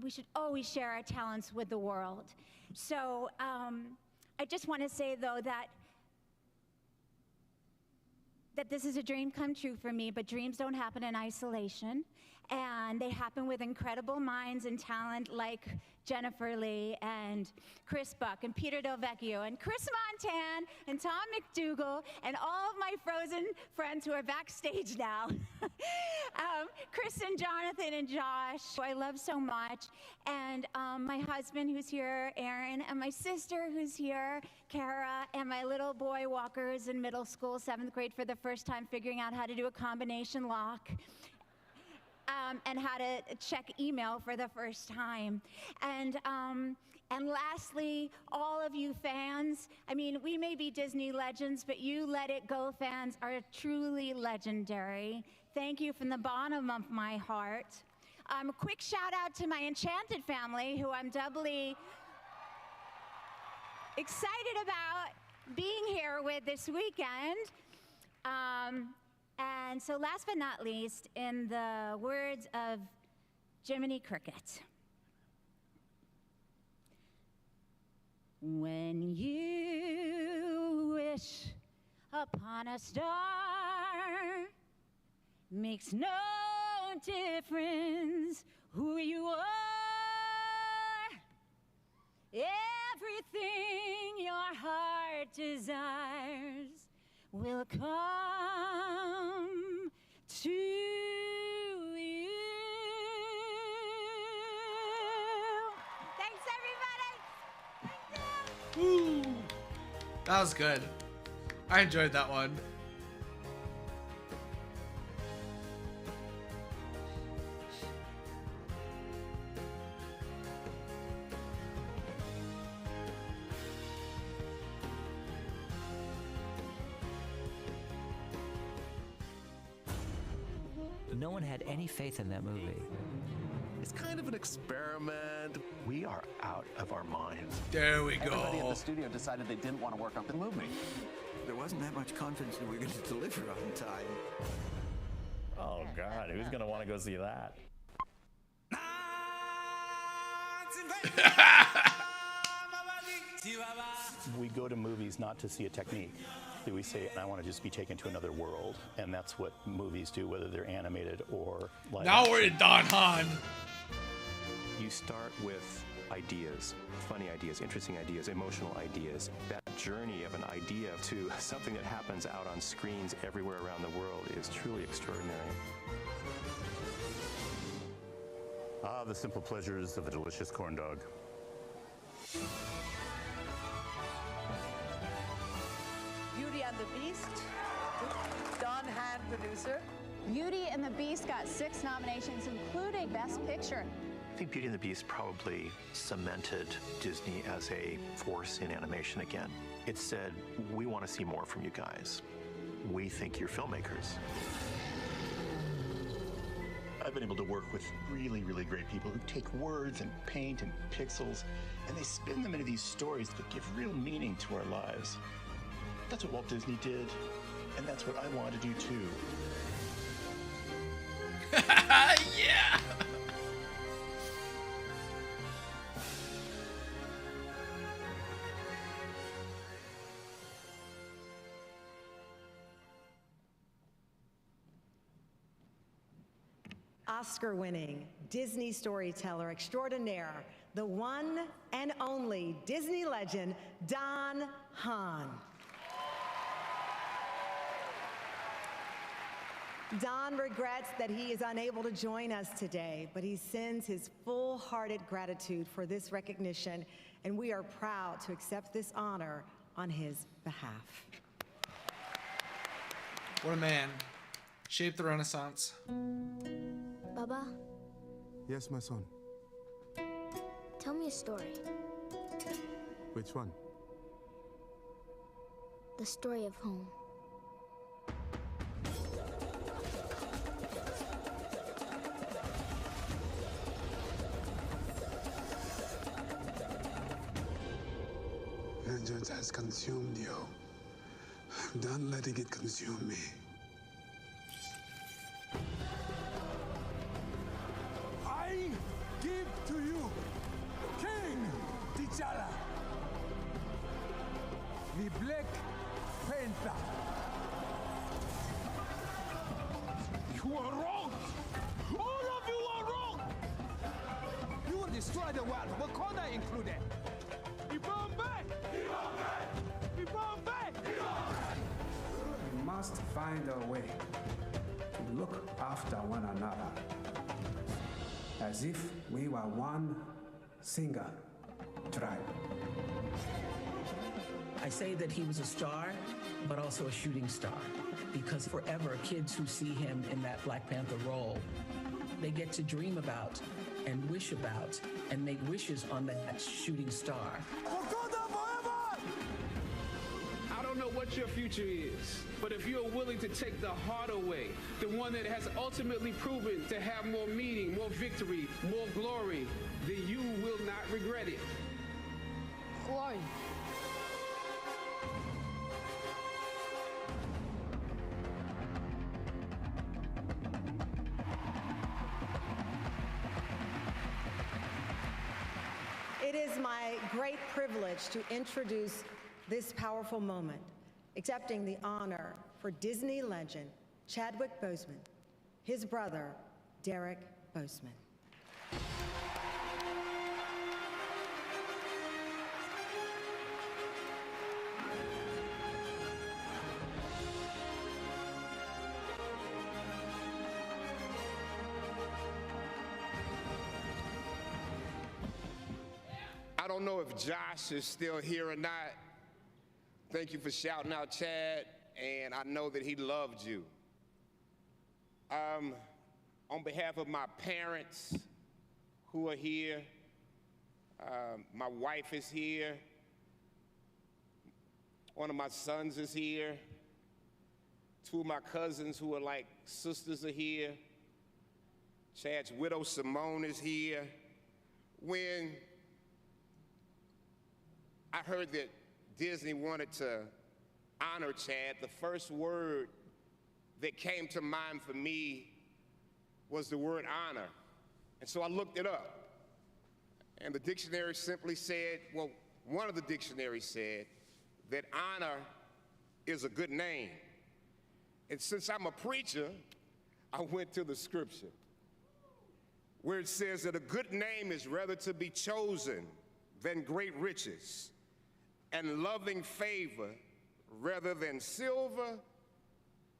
Speaker 19: We should always share our talents with the world. So I just want to say, though, that this is a dream come true for me, but dreams don't happen in isolation, and they happen with incredible minds and talent like Jennifer Lee and Chris Buck and Peter Del Vecchio and Chris Montan and Tom McDougall and all of my Frozen friends who are backstage now. Chris and Jonathan and Josh, who I love so much, and my husband who's here, Aaron, and my sister who's here, Kara, and my little boy Walker who's in middle school, 7th grade for the first time, figuring out how to do a combination lock. And how to check email for the first time. And lastly, all of you fans, I mean, we may be Disney legends, but you Let It Go fans are truly legendary. Thank you from the bottom of my heart. A quick shout out to my Enchanted family, who I'm doubly excited about being here with this weekend. And so last but not least, in the words of Jiminy Cricket, when you wish upon a star, makes no difference who you are. Everything your heart desires will come to you. Thanks, everybody.
Speaker 1: Woo! That was good. I enjoyed that one.
Speaker 3: No one had any faith in that movie.
Speaker 6: It's kind of an experiment. We are out of our minds.
Speaker 1: There we go.
Speaker 21: Everybody at the studio decided they didn't want to work on the movie.
Speaker 22: There wasn't that much confidence that we were going to deliver on time.
Speaker 23: Oh, God. Who's going to want to go see that? We go to movies not to see a technique. We say, I want to just be taken to another world. And that's what movies do, whether they're animated or live
Speaker 1: Now
Speaker 23: action.
Speaker 1: we're in Don Han.
Speaker 26: You start with ideas, funny ideas, interesting ideas, emotional ideas. That journey of an idea to something that happens out on screens everywhere around the world is truly extraordinary.
Speaker 27: Ah, the simple pleasures of a delicious corn dog.
Speaker 28: Beauty and the Beast, Don Han, producer.
Speaker 2: Beauty and the Beast got 6 nominations, including Best Picture.
Speaker 18: I think Beauty and the Beast probably cemented Disney as a force in animation again. It said, we want to see more from you guys. We think you're filmmakers.
Speaker 27: I've been able to work with really, really great people who take words and paint and pixels, and they spin them into these stories that give real meaning to our lives. That's what Walt Disney did, and that's what I want to do too.
Speaker 1: Yeah!
Speaker 16: Oscar-winning Disney storyteller extraordinaire, the one and only Disney legend, Don Hahn. Don regrets that he is unable to join us today, but he sends his full-hearted gratitude for this recognition, and we are proud to accept this honor on his behalf.
Speaker 1: What a man. Shaped the Renaissance.
Speaker 5: Baba,
Speaker 7: Yes, my son.
Speaker 5: tell me a story.
Speaker 7: Which one?
Speaker 5: The story of home.
Speaker 7: Vengeance has consumed you. I'm done letting it consume me. I give to you King T'Challa, the Black Panther. You are wrong! All of you are wrong! You will destroy the world, Wakanda included. We must find a way to look after one another as if we were one single tribe.
Speaker 10: I say that he was a star, but also a shooting star, because forever kids who see him in that Black Panther role, they get to dream about and wish about and make wishes on that shooting star.
Speaker 13: I don't know what your future is, but if you're willing to take the harder way, the one that has ultimately proven to have more meaning, more victory, more glory, then you will not regret it.
Speaker 5: Glory.
Speaker 16: It is my great privilege to introduce this powerful moment, accepting the honor for Disney legend Chadwick Boseman, his brother, Derek Boseman.
Speaker 15: I don't know if Josh is still here or not. Thank you for shouting out Chad, and I know that he loved you. On behalf of my parents who are here, my wife is here, one of my sons is here, 2 of my cousins who are like sisters are here, Chad's widow Simone is here. When I heard that Disney wanted to honor Chad, the first word that came to mind for me was the word honor. And so I looked it up. And the dictionary simply said, well, one of the dictionaries said that honor is a good name. And since I'm a preacher, I went to the scripture where it says that a good name is rather to be chosen than great riches, and loving favor rather than silver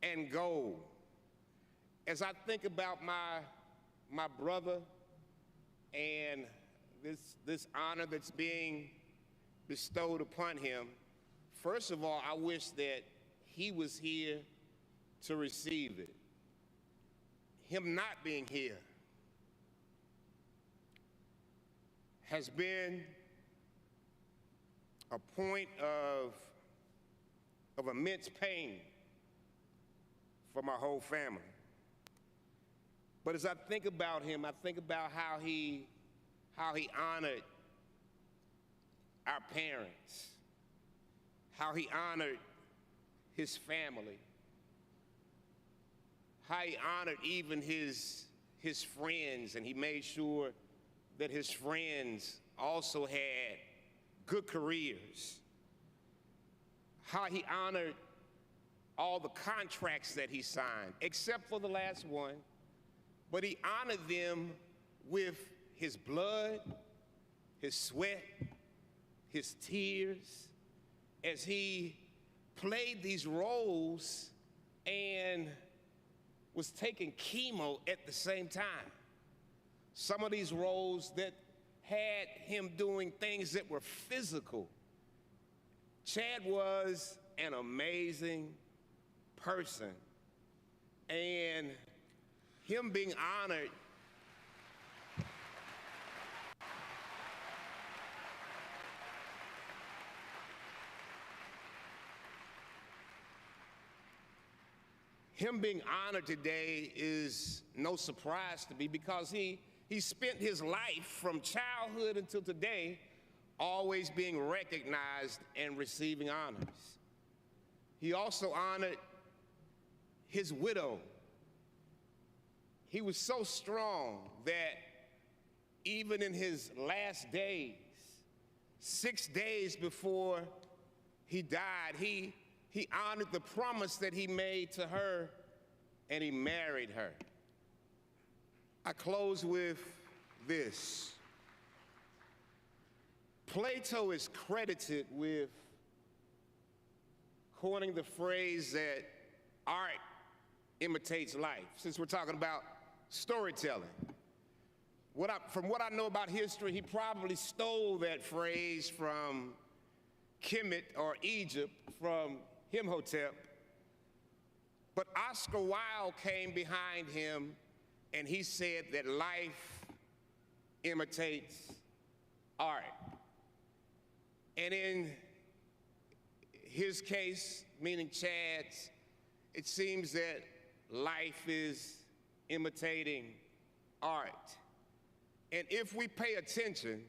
Speaker 15: and gold. As I think about my brother and this honor that's being bestowed upon him, first of all, I wish that he was here to receive it. him not being here has been a point of immense pain for my whole family. But as I think about him, I think about how he honored our parents, how he honored his family, how he honored even his friends, and he made sure that his friends also had good careers, how he honored all the contracts that he signed, except for the last one, but he honored them with his blood, his sweat, his tears, as he played these roles and was taking chemo at the same time. Some of these roles that had him doing things that were physical. Chad was an amazing person, and him being honored today is no surprise to me, because he spent his life from childhood until today always being recognized and receiving honors. He also honored his widow. He was so strong that even in his last days, 6 days before he died, he honored the promise that he made to her, and he married her. I close with this. Plato is credited with coining the phrase that art imitates life, since we're talking about storytelling. From what I know about history, he probably stole that phrase from Kemet or Egypt, from Imhotep. But Oscar Wilde came behind him, and he said that life imitates art. And in his case, meaning Chad's, it seems that life is imitating art. And if we pay attention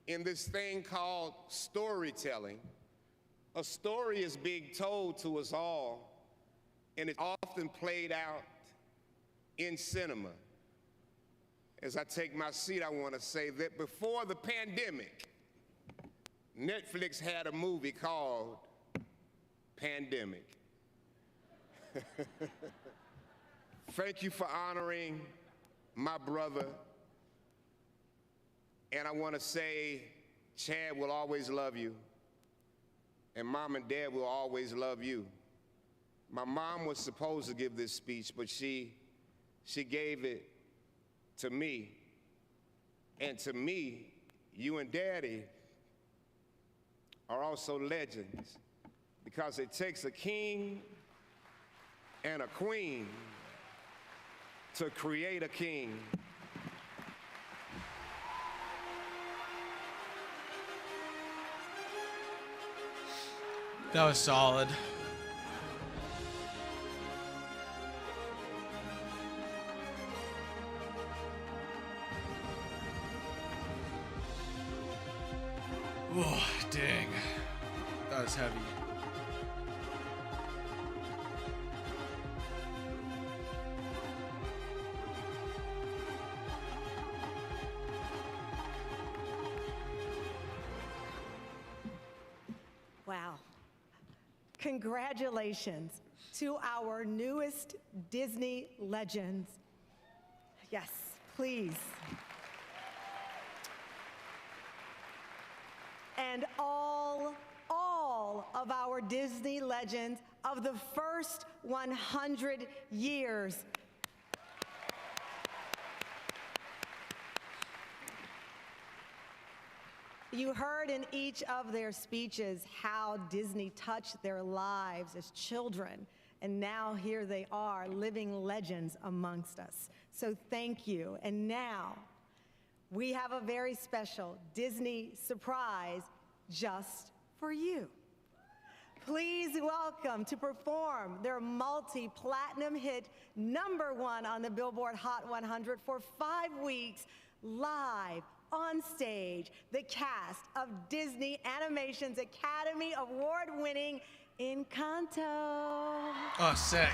Speaker 15: in this thing called storytelling, a story is being told to us all, and it's often played out in cinema. As I take my seat, I want to say that before the pandemic, Netflix had a movie called Pandemic. Thank you for honoring my brother. And I want to say, Chad will always love you, and Mom and Dad will always love you. My mom was supposed to give this speech, but she gave it to me. And to me, you and Daddy are also legends, because it takes a king and a queen to create a king.
Speaker 1: That was solid. Oh, dang. That was heavy.
Speaker 16: Wow. Congratulations to our newest Disney legends. Yes, please. And all of our Disney legends of the first 100 years. You heard in each of their speeches how Disney touched their lives as children And now here they are, living legends amongst us. So thank you. And now we have a very special Disney surprise just for you. Please welcome to perform their multi-platinum hit #1 on the Billboard Hot 100 for 5 weeks, live on stage, the cast of Disney Animation's Academy Award-winning Encanto.
Speaker 1: Oh, sick.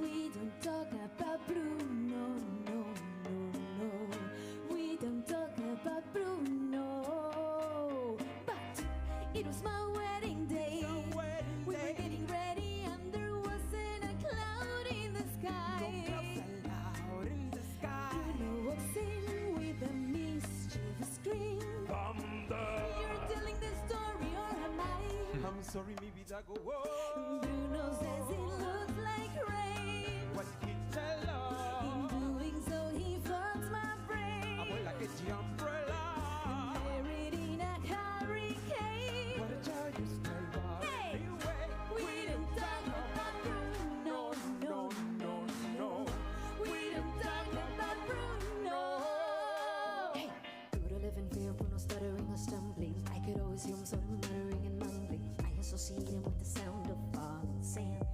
Speaker 8: We don't talk about Bruno, no, no, no. We don't talk about Bruno. But it was my wedding day. We were getting ready and there wasn't a cloud in the sky. Bruno walks in with a mischievous grin. You're telling the story, or am I?
Speaker 7: I'm sorry, maybe that go whoa.
Speaker 8: Bruno says it looks like rain.
Speaker 7: What did he tell her?
Speaker 8: In doing so, he fucks my brain.
Speaker 7: I will like the umbrella.
Speaker 8: Buried in a hurricane.
Speaker 7: What a child you smell, boy.
Speaker 8: Hey, we don't talk about Bruno, no, no, no. We don't talk about Bruno. Hey, through the living fear, Bruno stuttering or stumbling. I could always hear him sort of muttering and mumbling. I associate him with the sound of falling sand.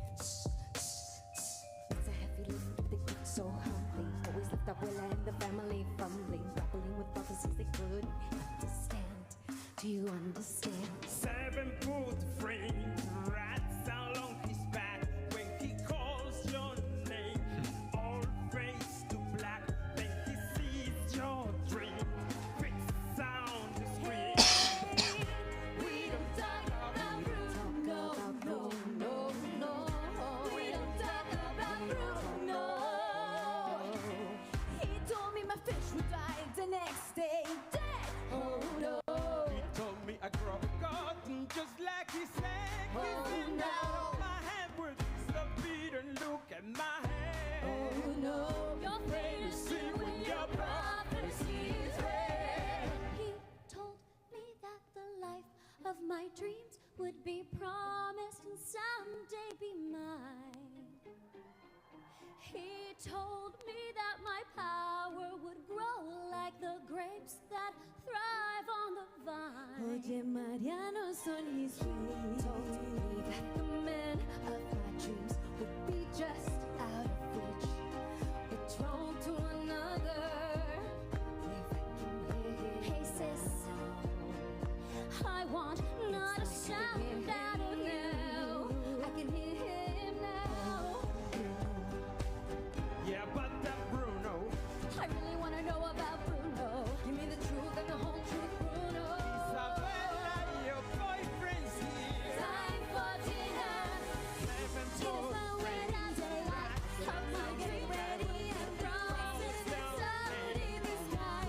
Speaker 8: It's a heavy lift, but they grip so humbling. Always left Abuela and the family fumbling, grappling with prophecies they couldn't understand. Do you understand?
Speaker 7: 7-foot frame, rats along his back when he calls your name. All face to black, then he sees your dream. Big sound to scream.
Speaker 8: We don't talk about Bruno, no, no, no. We don't talk about Bruno. He told me my fish would die the next day, dead. Oh no.
Speaker 7: He told me I grew up cotton just like he said.
Speaker 8: Oh,
Speaker 7: Now
Speaker 8: no.
Speaker 7: my hand will disappear and look at my hand.
Speaker 8: Oh no. Your fate is sealed when your prophecy is read. He told me that the life of my dreams would be promised and someday be mine. He told me that my power would grow like the grapes that thrive on the vine. Oye, Mariano, son his dreams. Told me that the men of my dreams would be just out of reach, betrothed to another. If I can hear, hey sis, I want not a sound out of now. I can hear him now.
Speaker 7: Yeah, but that Bruno.
Speaker 8: I really want to know about Bruno. Give me the truth and the whole truth, Bruno.
Speaker 7: Isabella, your boyfriend's here.
Speaker 8: Time for dinner. It is my wedding day. Have my drink ready and promises and sun in the sky.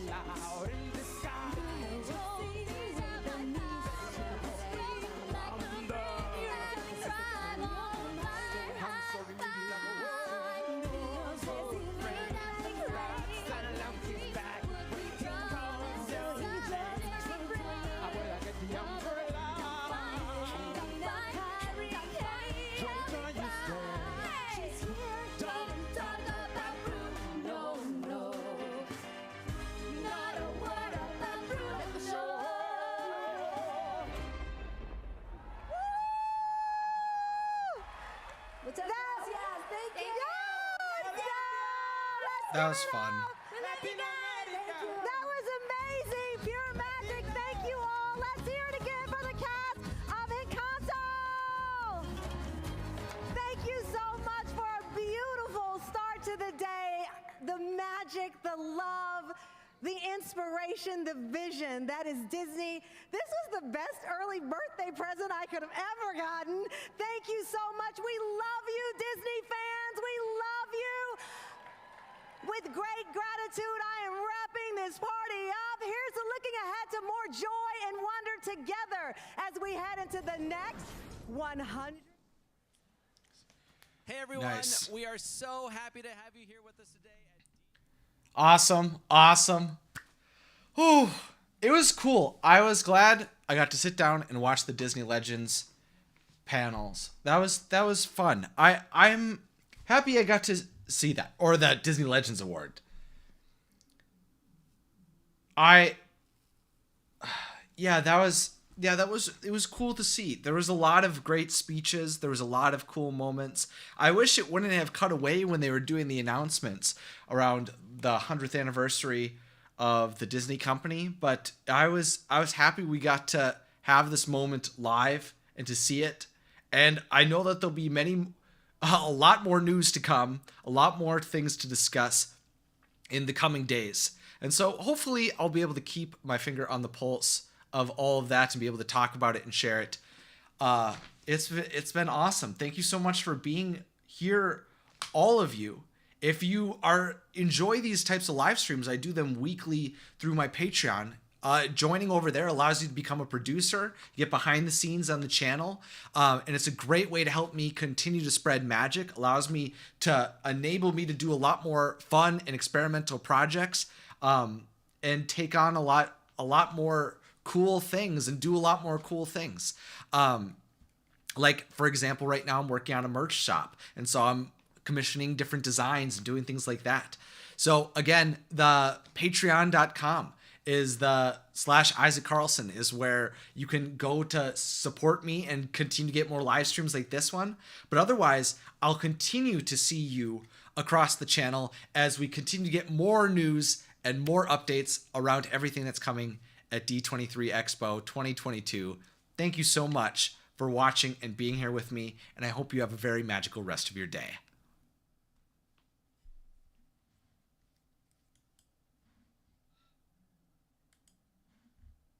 Speaker 7: Loud in the sky.
Speaker 8: Bruno told me that my power was great like the grapes that thrive on the vine. Bruno says he learned that the grapes
Speaker 7: Along his back.
Speaker 8: would be promised and someday bring.
Speaker 7: I will like the umbrella.
Speaker 1: That was fun.
Speaker 16: That was amazing. Pure magic. Thank you all. Let's hear it again for the cast of Encanto. Thank you so much for a beautiful start to the day. The magic, the love, the inspiration, the vision. That is Disney. This was the best early birthday present I could have ever gotten. Thank you so much. We love you, Disney fans. We love you. With great gratitude, I am wrapping this party up. Here's a looking ahead to more joy and wonder together as as we head into the next 100.
Speaker 9: Hey everyone,
Speaker 1: Nice.
Speaker 9: we are so happy to have you here with us today.
Speaker 1: Awesome. Whew. It was cool. I was glad I got to sit down and watch the Disney Legends panels. That was fun. I'm happy I got to see that, or the Disney Legends Award. It was cool to see. There was a lot of great speeches. There was a lot of cool moments. I wish it wouldn't have cut away when they were doing the announcements around the 100th anniversary of the Disney Company, but I was happy we got to have this moment live and to see it. And I know that there'll be a lot more news to come, a lot more things to discuss in the coming days. And so hopefully I'll be able to keep my finger on the pulse of all of that and be able to talk about it and share it. It's been awesome. Thank you so much for being here, all of you. If you enjoy these types of live streams, I do them weekly through my Patreon. Joining over there allows you to become a producer, get behind the scenes on the channel, and it's a great way to help me continue to spread magic. Allows me to enable me to do a lot more fun and experimental projects, and take on a lot more cool things and do a lot more cool things. Like, for example, right now I'm working on a merch shop, and so I'm commissioning different designs and doing things like that. So again, the patreon.com is the /Isaac Carlson is where you can go to support me and continue to get more live streams like this one. But otherwise, I'll continue to see you across the channel as we continue to get more news and more updates around everything that's coming at D23 Expo 2022. Thank you so much for watching and being here with me, and I hope you have a very magical rest of your day.